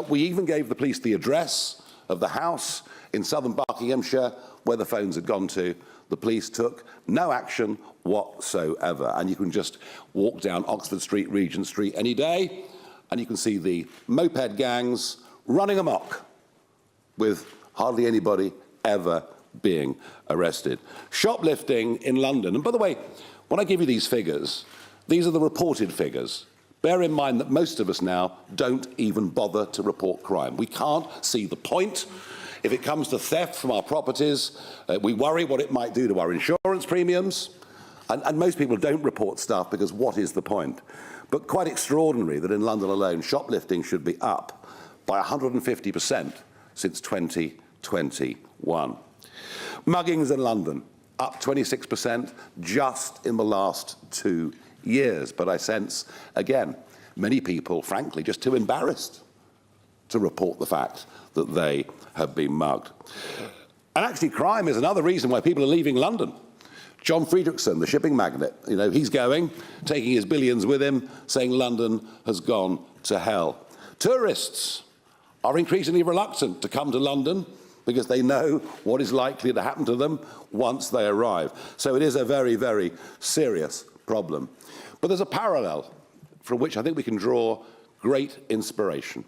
We even gave the police the address of the house in southern Buckinghamshire where the phones had gone to. The police took no action whatsoever. And you can just walk down Oxford Street, Regent Street any day, and you can see the moped gangs running amok with hardly anybody ever being arrested. Shoplifting in London, and by the way, when I give you these figures, these are the reported figures. Bear in mind that most of us now don't even bother to report crime. We can't see the point. If it comes to theft from our properties, we worry what it might do to our insurance premiums. And most people don't report stuff because what is the point? But quite extraordinary that in London alone, shoplifting should be up by 150% since 2021. Muggings in London, up 26% just in the last 2 years. But I sense, again, many people, frankly, just too embarrassed to report the fact that they have been mugged. And actually, crime is another reason why people are leaving London. John Friedrichsen, the shipping magnate, he's going, taking his billions with him, saying London has gone to hell. Tourists are increasingly reluctant to come to London because they know what is likely to happen to them once they arrive. So it is a very, very serious problem. But there's a parallel from which I think we can draw great inspiration.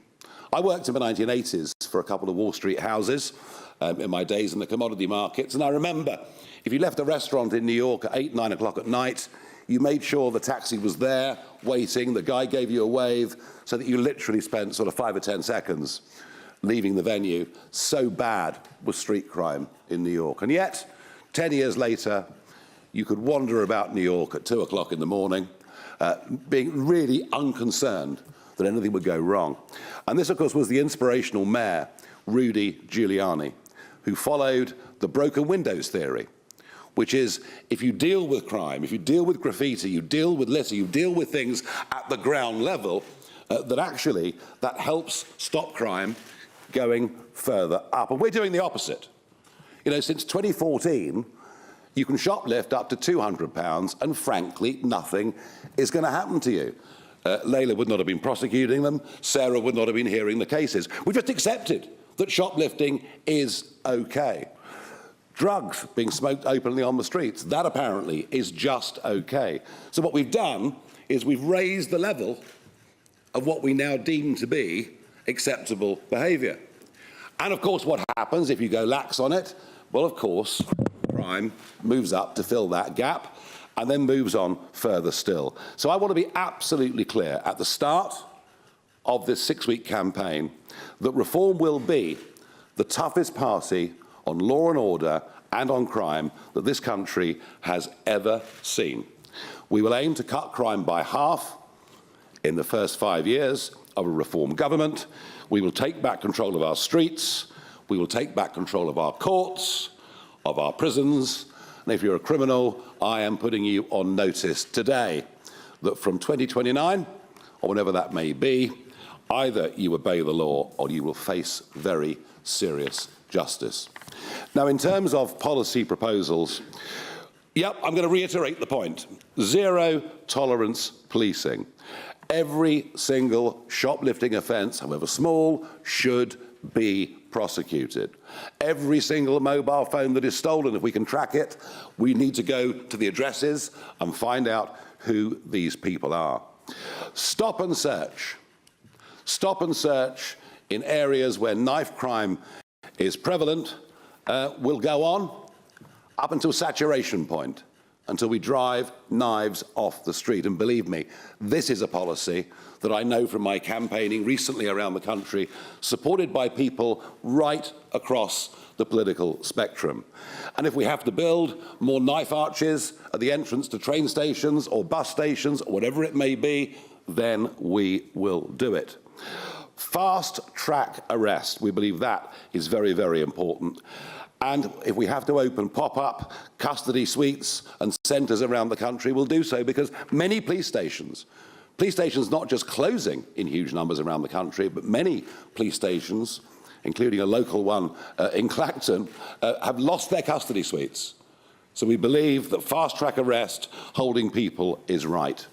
I worked in the 1980s for a couple of Wall Street houses in my days in the commodity markets, and I remember if you left a restaurant in New York at 8, 9 o'clock at night, you made sure the taxi was there, waiting, the guy gave you a wave, so that you literally spent sort of 5 or 10 seconds leaving the venue. So bad was street crime in New York. And yet, 10 years later, you could wander about New York at 2 o'clock in the morning, being really unconcerned that anything would go wrong. And this, of course, was the inspirational mayor, Rudy Giuliani, who followed the broken windows theory, which is if you deal with crime, if you deal with graffiti, you deal with litter, you deal with things at the ground level, that actually that helps stop crime going further up. And we're doing the opposite. Since 2014, you can shoplift up to £200, and frankly, nothing is going to happen to you. Layla would not have been prosecuting them. Sarah would not have been hearing the cases. We just accepted that shoplifting is okay. Drugs being smoked openly on the streets, that apparently is just okay. So what we've done is we've raised the level of what we now deem to be acceptable behaviour. And of course, what happens if you go lax on it? Well, of course, crime moves up to fill that gap and then moves on further still. So I want to be absolutely clear at the start of this 6-week campaign that Reform will be the toughest party on law and order and on crime that this country has ever seen. We will aim to cut crime by half in the first 5 years of a Reform government. We will take back control of our streets. We will take back control of our courts, of our prisons. And if you're a criminal, I am putting you on notice today that from 2029, or whenever that may be, either you obey the law or you will face very serious justice. Now, in terms of policy proposals, yep, I'm going to reiterate the point. Zero tolerance policing. Every single shoplifting offence, however small, should be prosecuted. Every single mobile phone that is stolen, if we can track it, we need to go to the addresses and find out who these people are. Stop and search. Stop and search in areas where knife crime is prevalent will go on up until saturation point, until we drive knives off the street. And believe me, this is a policy that I know from my campaigning recently around the country, supported by people right across the political spectrum. And if we have to build more knife arches at the entrance to train stations or bus stations or whatever it may be, then we will do it. Fast track arrest, we believe that is very, very important. And if we have to open pop-up custody suites and centres around the country, we'll do so, because many police stations not just closing in huge numbers around the country, but many police stations, including a local one in Clacton, have lost their custody suites. So we believe that fast-track arrest, holding people, is right.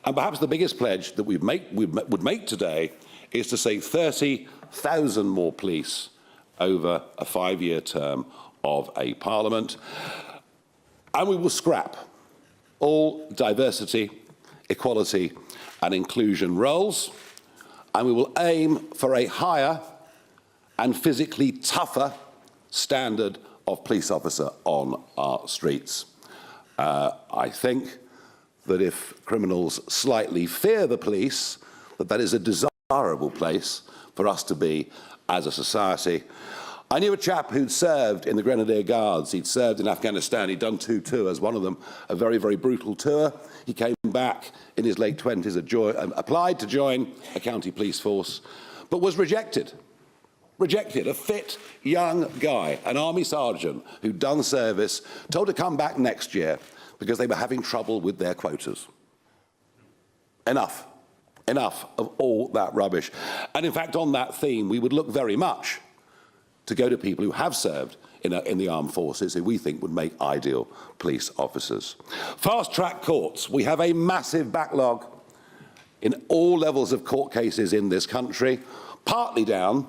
And perhaps the biggest pledge that we would make today is to save 30,000 more police over a 5-year term of a parliament. And we will scrap all diversity, equality and inclusion roles, and we will aim for a higher and physically tougher standard of police officer on our streets. I think that if criminals slightly fear the police, that is a desirable place for us to be as a society. I knew a chap who'd served in the Grenadier Guards. He'd served in Afghanistan. He'd done 2 tours, one of them a very, very brutal tour. He came back in his late 20s, applied to join a county police force, but was rejected. Rejected. A fit, young guy, an army sergeant who'd done service, told to come back next year because they were having trouble with their quotas. Enough. Enough of all that rubbish. And in fact, on that theme, we would look very much to go to people who have served in the armed forces, who we think would make ideal police officers. Fast-track courts. We have a massive backlog in all levels of court cases in this country, partly down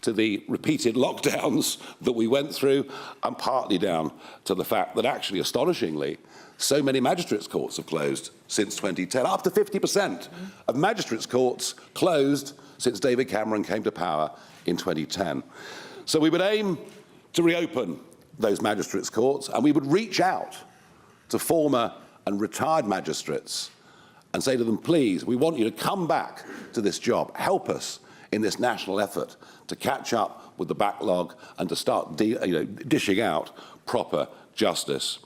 to the repeated lockdowns that we went through, and partly down to the fact that actually, astonishingly, so many magistrates' courts have closed since 2010. Up to 50% of magistrates' courts closed since David Cameron came to power in 2010. So we would aim to reopen those magistrates' courts, and we would reach out to former and retired magistrates and say to them, please, we want you to come back to this job. Help us in this national effort to catch up with the backlog and to start dishing out proper justice.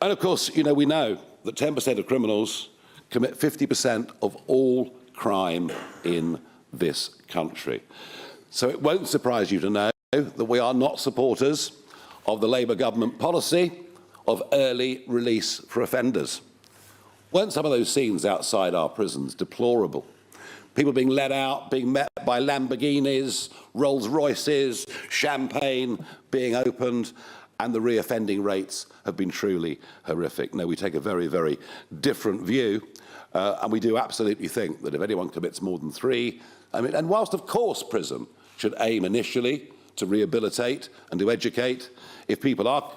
And of course, we know that 10% of criminals commit 50% of all crime in this country. So it won't surprise you to know that we are not supporters of the Labour government policy of early release for offenders. Weren't some of those scenes outside our prisons deplorable? People being let out, being met by Lamborghinis, Rolls Royces, champagne being opened, and the reoffending rates have been truly horrific. No, we take a very, very different view, and we do absolutely think that if anyone commits more than 3, and whilst of course prison should aim initially to rehabilitate and to educate, if people are,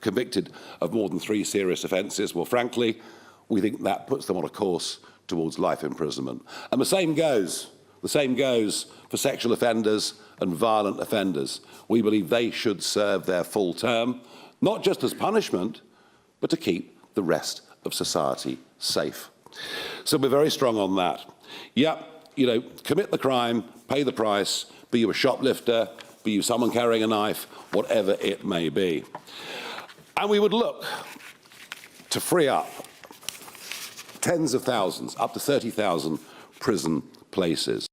convicted of more than 3 serious offences, well, frankly, we think that puts them on a course towards life imprisonment. And the same goes for sexual offenders and violent offenders. We believe they should serve their full term, not just as punishment, but to keep the rest of society safe. So we're very strong on that. Yep, commit the crime, pay the price, be you a shoplifter, be you someone carrying a knife, whatever it may be. And we would look to free up tens of thousands, up to 30,000 prison places.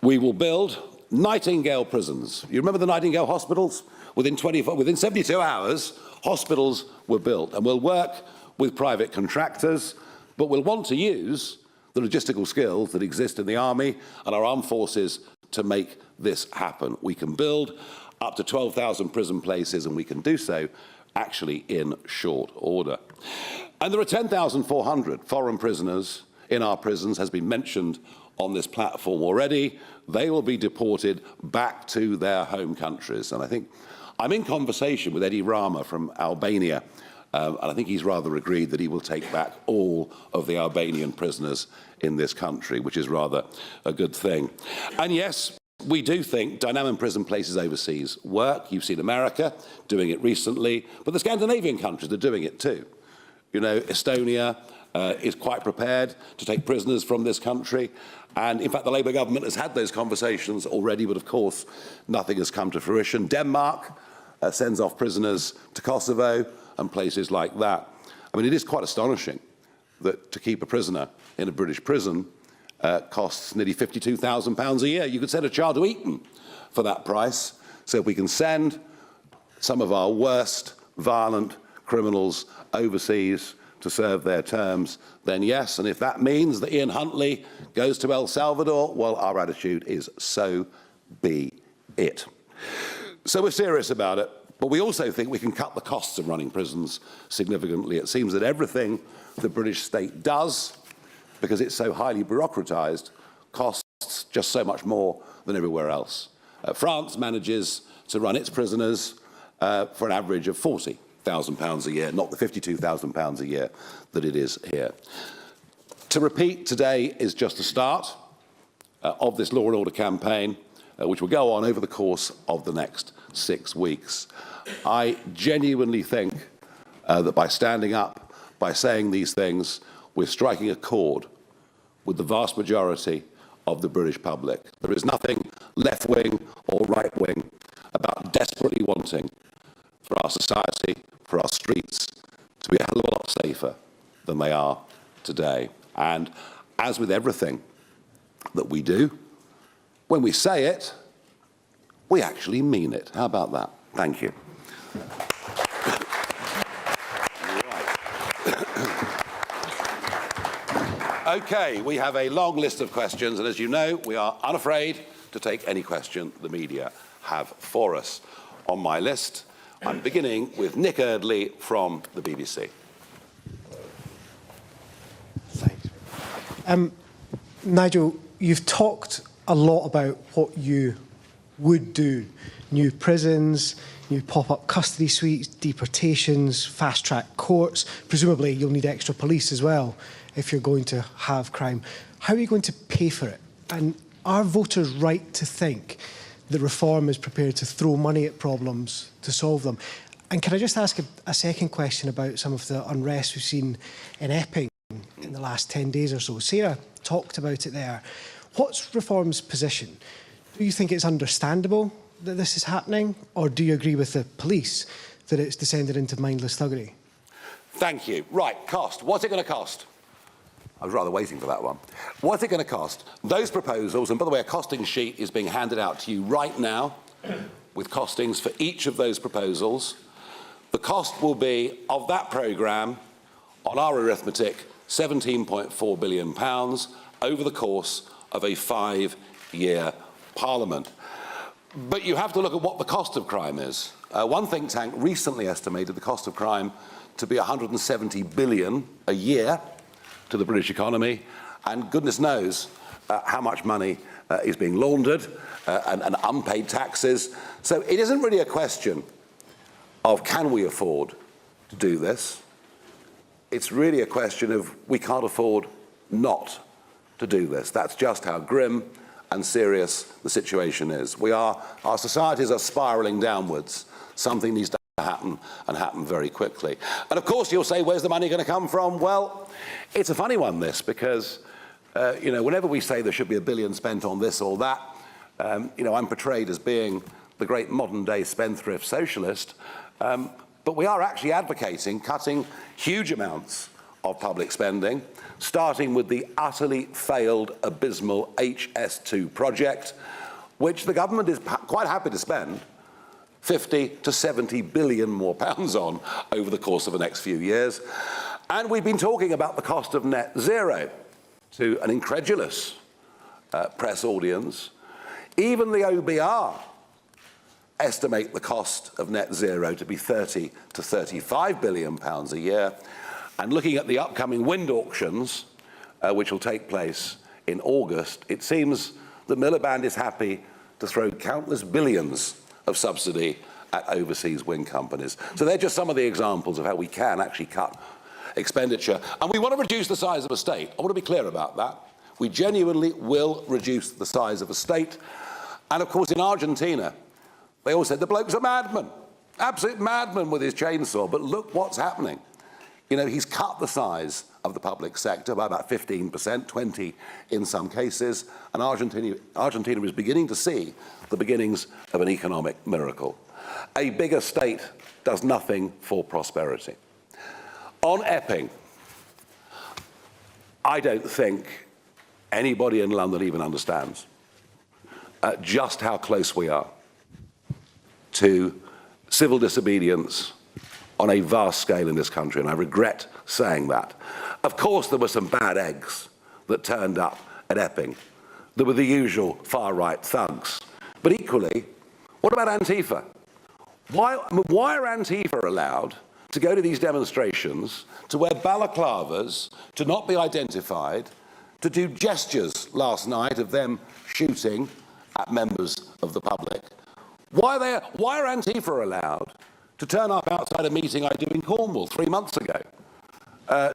We will build Nightingale prisons. You remember the Nightingale hospitals? Within 72 hours, hospitals were built, and we'll work with private contractors, but we'll want to use the logistical skills that exist in the army and our armed forces to make this happen. We can build up to 12,000 prison places, and we can do so actually in short order. And there are 10,400 foreign prisoners in our prisons, has been mentioned on this platform already. They will be deported back to their home countries. And I think I'm in conversation with Edi Rama from Albania, and I think he's rather agreed that he will take back all of the Albanian prisoners in this country, which is rather a good thing. And yes, we do think dynamic prison places overseas work. You've seen America doing it recently, but the Scandinavian countries are doing it too. You know, Estonia is quite prepared to take prisoners from this country. And in fact, the Labour government has had those conversations already, but of course, nothing has come to fruition. Denmark sends off prisoners to Kosovo and places like that. I mean, it is quite astonishing that to keep a prisoner in a British prison costs nearly £52,000 a year. You could send a child to Eton for that price. So if we can send some of our worst violent criminals overseas to serve their terms, then yes. And if that means that Ian Huntley goes to El Salvador, well, our attitude is so be it. So we're serious about it, but we also think we can cut the costs of running prisons significantly. It seems that everything the British state does, because it's so highly bureaucratised, costs just so much more than everywhere else. France manages to run its prisoners for an average of £40,000 a year, not the £52,000 a year that it is here. To repeat, today is just the start of this law and order campaign, which will go on over the course of the next 6 weeks. I genuinely think that by standing up, by saying these things, we're striking a chord with the vast majority of the British public. There is nothing left-wing or right-wing about desperately wanting for our society, for our streets, to be a hell of a lot safer than they are today. And as with everything that we do, when we say it, we actually mean it. How about that? Thank you. OK, we have a long list of questions, and as you know, we are unafraid to take any question the media have for us. On my list, I'm beginning with Nick Eardley from the BBC. Thanks. Nigel, you've talked a lot about what you would do. New prisons, new pop-up custody suites, deportations, fast-track courts. Presumably you'll need extra police as well if you're going to have crime. How are you going to pay for it? And are voters right to think that Reform is prepared to throw money at problems to solve them? And can I just ask a second question about some of the unrest we've seen in Epping in the last 10 days or so? Sarah talked about it there. What's Reform's position? Do you think it's understandable that this is happening, or do you agree with the police that it's descended into mindless thuggery? Thank you. Right, cost. What's it going to cost? I was rather waiting for that one. What's it going to cost? Those proposals, and by the way, a costing sheet is being handed out to you right now with costings for each of those proposals. The cost will be, of that programme, on our arithmetic, £17.4 billion over the course of a 5-year Parliament. But you have to look at what the cost of crime is. One think tank recently estimated the cost of crime to be £170 billion a year to the British economy, and goodness knows how much money is being laundered and unpaid taxes. So it isn't really a question of can we afford to do this. It's really a question of we can't afford not to do this. That's just how grim and serious the situation is. Our societies are spiralling downwards. Something needs to happen, and happen very quickly. And of course you'll say, where's the money going to come from? Well, it's a funny one, this, because you know, whenever we say there should be £1 billion spent on this or that, you know, I'm portrayed as being the great modern-day spendthrift socialist, but we are actually advocating cutting huge amounts of public spending, starting with the utterly failed, abysmal HS2 project, which the government is quite happy to spend 50 to 70 billion more pounds on over the course of the next few years. And we've been talking about the cost of net zero to an incredulous press audience. Even the OBR estimate the cost of net zero to be 30 to 35 billion pounds a year. And looking at the upcoming wind auctions, which will take place in August, it seems that Miliband is happy to throw countless billions of subsidy at overseas wind companies. So they're just some of the examples of how we can actually cut expenditure. And we want to reduce the size of a state. I want to be clear about that. We genuinely will reduce the size of a state. And of course, in Argentina, they all said the bloke's a madman, absolute madman with his chainsaw. But look what's happening. You know, he's cut the size of the public sector by about 15%, 20% in some cases. And Argentina is beginning to see the beginnings of an economic miracle. A bigger state does nothing for prosperity. On Epping, I don't think anybody in London even understands just how close we are to civil disobedience on a vast scale in this country, and I regret saying that. Of course, there were some bad eggs that turned up at Epping. There were the usual far-right thugs. But equally, what about Antifa? Why are Antifa allowed to go to these demonstrations, to wear balaclavas, to not be identified, to do gestures last night of them shooting at members of the public? Why are Antifa allowed to turn up outside a meeting I did in Cornwall 3 months ago,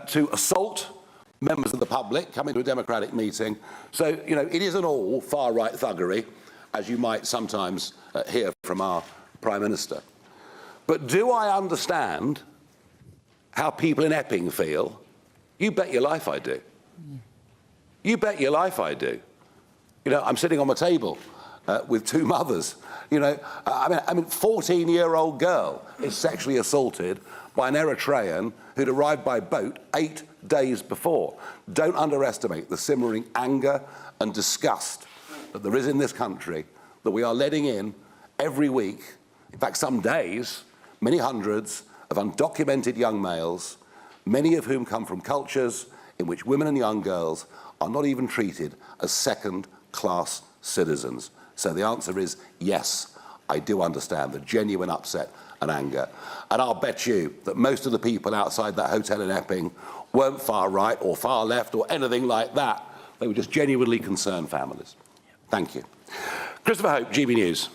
to assault members of the public coming to a democratic meeting? So, you know, it isn't all far-right thuggery, as you might sometimes hear from our Prime Minister. But do I understand how people in Epping feel? You bet your life I do. You bet your life I do. You know, I'm sitting on the table with two mothers. You know, I mean, 14-year-old girl is sexually assaulted by an Eritrean who'd arrived by boat 8 days before. Don't underestimate the simmering anger and disgust that there is in this country that we are letting in every week, in fact, some days, many hundreds of undocumented young males, many of whom come from cultures in which women and young girls are not even treated as second-class citizens. So the answer is yes, I do understand the genuine upset and anger. And I'll bet you that most of the people outside that hotel in Epping weren't far right or far left or anything like that. They were just genuinely concerned families. Thank you. Christopher Hope, GB News.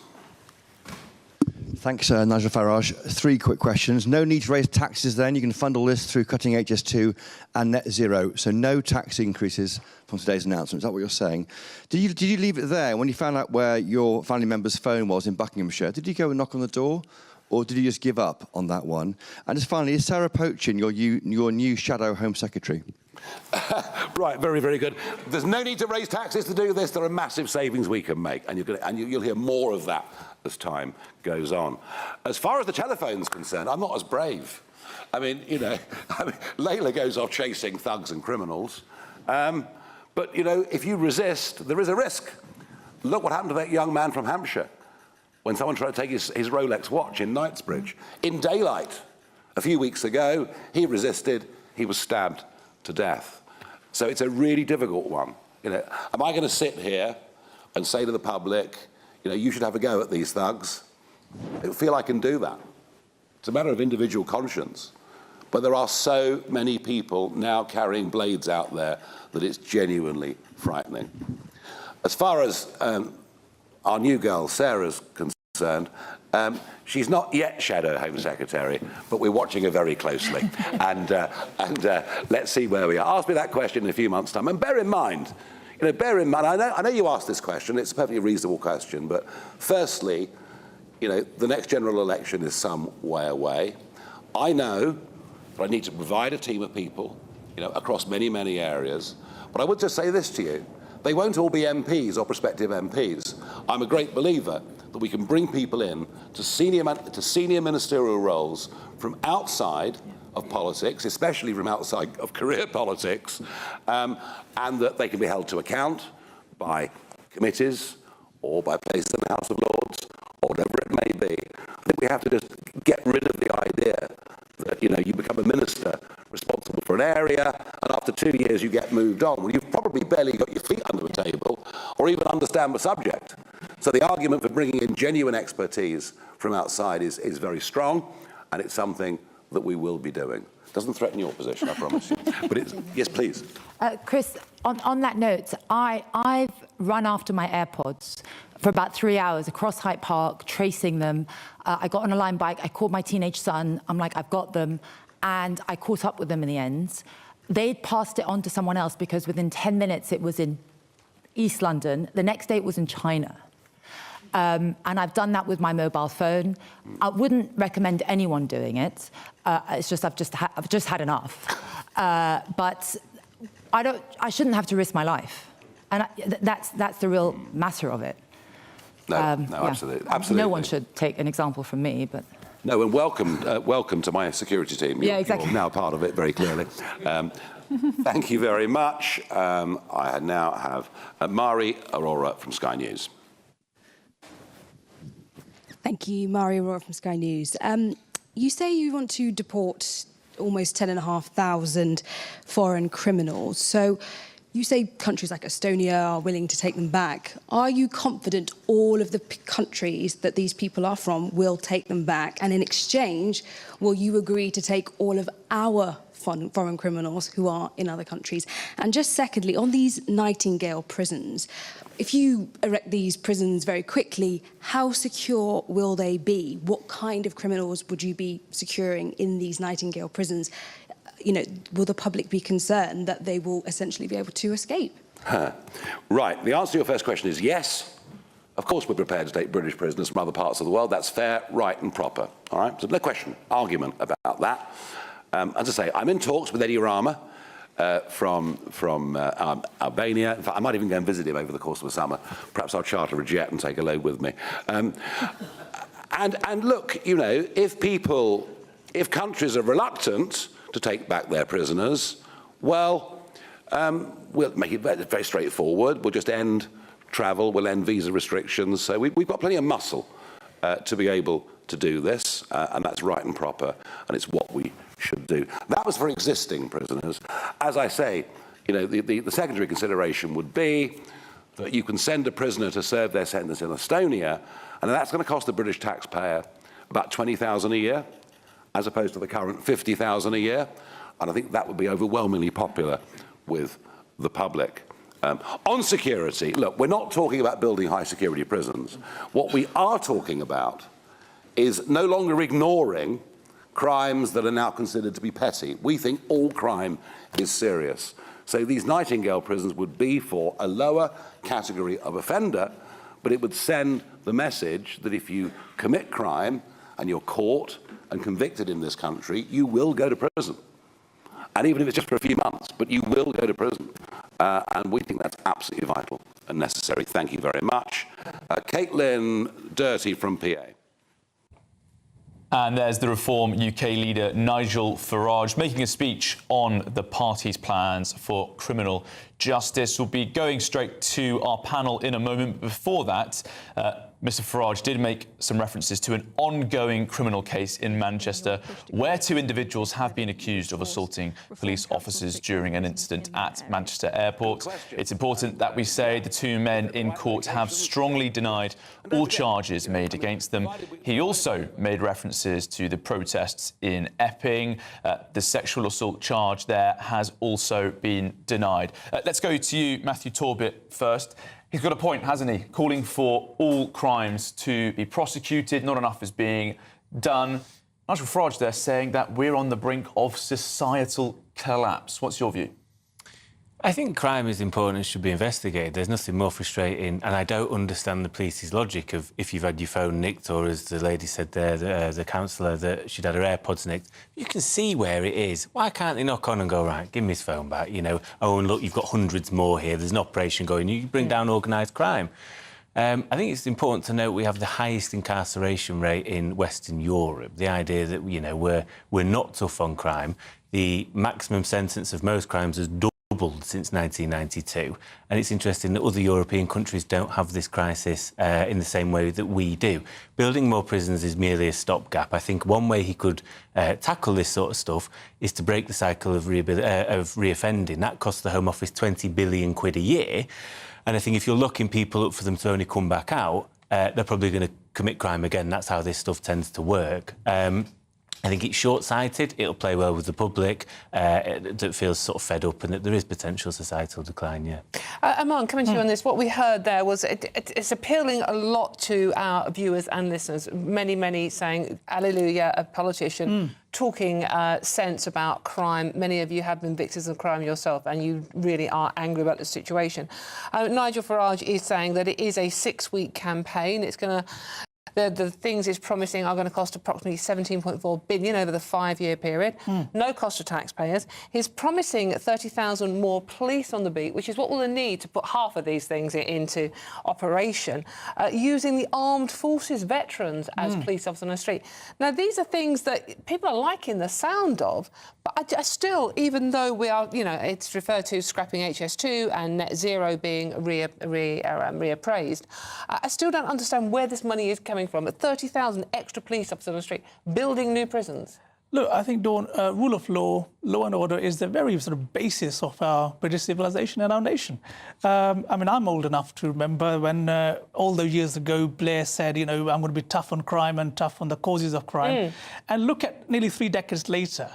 Thanks, Nigel Farage. 3 quick questions. No need to raise taxes then. You can fund all this through cutting HS2 and net zero. So no tax increases from today's announcement. Is that what you're saying? Did you leave it there when you found out where your family member's phone was in Buckinghamshire? Did you go and knock on the door? Or did you just give up on that one? And just finally, is Sarah Pochin your new shadow Home Secretary? Right, very, very good. There's no need to raise taxes to do this. There are massive savings we can make, and you'll hear more of that as time goes on. As far as the telephone's concerned, I'm not as brave. I mean, you know, Layla goes off chasing thugs and criminals. But, you know, if you resist, there is a risk. Look what happened to that young man from Hampshire when someone tried to take his Rolex watch in Knightsbridge. In daylight, a few weeks ago, he resisted, he was stabbed to death. So it's a really difficult one. You know, am I going to sit here and say to the public, you know, you should have a go at these thugs? I don't feel I can do that. It's a matter of individual conscience. But there are so many people now carrying blades out there that it's genuinely frightening. As far as our new girl, Sarah's concerned, she's not yet Shadow Home Secretary, but we're watching her very closely. and let's see where we are. Ask me that question in a few months' time. And bear in mind, I know you asked this question, it's a perfectly reasonable question, but firstly, you know, the next general election is some way away. I know that I need to provide a team of people, you know, across many, many areas. But I would just say this to you. They won't all be MPs or prospective MPs. I'm a great believer that we can bring people in to senior ministerial roles from outside of politics, especially from outside of career politics, and that they can be held to account by committees or by places in the House of Lords or whatever it may be. I think we have to just get rid of the idea that, you know, you become a minister responsible for an area, and after 2 years you get moved on. Well, you've probably barely got your feet under the table or even understand the subject. So the argument for bringing in genuine expertise from outside is very strong, and it's something that we will be doing. Doesn't threaten your position, I promise you. But it's, yes, please. Chris, on that note, I've run after my AirPods for about 3 hours across Hyde Park, tracing them. I got on a Lime bike, I called my teenage son, I'm like, I've got them, and I caught up with them in the end. They'd passed it on to someone else because within 10 minutes it was in East London. The next day it was in China. And I've done that with my mobile phone. I wouldn't recommend anyone doing it. It's just I've just had enough. But I shouldn't have to risk my life, and that's the real matter of it. No, absolutely. No one should take an example from me, but. No, and welcome to my security team. Yeah, exactly. You're now part of it, very clearly. Thank you very much. I now have Mari Aurora from Sky News. Thank you, Mari Aurora from Sky News. You say you want to deport almost 10,500 foreign criminals. So you say countries like Estonia are willing to take them back. Are you confident all of the countries that these people are from will take them back? And in exchange, will you agree to take all of our foreign criminals who are in other countries? And just secondly, on these Nightingale prisons, if you erect these prisons very quickly, how secure will they be? What kind of criminals would you be securing in these Nightingale prisons? You know, will the public be concerned that they will essentially be able to escape? Right, the answer to your first question is yes. Of course we're prepared to take British prisoners from other parts of the world. That's fair, right and proper. All right, so no question, argument about that. As I say, I'm in talks with Eddie Rama from Albania. In fact, I might even go and visit him over the course of the summer. Perhaps I'll charter a jet and take a load with me. And look, you know, if countries are reluctant to take back their prisoners, well, we'll make it very straightforward. We'll just end travel, we'll end visa restrictions. So we've got plenty of muscle to be able to do this, and that's right and proper, and it's what we should do. That was for existing prisoners. As I say, you know, the secondary consideration would be that you can send a prisoner to serve their sentence in Estonia, and that's going to cost the British taxpayer about 20,000 a year, as opposed to the current 50,000 a year, and I think that would be overwhelmingly popular with the public. On security, look, we're not talking about building high-security prisons. What we are talking about is no longer ignoring crimes that are now considered to be petty. We think all crime is serious. So these Nightingale prisons would be for a lower category of offender, but it would send the message that if you commit crime and you're caught and convicted in this country, you will go to prison. And even if it's just for a few months, but you will go to prison. And we think that's absolutely vital and necessary. Thank you very much. Caitlin Dirty from PA. And there's the Reform UK leader Nigel Farage making a speech on the party's plans for criminal justice. We'll be going straight to our panel in a moment. Before that, Mr Farage did make some references to an ongoing criminal case in Manchester where two individuals have been accused of assaulting police officers during an incident at Manchester Airport. It's important that we say the two men in court have strongly denied all charges made against them. He also made references to the protests in Epping. The sexual assault charge there has also been denied. Let's go to you, Matthew Torbett, first. He's got a point, hasn't he? Calling for all crimes to be prosecuted. Not enough is being done. Nigel Farage there saying that we're on the brink of societal collapse. What's your view? I think crime is important and should be investigated. There's nothing more frustrating, and I don't understand the police's logic of if you've had your phone nicked, or as the lady said there, the counsellor, that she'd had her AirPods nicked. You can see where it is. Why can't they knock on and go, right, give me his phone back, you know? Oh, and look, you've got hundreds more here. There's an operation going. You bring down organised crime. I think it's important to note we have the highest incarceration rate in Western Europe. The idea that, you know, we're not tough on crime. The maximum sentence of most crimes has doubled since 1992, and it's interesting that other European countries don't have this crisis in the same way that we do. Building more prisons is merely a stopgap. I think one way he could tackle this sort of stuff is to break the cycle of reoffending. That costs the Home Office 20 billion quid a year. And I think if you're locking people up for them to only come back out, they're probably going to commit crime again. That's how this stuff tends to work. I think it's short-sighted. It'll play well with the public that feels sort of fed up, and that there is potential societal decline, yeah. Aman, coming to you on this, what we heard there was it's appealing a lot to our viewers and listeners. Many saying, hallelujah, a politician talking sense about crime. Many of you have been victims of crime yourself, and you really are angry about the situation. Nigel Farage is saying that it is a 6-week campaign. It's going to... The things it's promising are going to cost approximately $17.4 billion over the 5-year period. No cost to taxpayers. He's promising 30,000 more police on the beat, which is what we'll need to put half of these things into operation, using the armed forces veterans as police officers on the street. Now, these are things that people are liking the sound of, but I still, even though we are, you know, it's referred to scrapping HS2 and net zero being reappraised, I still don't understand where this money is coming from. At 30,000 extra police officers on the street, building new prisons. Look, I think, Dawn, rule of law, law and order is the very sort of basis of our British civilization and our nation. I mean, I'm old enough to remember when all those years ago Blair said, you know, I'm going to be tough on crime and tough on the causes of crime. And look at nearly 3 decades later.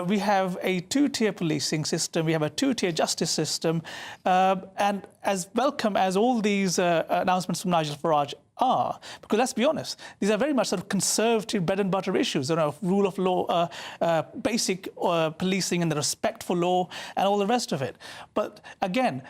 We have a 2-tier policing system, we have a 2-tier justice system, and as welcome as all these announcements from Nigel Farage are, because let's be honest, these are very much sort of conservative bread and butter issues, you know, rule of law, basic policing and the respect for law and all the rest of it. But again,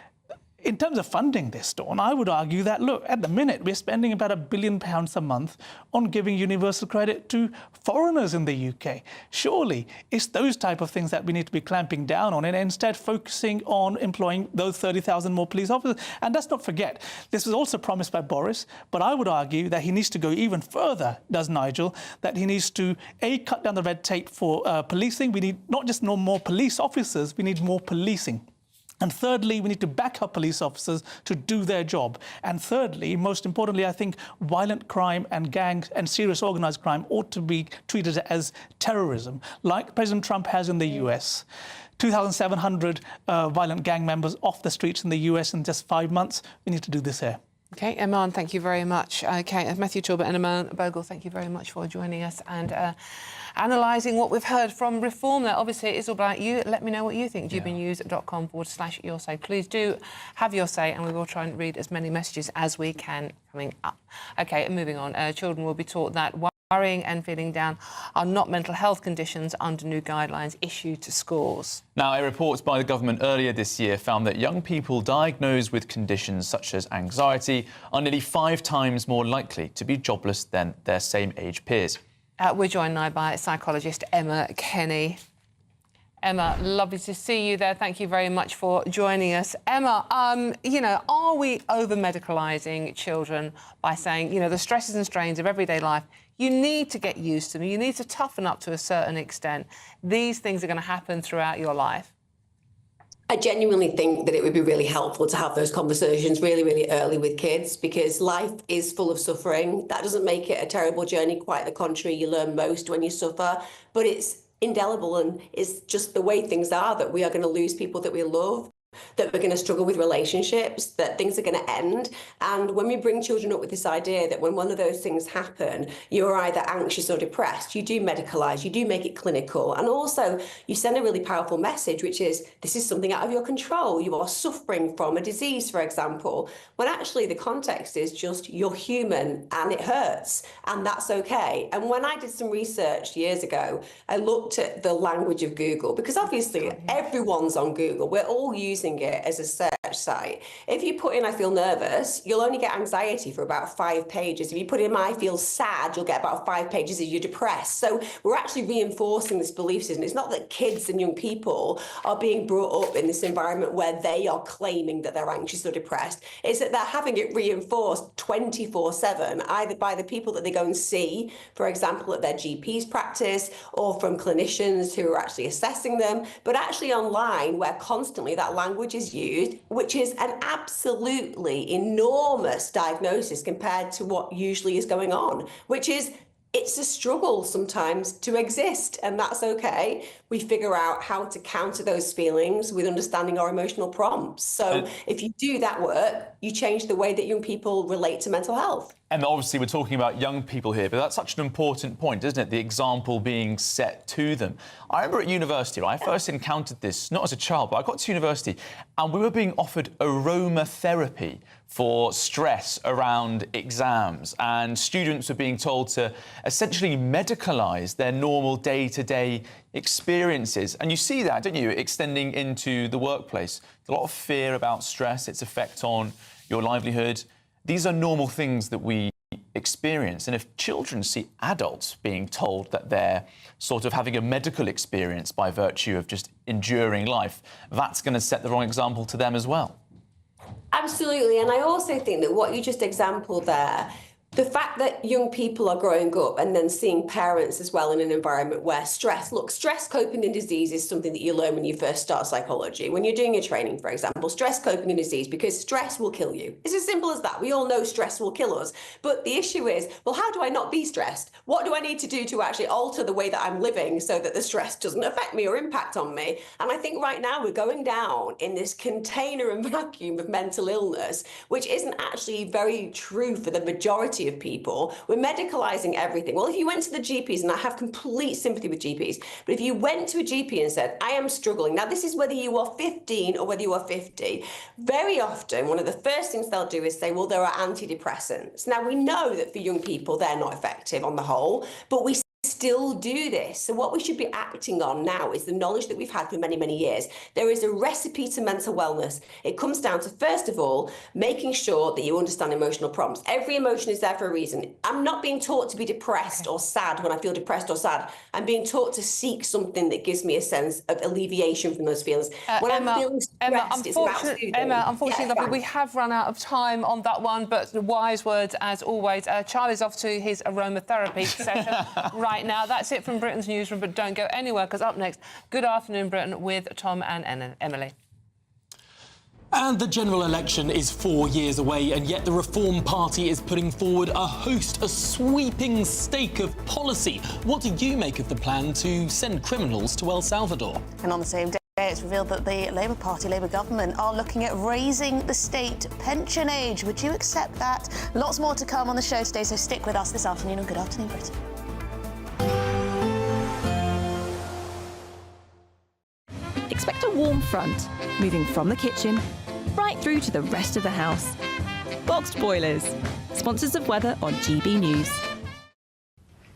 in terms of funding this, Dawn, I would argue that, look, at the minute, we're spending about £1 billion a month on giving universal credit to foreigners in the UK. Surely it's those type of things that we need to be clamping down on and instead focusing on employing those 30,000 more police officers. And let's not forget, this was also promised by Boris, but I would argue that he needs to go even further, does Nigel, that he needs to, A, cut down the red tape for policing. We need not just no more police officers, we need more policing. And thirdly, we need to back up police officers to do their job. And thirdly, most importantly, I think violent crime and gangs and serious organised crime ought to be treated as terrorism, like President Trump has in the US. 2,700 violent gang members off the streets in the US in just 5 months. We need to do this here. OK, Aman, thank you very much. OK, Matthew Talbot and Aman Bogle, thank you very much for joining us and analysing what we've heard from Reform there. Obviously, it is all about you. Let me know what you think. gbnews.com/your say. Please do have your say, and we will try and read as many messages as we can coming up. OK, moving on. Children will be taught that worrying and feeling down are not mental health conditions under new guidelines issued to schools. Now, a report by the government earlier this year found that young people diagnosed with conditions such as anxiety are nearly 5 times more likely to be jobless than their same-age peers. We're joined now by psychologist Emma Kenny. Emma, lovely to see you there. Thank you very much for joining us. Emma, you know, are we over-medicalising children by saying, you know, the stresses and strains of everyday life, you need to get used to them, you need to toughen up to a certain extent. These things are going to happen throughout your life. I genuinely think that it would be really helpful to have those conversations really early with kids, because life is full of suffering. That doesn't make it a terrible journey, quite the contrary. You learn most when you suffer, but it's indelible, and it's just the way things are, that we are going to lose people that we love, that we're going to struggle with relationships, that things are going to end. And when we bring children up with this idea that when one of those things happen, you're either anxious or depressed, you do medicalise, you do make it clinical. And also you send a really powerful message, which is this is something out of your control. You are suffering from a disease, for example, when actually the context is just you're human and it hurts and that's okay. And when I did some research years ago, I looked at the language of Google, because obviously everyone's on Google. We're all using it as a search site. If you put in I feel nervous, you'll only get anxiety for about 5 pages. If you put in I feel sad, you'll get about 5 pages if you're depressed. So we're actually reinforcing this belief system. It's not that kids and young people are being brought up in this environment where they are claiming that they're anxious or depressed. It's that they're having it reinforced 24/7, either by the people that they go and see, for example, at their GP's practice, or from clinicians who are actually assessing them, but actually online, where constantly that language is used, which is an absolutely enormous diagnosis compared to what usually is going on, which is It's a struggle sometimes to exist, and that's okay. We figure out how to counter those feelings with understanding our emotional prompts. So if you do that work, you change the way that young people relate to mental health. And obviously we're talking about young people here, but that's such an important point, isn't it? The example being set to them. I remember at university, I first encountered this, not as a child, but I got to university and we were being offered aromatherapy for stress around exams, and students were being told to essentially medicalise their normal day-to-day experiences. And you see that, don't you, extending into the workplace. A lot of fear about stress, its effect on your livelihood. These are normal things that we experience. And if children see adults being told that they're sort of having a medical experience by virtue of just enduring life, that's going to set the wrong example to them as well. Absolutely. And I also think that what you just exampled there, the fact that young people are growing up and then seeing parents as well in an environment where stress coping and disease is something that you learn when you first start psychology. When you're doing your training, for example, stress coping and disease, because stress will kill you. It's as simple as that. We all know stress will kill us. But the issue is, well, how do I not be stressed? What do I need to do to actually alter the way that I'm living so that the stress doesn't affect me or impact on me? And I think right now we're going down in this container and vacuum of mental illness, which isn't actually very true for the majority of people. We're medicalising everything. Well, if you went to the GPs, and I have complete sympathy with GPs, but if you went to a GP and said, I am struggling, now this is whether you are 15 or whether you are 50, very often one of the first things they'll do is say, well, there are antidepressants. Now we know that for young people, they're not effective on the whole, but we still do this. So what we should be acting on now is the knowledge that we've had for many, many years. There is a recipe to mental wellness. It comes down to, first of all, making sure that you understand emotional prompts. Every emotion is there for a reason. I'm not being taught to be depressed or sad when I feel depressed or sad. I'm being taught to seek something that gives me a sense of alleviation from those feelings. When I'm feeling stressed, it's about soothing. Unfortunately, we have run out of time on that one, but wise words as always. Charlie's off to his aromatherapy session right now. That's it from Britain's Newsroom, but don't go anywhere, because up next, Good Afternoon Britain with Tom and Emily. And the general election is 4 years away, and yet the Reform Party is putting forward a sweeping stake of policy. What do you make of the plan to send criminals to El Salvador? And on the same day, it's revealed that the Labour government are looking at raising the state pension age. Would you accept that? Lots more to come on the show today, so stick with us this afternoon on Good Afternoon Britain. Expect a warm front, moving from the kitchen right through to the rest of the house. Boxed Boilers, sponsors of weather on GB News.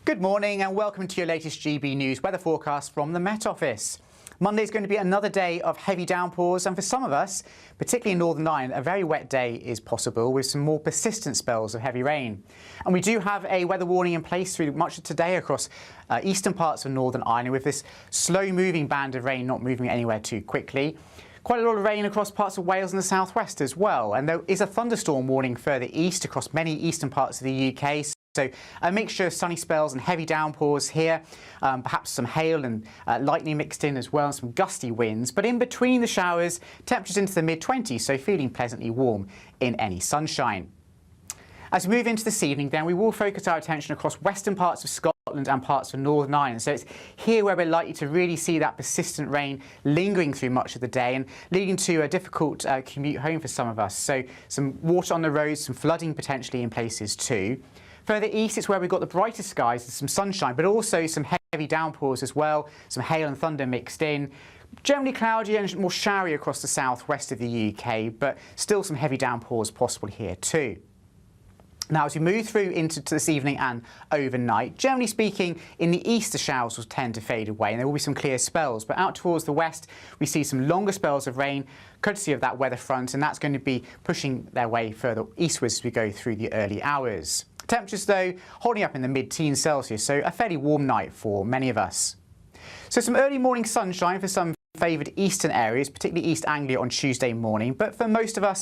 Good morning and welcome to your latest GB News weather forecast from the Met Office. Monday is going to be another day of heavy downpours, and for some of us, particularly in Northern Ireland, a very wet day is possible with some more persistent spells of heavy rain. And we do have a weather warning in place through much of today across eastern parts of Northern Ireland, with this slow-moving band of rain not moving anywhere too quickly. Quite a lot of rain across parts of Wales and the southwest as well, and there is a thunderstorm warning further east across many eastern parts of the UK. So a mixture of sunny spells and heavy downpours here, perhaps some hail and lightning mixed in as well, and some gusty winds. But in between the showers, temperatures into the mid-20s, so feeling pleasantly warm in any sunshine. As we move into this evening, then, we will focus our attention across western parts of Scotland and parts of Northern Ireland. So it's here where we're likely to really see that persistent rain lingering through much of the day and leading to a difficult commute home for some of us. So some water on the roads, some flooding potentially in places too. Further east, it's where we've got the brighter skies and some sunshine, but also some heavy downpours as well, some hail and thunder mixed in. Generally cloudy and more showery across the southwest of the UK, but still some heavy downpours possible here too. Now, as we move through into this evening and overnight, generally speaking, in the east, the showers will tend to fade away and there will be some clear spells. But out towards the west, we see some longer spells of rain, courtesy of that weather front, and that's going to be pushing their way further eastwards as we go through the early hours. Temperatures, though, holding up in the mid-teens Celsius, so a fairly warm night for many of us. So some early morning sunshine for some favoured eastern areas, particularly East Anglia on Tuesday morning, but for most of us,